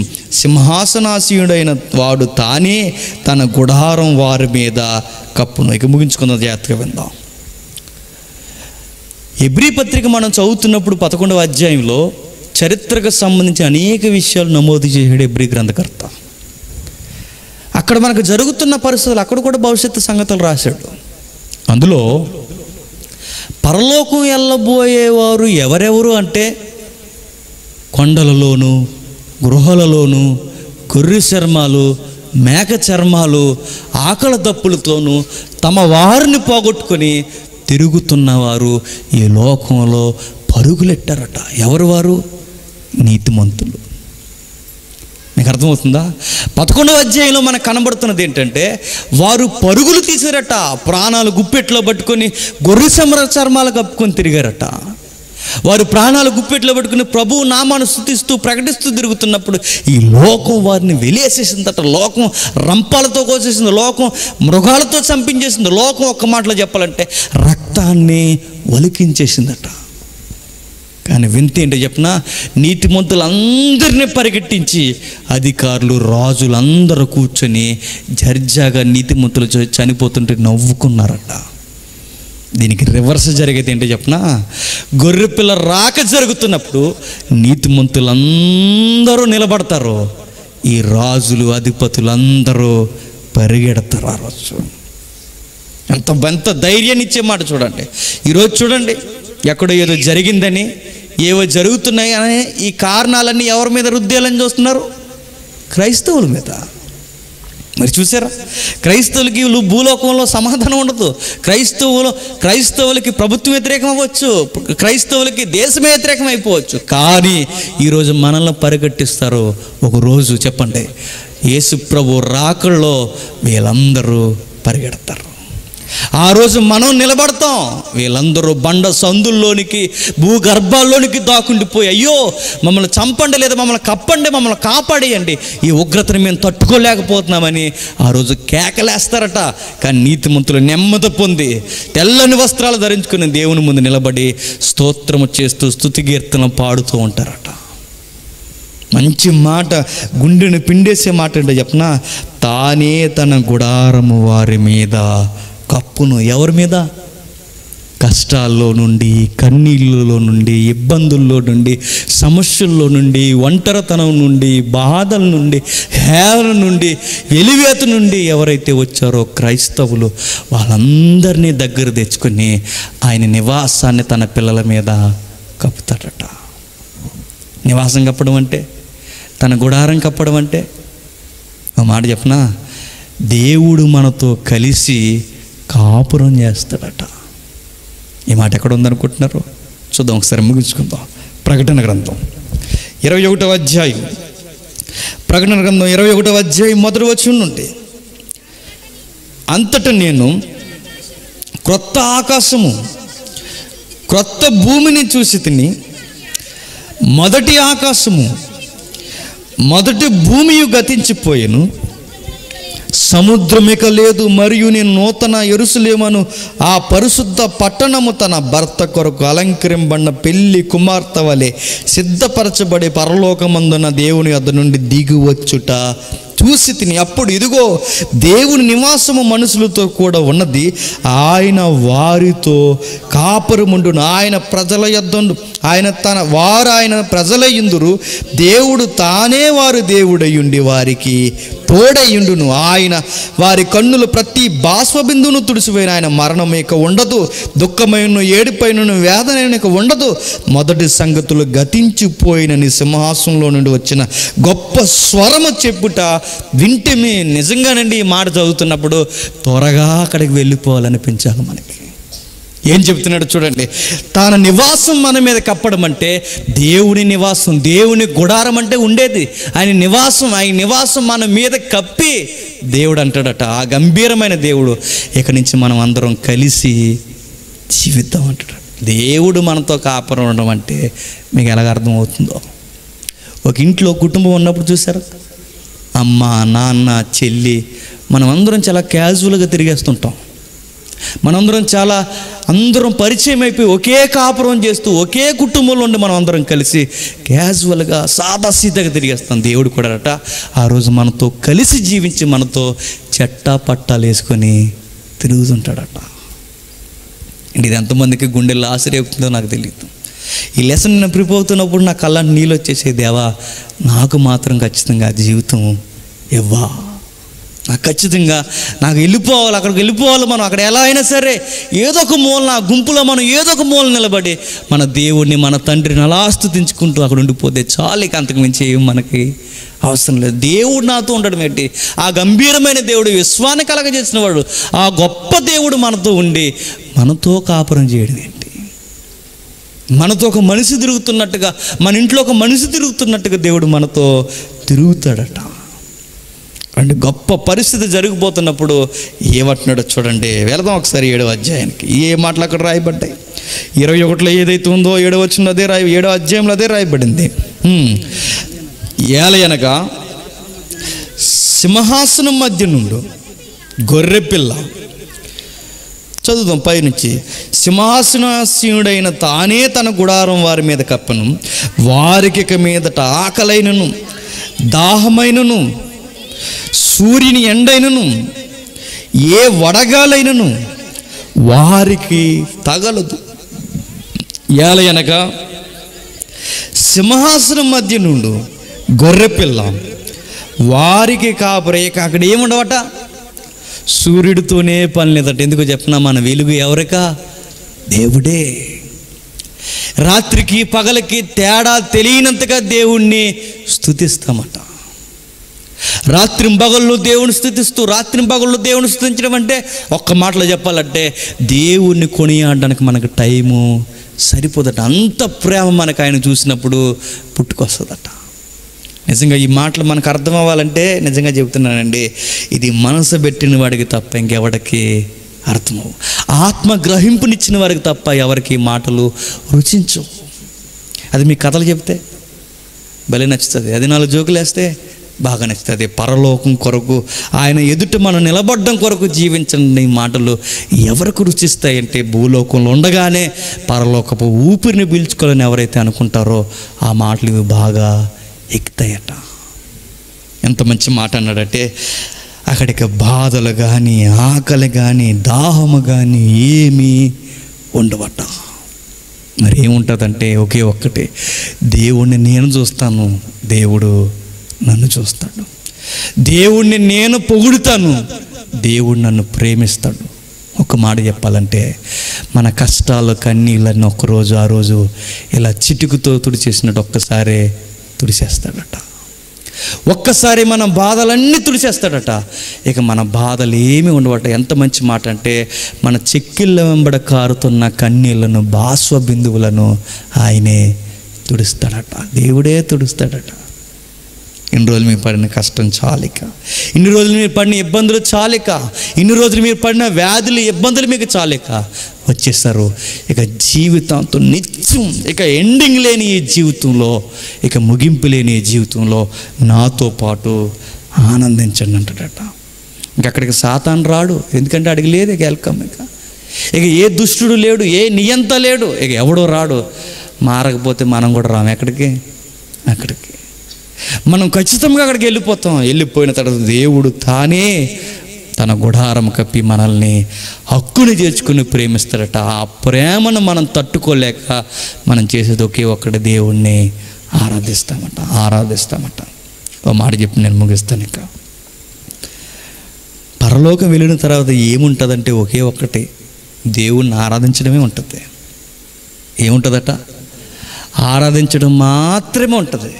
సింహాసనాసీనుడైన వాడు తానే తన గుడారం వారి మీద కప్పును. ఇక ముగించుకున్న జాగ్రత్తగా విందాం. హెబ్రీ పత్రిక మనం చదువుతున్నప్పుడు 11వ అధ్యాయంలో చరిత్రకు సంబంధించి అనేక విషయాలు నమోదు చేశాడు హెబ్రీ గ్రంథకర్త. అక్కడ మనకు జరుగుతున్న పరిస్థితులు, అక్కడ కూడా భవిష్యత్తు సంగతులు రాశాడు. అందులో పరలోకం వెళ్ళబోయేవారు ఎవరెవరు అంటే, కొండలలోను, గృహలలోను, గొర్రె చర్మాలు, మేక చర్మాలు, ఆకలి దప్పులతోనూ తమ వారిని పోగొట్టుకొని తిరుగుతున్నవారు ఈ లోకంలో పరుగులెట్టారట. ఎవరు వారు? నీతిమంతులు. మీకు అర్థమవుతుందా? 11వ అధ్యాయంలో మనకు కనబడుతున్నది ఏంటంటే, వారు పరుగులు తీసారట, ప్రాణాలు గుప్పెట్లో పట్టుకొని గొర్రె చర్మాలు కప్పుకొని తిరిగారట. వారు ప్రాణాలు గుప్పెట్లో పట్టుకుని ప్రభువు నామాన్ని స్తుతిస్తూ ప్రకటిస్తూ తిరుగుతున్నప్పుడు ఈ లోకం వారిని వెలివేసేసిందట. లోకం రంపాలతో కోసేసింది, లోకం మృగాలతో చంపించేసింది, లోకం ఒక్క మాటలో చెప్పాలంటే రక్తాన్ని ఒలికించేసిందట. కానీ వింత ఏంటో చెప్పిన, నీతిమంతులందరినీ పరిగెట్టించి అధికారులు, రాజులందరూ కూర్చొని దర్జాగా నీతిమంతులు చనిపోతుంటే నవ్వుకున్నారట. దీనికి రివర్స్ జరిగేది ఏంటో చెప్పిన, గొర్రెపిల్ల రాక జరుగుతున్నప్పుడు నీతిమంతులందరూ నిలబడతారు, ఈ రాజులు, అధిపతులందరూ పరిగెడతారు. ఆ రోజు ఎంత ధైర్యాన్ని ఇచ్చే మాట చూడండి. ఈరోజు చూడండి, ఎక్కడో ఏదో జరిగిందని, ఏవో జరుగుతున్నాయి అనే ఈ కారణాలన్నీ ఎవరి మీద రుద్దేయాలని చూస్తున్నారు? క్రైస్తవుల మీద. మరి చూసారా, క్రైస్తవులకి భూలోకంలో సమాధానం ఉండదు. క్రైస్తవులకి ప్రభుత్వం వ్యతిరేకం అవ్వచ్చు, క్రైస్తవులకి దేశమే వ్యతిరేకం అయిపోవచ్చు. కానీ ఈరోజు మనల్ని పరిగెట్టిస్తారు. ఒకరోజు చెప్పండి, యేసు ప్రభు రాకల్లో వీళ్ళందరూ పరిగెడతారు. ఆ రోజు మనం నిలబడతాం, వీళ్ళందరూ బండ సందుల్లోనికి, భూగర్భాల్లోనికి దాక్కుండిపోయి, అయ్యో మమ్మల్ని చంపండి, లేదా మమ్మల్ని కప్పండి, మమ్మల్ని కాపాడేయండి, ఈ ఉగ్రతను మేము తట్టుకోలేకపోతున్నామని ఆ రోజు కేకలేస్తారట. కానీ నీతిమంతులు నెమ్మది పొంది తెల్లని వస్త్రాలు ధరించుకుని దేవుని ముందు నిలబడి స్తోత్రము చేస్తూ స్తుతి కీర్తన పాడుతూ ఉంటారట. మంచి మాట, గుండెను పిండేసే మాట ఏంటో చెప్పనా, తానే తన గుడారము వారి మీద కప్పును. ఎవరి మీద? కష్టాల్లో నుండి, కన్నీళ్ళలో నుండి, ఇబ్బందుల్లో నుండి, సమస్యల్లో నుండి, ఒంటరితనం నుండి, బాధల నుండి, హేళన నుండి, వెలివేత నుండి ఎవరైతే వచ్చారో క్రైస్తవులు, వాళ్ళందరినీ దగ్గర తెచ్చుకొని ఆయన నివాసాన్ని తన పిల్లల మీద కప్పుతాడట. నివాసం కప్పడం అంటే, తన గుడారం కప్పడం అంటే, ఒక మాట చెప్పనా, దేవుడు మనతో కలిసి కాపురం చేస్తాడట. ఈ మాట ఎక్కడ ఉందనుకుంటున్నారు? చూద్దాం, ఒకసారి ముగించుకుందాం. ప్రకటన గ్రంథం 21వ అధ్యాయం, ప్రకటన గ్రంథం 21వ అధ్యాయం మొదటి వచనం నుండి, అంతటా నేను క్రొత్త ఆకాశము క్రొత్త భూమిని చూసి తిని, మొదటి ఆకాశము మొదటి భూమియు గతించిపోయెను, సముద్రమిక లేదు, మరియు నేను నూతన యెరూషలేమును, ఆ పరిశుద్ధ పట్టణము తన భర్త కొరకు అలంకరింపబడిన పెళ్లి కుమార్తె వలె సిద్ధపరచబడి పరలోకమందున దేవుని వద్ద నుండి దిగివచ్చుట చూసి తిని. అప్పుడు ఇదిగో దేవుని నివాసము మనుషులతో కూడా ఉన్నది, ఆయన వారితో కాపురముండును, ఆయన ప్రజల యొద్ద ఆయన ప్రజలయ్యుందురు, దేవుడు తానే వారు దేవుడయ్యుండి వారికి తోడయ్యుండును. ఆయన వారి కన్నులు ప్రతి బాష్పబిందువును తుడిసిపోయిన, ఆయన మరణం ఇక ఉండదు, దుఃఖమైన, ఏడుపైన, వేదన ఇక ఉండదు, మొదటి సంగతులు గతించిపోయినని సింహాసనంలో నుండి వచ్చిన గొప్ప స్వరము చెప్పుట వింటమే. నిజంగానండి, ఈ మాట చదువుతున్నప్పుడు త్వరగా అక్కడికి వెళ్ళిపోవాలనిపించాలి మనకి. ఏం చెప్తున్నాడు చూడండి, తన నివాసం మన మీద కప్పడం అంటే దేవుని నివాసం, దేవుని గుడారం అంటే ఉండేది ఆయన నివాసం మన మీద కప్పి దేవుడు అంటాడట, ఆ గంభీరమైన దేవుడు ఇక నుంచి మనం అందరం కలిసి జీవిద్దాం అంటాడు. దేవుడు మనతో కాపురం ఉండడం అంటే మీకు ఎలాగ అర్థమవుతుందో, ఒక ఇంట్లో కుటుంబం ఉన్నప్పుడు చూసారు, అమ్మ నాన్న చెల్లి మనం అందరం చాలా క్యాజువల్గా తిరిగేస్తుంటాం. మనందరం అందరం పరిచయం అయిపోయి ఒకే కాపురం చేస్తూ ఒకే కుటుంబంలో ఉండి మనం అందరం కలిసి క్యాజువల్గా సాదాసీదాగా తిరిగేస్తాం. దేవుడు కూడా అట ఆ రోజు మనతో కలిసి జీవించి మనతో చెట్టా పట్టాలు వేసుకొని తిరుగుతుంటాడట. ఇది ఎంతమందికి గుండెల్లో ఆశ్చర్యవుతుందో నాకు తెలియదు. ఈ లెసన్ నేను ప్రిపేర్ అవుతున్నప్పుడు నా కళ్ళ నీళ్ళు వచ్చేసే, దేవా నాకు మాత్రం ఖచ్చితంగా జీవితం ఇవ్వా, నాకు ఖచ్చితంగా వెళ్ళిపోవాలి, అక్కడికి వెళ్ళిపోవాలి. మనం అక్కడ ఎలా అయినా సరే ఏదో ఒక మూలన ఆ గుంపులో మనం ఏదో ఒక మూల నిలబడి మన దేవుడిని మన తండ్రిని అలా స్తుతించుకుంటూ అక్కడ ఉండిపోతే చాలు. ఇక అంతకు మించి ఏం మనకి అవసరం లేదు. దేవుడు నాతో ఉండడం ఏంటి, ఆ గంభీరమైన దేవుడు, విశ్వాన్ని కలగజేసిన వాడు, ఆ గొప్ప దేవుడు మనతో ఉండి మనతో కాపురం చేయడం ఏంటి, మనతో ఒక మనిషి తిరుగుతున్నట్టుగా, మన ఇంట్లో ఒక మనిషి తిరుగుతున్నట్టుగా దేవుడు మనతో తిరుగుతాడట. అంటే గొప్ప పరిస్థితి జరిగిపోతున్నప్పుడు ఏమంటున్నాడో చూడండి. వెళదాం ఒకసారి 7వ అధ్యాయానికి. ఏ మాటలు అక్కడ రాయబడ్డాయి, 21లో ఏదైతే ఉందో 7వ వచనంలో అదే 7వ అధ్యాయంలో అదే రాయబడింది. ఏలయనగా సింహాసనం మధ్య నుండి గొర్రెపిల్ల, చదువుదాం పైనుంచి, సింహాసనాసీనుడైన తానే తన గుడారం వారి మీద కప్పను, వారికి ఇక మీదట ఆకలైనను దాహమైనను సూర్యుని ఎండైనను ఏ వడగాలైనను వారికి తగలదు. ఏలయనగా సింహాసనం మధ్య నుండి గొర్రెపిల్ల వారికి కాపురేక. అక్కడ ఏముండవట, సూర్యుడితోనే పని లేదట. ఎందుకు చెప్పినా, మన వెలుగు ఎవరికా, దేవుడే. రాత్రికి పగలకి తేడా తెలియనంతగా దేవుణ్ణి స్తుతిస్తామట. రాత్రింబగళ్ళు దేవుని స్తుతిస్తూ, రాత్రింబగళ్ళు దేవుని స్తుతించడం అంటే ఒక్క మాటలో చెప్పాలంటే దేవుణ్ణి కొనియాడడానికి మనకు టైము సరిపోదట. అంత ప్రేమ మనకు ఆయన చూసినప్పుడు పుట్టుకొస్తుందట. నిజంగా ఈ మాటలు మనకు అర్థం అవ్వాలంటే నిజంగా చెబుతున్నానండి, ఇది మనసు పెట్టిన వాడికి తప్ప ఇంకెవడికి అర్థమవు, ఆత్మ గ్రహింపునిచ్చిన వారికి తప్ప ఎవరికి మాటలు రుచించవు. అది మీ కథలు చెప్తే భలే నచ్చుతుంది, అది 4 జోకులు వేస్తే బాగా నచ్చుతుంది. పరలోకం కొరకు ఆయన ఎదుట మనం నిలబడడం కొరకు జీవించండి మాటలు ఎవరికి రుచిస్తాయంటే, భూలోకంలో ఉండగానే పరలోకపు ఊపిరిని పీల్చుకోవాలని ఎవరైతే అనుకుంటారో ఆ మాటలు ఇవి బాగా ఎక్కుతాయట. ఎంత మంచి మాట అన్నాడంటే, అక్కడికి బాధలు కానీ ఆకలి కానీ దాహము కానీ ఏమీ ఉండవట. మరి ఏముంటుందంటే ఒకే ఒక్కటే, దేవుణ్ణి నేను చూస్తాను, దేవుడు నన్ను చూస్తాడు. దేవుణ్ణి నేను పొగుడుతాను, దేవుడు నన్ను ప్రేమిస్తాడు. ఒక మాట చెప్పాలంటే, మన కష్టాలు కన్నీళ్ళని ఒక్కరోజు ఆ రోజు ఇలా చిటుకుతో తుడిచేసినట్టు ఒక్కసారి తుడిచేస్తాడట. ఒక్కసారి మన బాధలన్నీ తుడిచేస్తాడట. ఇక మన బాధలు ఏమి ఉండవట. ఎంత మంచి మాట అంటే, మన చెక్కిళ్ళ వెంబడ కారుతున్న కన్నీళ్లను, బాష్ప బిందువులను ఆయనే తుడుస్తాడట. దేవుడే తుడుస్తాడట. ఇన్ని రోజులు మీరు పడిన కష్టం చాలిక, ఇన్ని రోజులు మీరు పడిన ఇబ్బందులు చాలిక, ఇన్ని రోజులు మీరు పడిన వ్యాధులు ఇబ్బందులు మీకు చాలిక వచ్చేస్తారు. ఇక జీవితంతో నిత్యం, ఇక ఎండింగ్ లేని ఈ జీవితంలో, ఇక ముగింపు లేని ఈ జీవితంలో నాతో పాటు ఆనందించండి అంటాడట. ఇంకక్కడికి సాతాను రాడు, ఎందుకంటే అడిగి లేదు ఇక వెల్కమ్. ఇక ఏ దుష్టుడు లేడు, ఏ నియంత లేడు, ఇక ఎవడో రాడు. మారకపోతే మనం కూడా రాము ఎక్కడికి, అక్కడికి మనం ఖచ్చితంగా అక్కడికి వెళ్ళిపోతాం. వెళ్ళిపోయిన తర్వాత దేవుడు తానే తన గుడారం కప్పి మనల్ని హక్కుని చేర్చుకుని ప్రేమిస్తాడట. ఆ ప్రేమను మనం తట్టుకోలేక మనం చేసేది ఒకే ఒక్కటి, దేవుణ్ణి ఆరాధిస్తామట. ఒక మాట చెప్పి నేను ముగిస్తాను. ఇక పరలోకం వెళ్ళిన తర్వాత ఏముంటుందంటే ఒకే ఒక్కటి, దేవుణ్ణి ఆరాధించడమే ఉంటుంది. ఏముంటుందట, ఆరాధించడం మాత్రమే ఉంటుంది.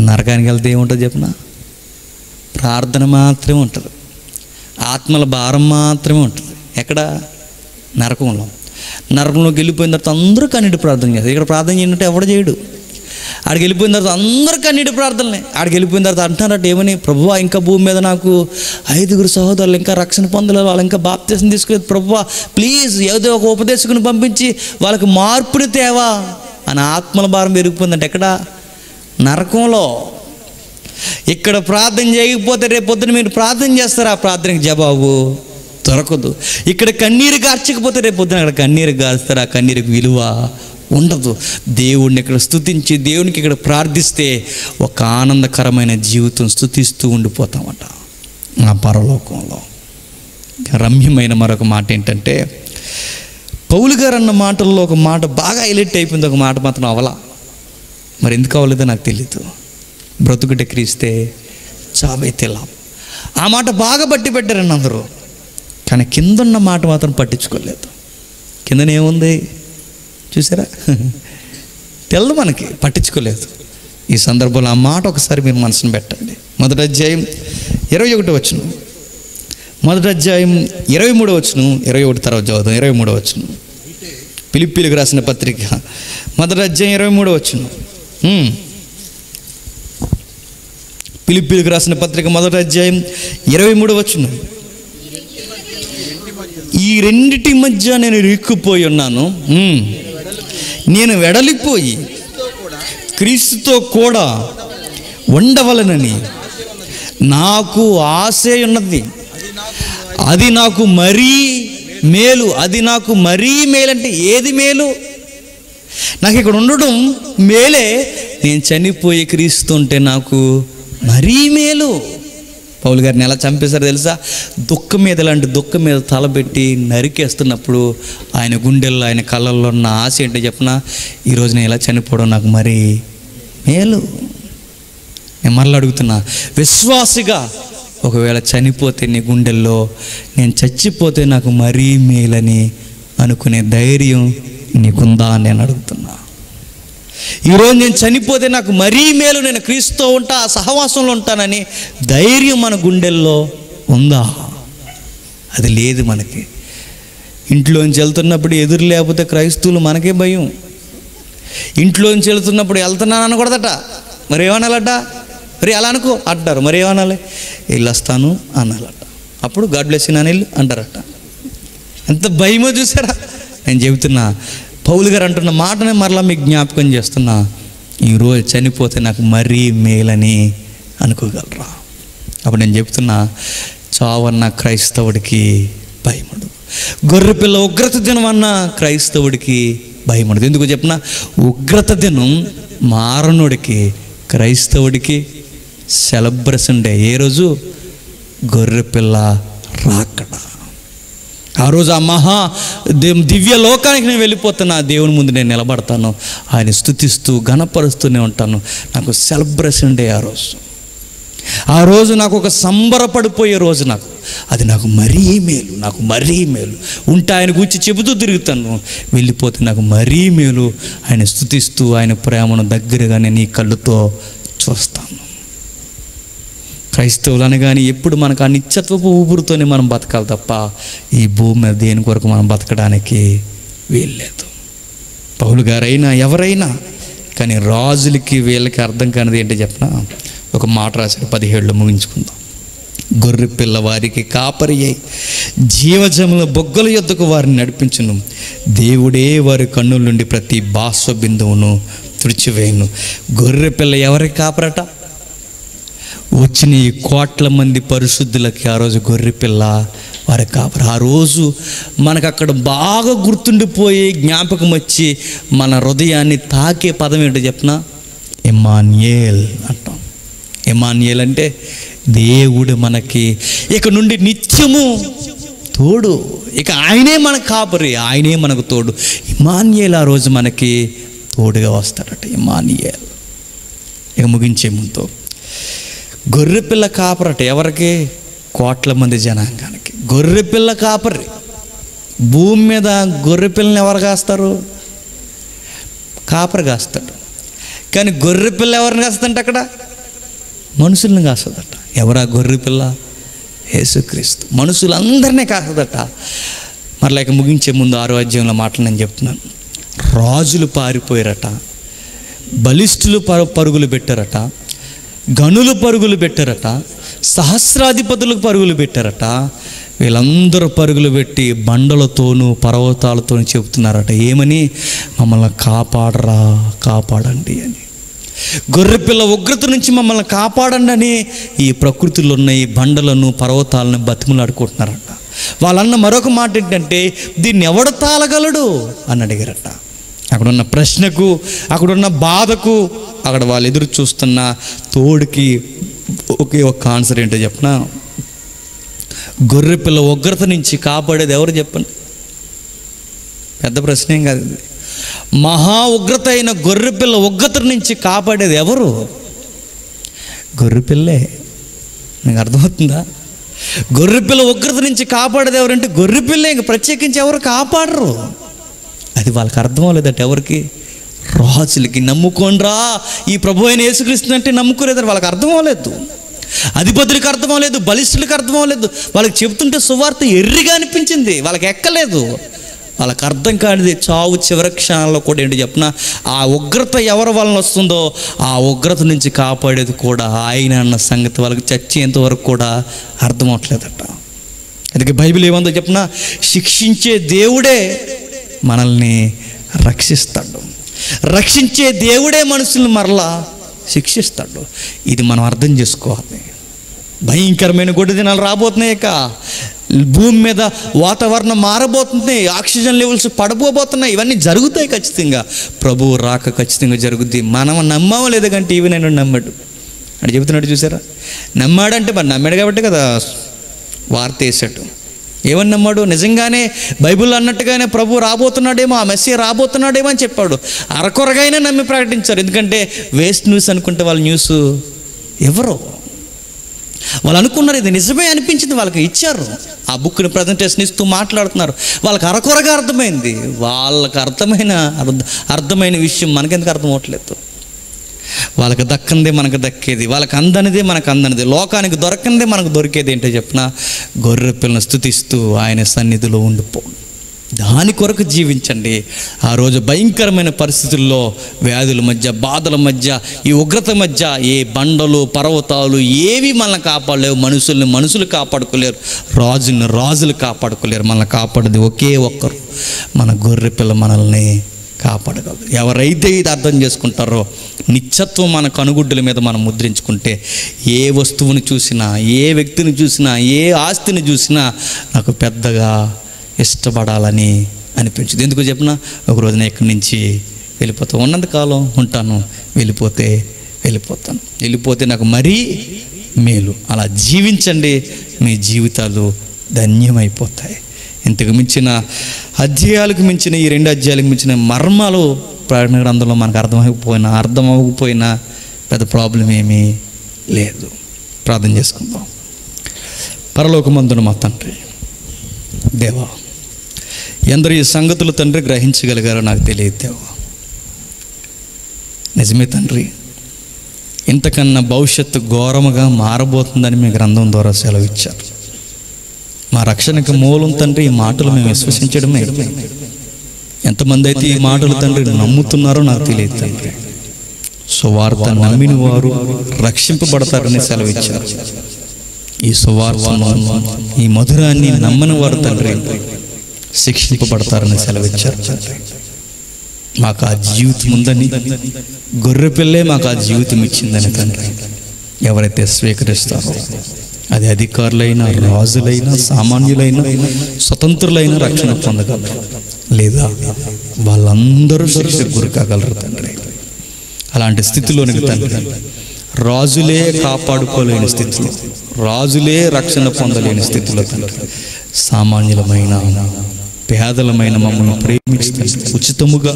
నరకానికి వెళ్తే ఏముంటుంది చెప్పిన, ప్రార్థన మాత్రమే ఉంటుంది, ఆత్మల భారం మాత్రమే ఉంటుంది. ఎక్కడ, నరకంలో. నరకంలోకి వెళ్ళిపోయిన తర్వాత అందరూ కన్నీటి ప్రార్థన చేస్తారు. ఇక్కడ ప్రార్థన చేయనంటే ఎవడు చేయడు. ఆడికి వెళ్ళిపోయిన తర్వాత అందరూ కన్నీటి ప్రార్థనలే. ఆడికి వెళ్ళిపోయిన తర్వాత అంటున్నారట ఏమని, ప్రభువా ఇంకా భూమి మీద నాకు 5 సహోదరులు ఇంకా రక్షణ పొందలేదు, వాళ్ళు ఇంకా బాప్తిసం తీసుకోలేదు, ప్రభువా ప్లీజ్ ఏదో ఒక ఉపదేశకుని పంపించి వాళ్ళకి మార్పుని తేవా అని ఆత్మల భారం పెరిగిపోయిందంటే ఎక్కడ? నరకంలో. ఇక్కడ ప్రార్థన చేయకపోతే రేపు పొద్దున మీరు ప్రార్థన చేస్తారు, ఆ ప్రార్థనకి జవాబు దొరకదు. ఇక్కడ కన్నీరు గార్చకపోతే రేపు పొద్దున అక్కడ కన్నీరు గారుస్తారు, ఆ కన్నీరుకి విలువ ఉండదు. దేవుడిని ఇక్కడ స్తుతించి దేవునికి ఇక్కడ ప్రార్థిస్తే ఒక ఆనందకరమైన జీవితం స్తుతిస్తూ ఉండిపోతామట ఆ పరలోకంలో. రమ్యమైన మరొక మాట ఏంటంటే, పౌలు గారు అన్న మాటల్లో ఒక మాట బాగా హైలైట్ అయిపోయింది, ఒక మాట మాత్రం అవలా. మరి ఎందుకు అవ్వలేదో నాకు తెలీదు. బ్రతుకుట క్రీస్తే చావైతే లాభం. ఆ మాట బాగా బట్టి పెట్టారండి అందరూ, కానీ కిందన్న మాట మాత్రం పట్టించుకోలేదు. కిందనేముంది చూసారా? తెలదు మనకి, పట్టించుకోలేదు. ఈ సందర్భంలో ఆ మాట ఒకసారి మీరు మనసును పెట్టండి. మొదటి అధ్యాయం 21 వచనం, మొదటి అధ్యాయం 23 వచనం, 21 తర్వాత చదువుతాం. 23 వచనం, ఫిలిప్పీలకు రాసిన పత్రిక మొదటి అధ్యాయం 23 వచనం. ఫిలిప్పీలకు రాసిన పత్రిక మొదటి అధ్యాయం 23 వచనం. ఈ రెండిటి మధ్య నేను ఇరుక్కుపోయి ఉన్నాను, నేను వెడలిపోయి క్రీస్తుతో కూడా ఉండవలనని నాకు ఆశ ఉన్నది. అది నాకు మరీ మేలు. అది నాకు మరీ మేలు అంటే ఏది మేలు? నాకు ఇక్కడ ఉండడం మేలే, నేను చనిపోయి క్రీస్తు ఉంటే నాకు మరీ మేలు. పౌలు గారిని ఎలా చంపేశారో తెలుసా? దుఃఖం మీద, ఇలాంటి దుఃఖం మీద తలపెట్టి నరికేస్తున్నప్పుడు ఆయన గుండెల్లో ఆయన కళ్ళల్లో ఉన్న ఆశ ఏంటో చెప్పనా, ఈరోజు నేను ఇలా చనిపోవడం నాకు మరీ మేలు. నేను మరలా అడుగుతున్నా, విశ్వాసిగా ఒకవేళ చనిపోతే నీ గుండెల్లో నేను చచ్చిపోతే నాకు మరీ మేలని అనుకునే ధైర్యం నీకుందా అని నేను అడుగుతున్నా. ఈరోజు నేను చనిపోతే నాకు మరీ మేలు, నేను క్రీస్తుతో ఉంటా, సహవాసంలో ఉంటానని ధైర్యం మన గుండెల్లో ఉందా? అది లేదు మనకి. ఇంట్లోంచి వెళ్తున్నప్పుడు ఎదురు లేకపోతే క్రైస్తవులు మనకే భయం. ఇంట్లోంచి వెళ్తున్నప్పుడు వెళ్తున్నాను అనకూడదట, మరి ఏమనాలట? మరి అలా అనుకో అంటారు, మరి ఏమనాలి? వెళ్ళొస్తాను అనాలట. అప్పుడు గాడ్ బ్లెస్ యు నాన్న వెళ్ళు అంటారట. ఎంత భయమో చూసారా? నేను చెబుతున్నా, పౌలు గారు అంటున్న మాటనే మరలా మీకు జ్ఞాపకం చేస్తున్నా. ఈరోజు చనిపోతే నాకు మరీ మేలని అనుకోగలరా? అప్పుడు నేను చెప్తున్నా, చావన్న క్రైస్తవుడికి భయముడు, గొర్రెపిల్ల ఉగ్రత దినం అన్న క్రైస్తవుడికి భయముండదు. ఎందుకు చెప్పిన, ఉగ్రత దినం మారణుడికి, క్రైస్తవుడికి సెలబ్రేషన్ డే. ఏ రోజు? గొర్రెపిల్ల రాకడ. ఆ రోజు ఆ మహా దివ్య లోకానికి నేను వెళ్ళిపోతున్నా, దేవుని ముందు నేను నిలబడతాను, ఆయన స్తుతిస్తూ ఘనపరుస్తూనే ఉంటాను. నాకు సెలబ్రేషన్ డే ఆ రోజు. ఆ రోజు నాకు ఒక సంబరపడిపోయే రోజు. అది నాకు మరీ మేలు, నాకు మరీ మేలు. ఉంటే ఆయన గురించి చెబుతూ తిరుగుతాను, వెళ్ళిపోతే నాకు మరీ మేలు. ఆయన స్తుతిస్తూ ఆయన ప్రేమను దగ్గరగా నేను ఈ కళ్ళుతో చూస్తాను. క్రైస్తవులు అనగానే ఎప్పుడు మనకు ఆ నిత్యత్వపు ఊపిరితోనే మనం బతకాలి తప్ప ఈ భూమి మీద దేని కొరకు మనం బతకడానికి వీల్లేదు. పౌలు గారైనా ఎవరైనా కానీ రాజులకి వీళ్ళకి అర్థం కానిది ఏంటో చెప్పనా? ఒక మాట రాశాడు, 17లో ముగించుకుందాం. గొర్రె పిల్ల వారికి కాపరి అయి జీవజముల బొగ్గల యొద్దకు వారిని నడిపించును. దేవుడే వారి కన్నుల నుండి ప్రతి బాష్ప బిందువును తుడిచివేయును. గొర్రె పిల్ల ఎవరికి కాపరట? వచ్చిన ఈ కోట్ల మంది పరిశుద్ధులకి ఆ రోజు గొర్రె పిల్ల వారి కాపరి. ఆ రోజు మనకు అక్కడ బాగా గుర్తుండిపోయి జ్ఞాపకం వచ్చి మన హృదయాన్ని తాకే పదం ఏంటో చెప్పనా? ఎమ్మాన్యేల్ అంటాం. ఎమ్మాన్యేల్ అంటే దేవుడు మనకి ఇక నుండి నిత్యము తోడు. ఇక ఆయనే మన కాపరి, ఆయనే మనకు తోడు. ఇమ్మాన్యేల్ ఆ రోజు మనకి తోడుగా వస్తాడట. ఇమ్మాన్యేల్. ఇక ముగించే ముందు గొర్రెపిల్ల కాపరట. ఎవరికి? కోట్ల మంది జనాంగానికి గొర్రెపిల్ల కాపరి. భూమి మీద గొర్రెపిల్లని ఎవరు కాస్తారు? కాపరి కాస్తాడు. కానీ గొర్రెపిల్ల ఎవరిని కాస్తుందంటే అక్కడ మనుషుల్ని కాస్తుందట. ఎవరా గొర్రెపిల్ల? యేసుక్రీస్తు. మనుషులందరినీ కాస్తుందట. మరలేక ముగించే ముందు 6వ అధ్యాయంలో మాటలు నేను చెప్తున్నాను. రాజులు పారిపోయారట, బలిష్ఠులు పరుగులు పెట్టారట, గనులు పరుగులు పెట్టారట, సహస్రాధిపతులకు పరుగులు పెట్టారట. వీళ్ళందరూ పరుగులు పెట్టి బండలతోనూ పర్వతాలతోనూ చెబుతున్నారట, ఏమని? మమ్మల్ని కాపాడరా, కాపాడండి అని. గొర్రెపిల్ల ఉగ్రత నుంచి మమ్మల్ని కాపాడండి అని ఈ ప్రకృతిలో ఉన్న ఈ బండలను పర్వతాలను బతిమలాడుకుంటున్నారట. వాళ్ళన్న మరొక మాట ఏంటంటే, దీన్ని ఎవడు తాళగలడు అని అడిగారట. అక్కడున్న ప్రశ్నకు, అక్కడున్న బాధకు, అక్కడ వాళ్ళు ఎదురు చూస్తున్న తోడుకి ఒకే ఒక్క ఆన్సర్ ఏంటో చెప్పనా? గొర్రెపిల్ల ఉగ్రత నుంచి కాపాడేది ఎవరు చెప్పండి? పెద్ద ప్రశ్న ఏం కాదు ఇది. మహా ఉగ్రత అయిన గొర్రెపిల్ల ఉగ్రత నుంచి కాపాడేది ఎవరు? గొర్రెపిల్లే. మీకు అర్థమవుతుందా? గొర్రెపిల్ల ఉగ్రత నుంచి కాపాడేది ఎవరంటే గొర్రెపిల్లే, ఇంక ప్రత్యేకించి ఎవరు కాపాడరు. అది వాళ్ళకి అర్థం అవ్వలేదట. ఎవరికి? రాజులకి. నమ్ముకోండ్రా ఈ ప్రభు అయిన యేసుక్రీస్తు అంటే నమ్ముకోలేదని వాళ్ళకి అర్థం అవ్వలేదు. అధిపతులకు అర్థం అవ్వలేదు, బలిష్ఠులకు అర్థం అవ్వలేదు. వాళ్ళకి చెబుతుంటే సువార్త ఎర్రిగా అనిపించింది, వాళ్ళకి ఎక్కలేదు. వాళ్ళకి అర్థం కానిది చావు చివరి క్షణాల్లో కూడా ఏంటి చెప్పిన, ఆ ఉగ్రత ఎవరి వలన వస్తుందో ఆ ఉగ్రత నుంచి కాపాడేది కూడా ఆయన అన్న సంగతి వాళ్ళకి చచ్చేంతవరకు కూడా అర్థం అవట్లేదట. అందుకే బైబిల్ ఏమందో చెప్పిన, శిక్షించే దేవుడే మనల్ని రక్షిస్తాడు, రక్షించే దేవుడే మనుషుల్ని మరలా శిక్షిస్తాడు. ఇది మనం అర్థం చేసుకోవాలి. భయంకరమైన గొడ్డు దినాలు రాబోతున్నాయి. భూమి మీద వాతావరణం మారబోతుంది, ఆక్సిజన్ లెవెల్స్ పడిపోబోతున్నాయి. ఇవన్నీ జరుగుతాయి ఖచ్చితంగా. ప్రభువు రాక ఖచ్చితంగా జరుగుద్ది. మనం నమ్మామో లేదు కానీ టీవీ నేను నమ్మాడు అని చెబుతున్నాడు. చూసారా? నమ్మాడంటే మరి నమ్మాడు కాబట్టి కదా వార్త వేసాడు. ఏమని నమ్మాడు? నిజంగానే బైబిల్ అన్నట్టుగానే ప్రభు రాబోతున్నాడేమో, ఆ మెస్సీ రాబోతున్నాడేమో అని చెప్పాడు. అరకొరగైనా నమ్మి ప్రకటించారు. ఎందుకంటే వేస్ట్ న్యూస్ అనుకుంటే వాళ్ళ న్యూస్ ఎవరు? వాళ్ళు అనుకున్నారు ఇది నిజమే అనిపించింది, వాళ్ళకి ఇచ్చారు. ఆ బుక్ని ప్రజెంటేషన్ ఇస్తూ మాట్లాడుతున్నారు. వాళ్ళకి అరకొరగా అర్థమైంది. వాళ్ళకి అర్థమైన విషయం మనకెందుకు అర్థం అవ్వట్లేదు? వాళ్ళకి దక్కందే మనకు దక్కేది, వాళ్ళకి అందనిదే మనకు అందనిది, లోకానికి దొరకందే మనకు దొరికేది ఏంటో చెప్పిన, గొర్రె పిల్లను స్తుతిస్తూ ఆయన సన్నిధిలో ఉండిపో. దాని కొరకు జీవించండి. ఆ రోజు భయంకరమైన పరిస్థితుల్లో, వ్యాధుల మధ్య, బాధల మధ్య, ఈ ఉగ్రత మధ్య ఏ బండలు పర్వతాలు ఏవి మనల్ని కాపాడలేవు. మనుషులు కాపాడుకోలేరు, రాజులు కాపాడుకోలేరు. మనల్ని కాపాడేది ఒకే ఒక్కరు, మన గొర్రె పిల్ల మనల్ని కాపాడగలరు. ఎవరైతే ఇది అర్థం చేసుకుంటారో, నిత్యత్వం మన కనుగుడ్డుల మీద మనం ముద్రించుకుంటే, ఏ వస్తువుని చూసినా, ఏ వ్యక్తిని చూసినా, ఏ ఆస్తిని చూసినా నాకు పెద్దగా ఇష్టపడాలని అనిపించదు. ఎందుకు చెప్పినా, ఒకరోజు నేను ఇక్కడి నుంచి వెళ్ళిపోతాను, ఉన్నంతకాలం ఉంటాను, వెళ్ళిపోతే నాకు మరీ మేలు. అలా జీవించండి, మీ జీవితాలు ధన్యమైపోతాయి. ఇంతకు మించిన అధ్యాయాలకు మించిన, ఈ 2 అధ్యాయాలకు మించిన మర్మాలు ప్రకటన గ్రంథంలో మనకు అర్థమవ్వకపోయినా పెద్ద ప్రాబ్లం ఏమీ లేదు. ప్రార్థన చేసుకుందాం. పరలోకమందున మా తండ్రి, దేవా, ఎందరూ ఈ సంగతులు తండ్రి గ్రహించగలిగారో నాకు తెలియదు దేవా. నిజమే తండ్రి, ఇంతకన్నా భవిష్యత్తు ఘోరముగా మారబోతుందని మీ గ్రంథం ద్వారా సెలవిచ్చారు. మా రక్షణకు మూలం తండ్రి ఈ మాటలు మేము విశ్వసించడమే. ఎంతమంది అయితే ఈ మాటలు తండ్రి నమ్ముతున్నారో నాకు తెలియదు తండ్రి. సువార్త నమ్మిన వారు రక్షింపబడతారని సెలవిచ్చారు. ఈ సువార్తను, ఈ మధురాన్ని నమ్మని వారు తండ్రి శిక్షింపబడతారని సెలవిచ్చారు తండ్రి. మాకు ఆ జీవితం ఉందని, గొర్రెపిల్లే మాకు ఆ జీవితం ఇచ్చిందని తండ్రి ఎవరైతే స్వీకరిస్తారో, అది అధికారులైనా, రాజులైనా, సామాన్యులైనా, స్వతంత్రులైన రక్షణ పొందగలరు, లేదా వాళ్ళందరూ శిక్షకు గురి కాగలరు తండ్రి. అలాంటి స్థితిలోనికి తండ్రి, రాజులే కాపాడుకోలేని స్థితిలో, రాజులే రక్షణ పొందలేని స్థితిలో తండ్రి, సామాన్యులమైన, పేదలమైన మమ్మల్ని ప్రేమించి ఉచితముగా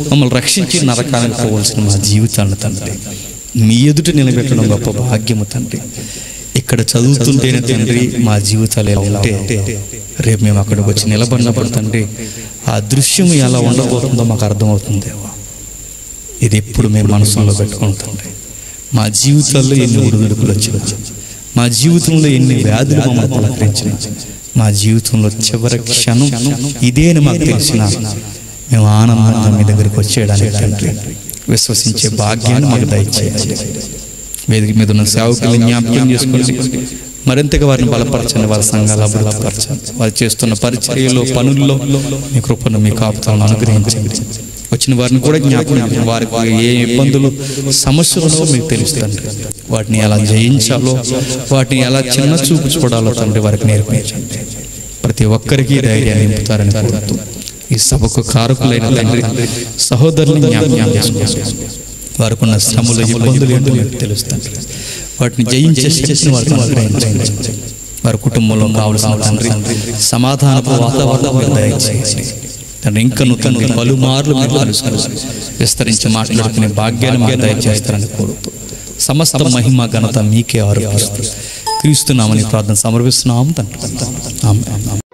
మమ్మల్ని రక్షించి నరకానికి పోవలసిన మా జీవితాన్ని తండ్రి మీ ఎదుట నిలబెట్టడం గొప్ప భాగ్యము తండ్రి. ఇక్కడ చదువుతుంటేనే తండ్రి మా జీవితాలు ఎలా ఉంటే, రేపు మేము అక్కడికి వచ్చి నిలబడినప్పుడు తండ్రి ఆ దృశ్యం ఎలా ఉండబోతుందో మాకు అర్థమవుతుంది దేవా. ఇది ఎప్పుడు మేము మనసులో పెట్టుకుని తండ్రి, మా జీవితాల్లో ఎన్ని ఉడుదుడుకులు వచ్చినా, మా జీవితంలో ఎన్ని వ్యాధులు మమ్మల్ని పలకరించినా, మా జీవితంలో చివరి క్షణం ఇదే అని మాకు తెలిసిన మేము ఆనందంగా మీ దగ్గరికి వచ్చేయడానికి తండ్రి విశ్వసించే భాగ్యాన్ని మాకు దయచేయాలి. వేదిక మీద ఉన్న సేవకుల్ని జ్ఞాపకం చేసుకోండి, మరింతగా వారిని బలపరచండి, వారి సంఘాలు అభివృద్ధిపరచండి, వారు చేస్తున్న పరిచర్యలో పనుల్లో మీ కృపను మీ కాపుతాలను అనుగ్రహించండి. వచ్చిన వారిని కూడా జ్ఞాపకం చేయండి, వారికి ఏ ఇబ్బందులు సమస్యలలో మీకు తెలుస్తుంది, వాటిని ఎలా జయించాలో, వాటిని ఎలా చిన్న చూపు చూడాలో తండ్రి వారికి నేర్పించండి. ప్రతి ఒక్కరికి ధైర్యాన్ని నింపుతారని కోరుతూ ఈ సభకు కారకులైన తండ్రి సహోదరుని జ్ఞాపకం చేసుకోండి. వారికి ఉన్న శ్రమలు ఇబ్బందులు ఏంటో మీకు తెలుస్తుంది, వాటిని జయించే శక్తిని వారికి అనుగ్రహించండి. వారి కుటుంబంలో కావలసిన తండ్రి సమాధానపు వాతావరణం దయచేయండి తండ్రి. ఇంకా నూతన పలుమార్లు మీరు కలుసుకొని విస్తరించి మాట్లాడుకునే భాగ్యాన్ని మీరు దయచేస్తారని కోరుతూ సమస్త మహిమ ఘనత మీకే ఆరోపిస్తూ క్రీస్తునామని ప్రార్థన సమర్పిస్తున్నాము తండ్రి. ఆమేన్.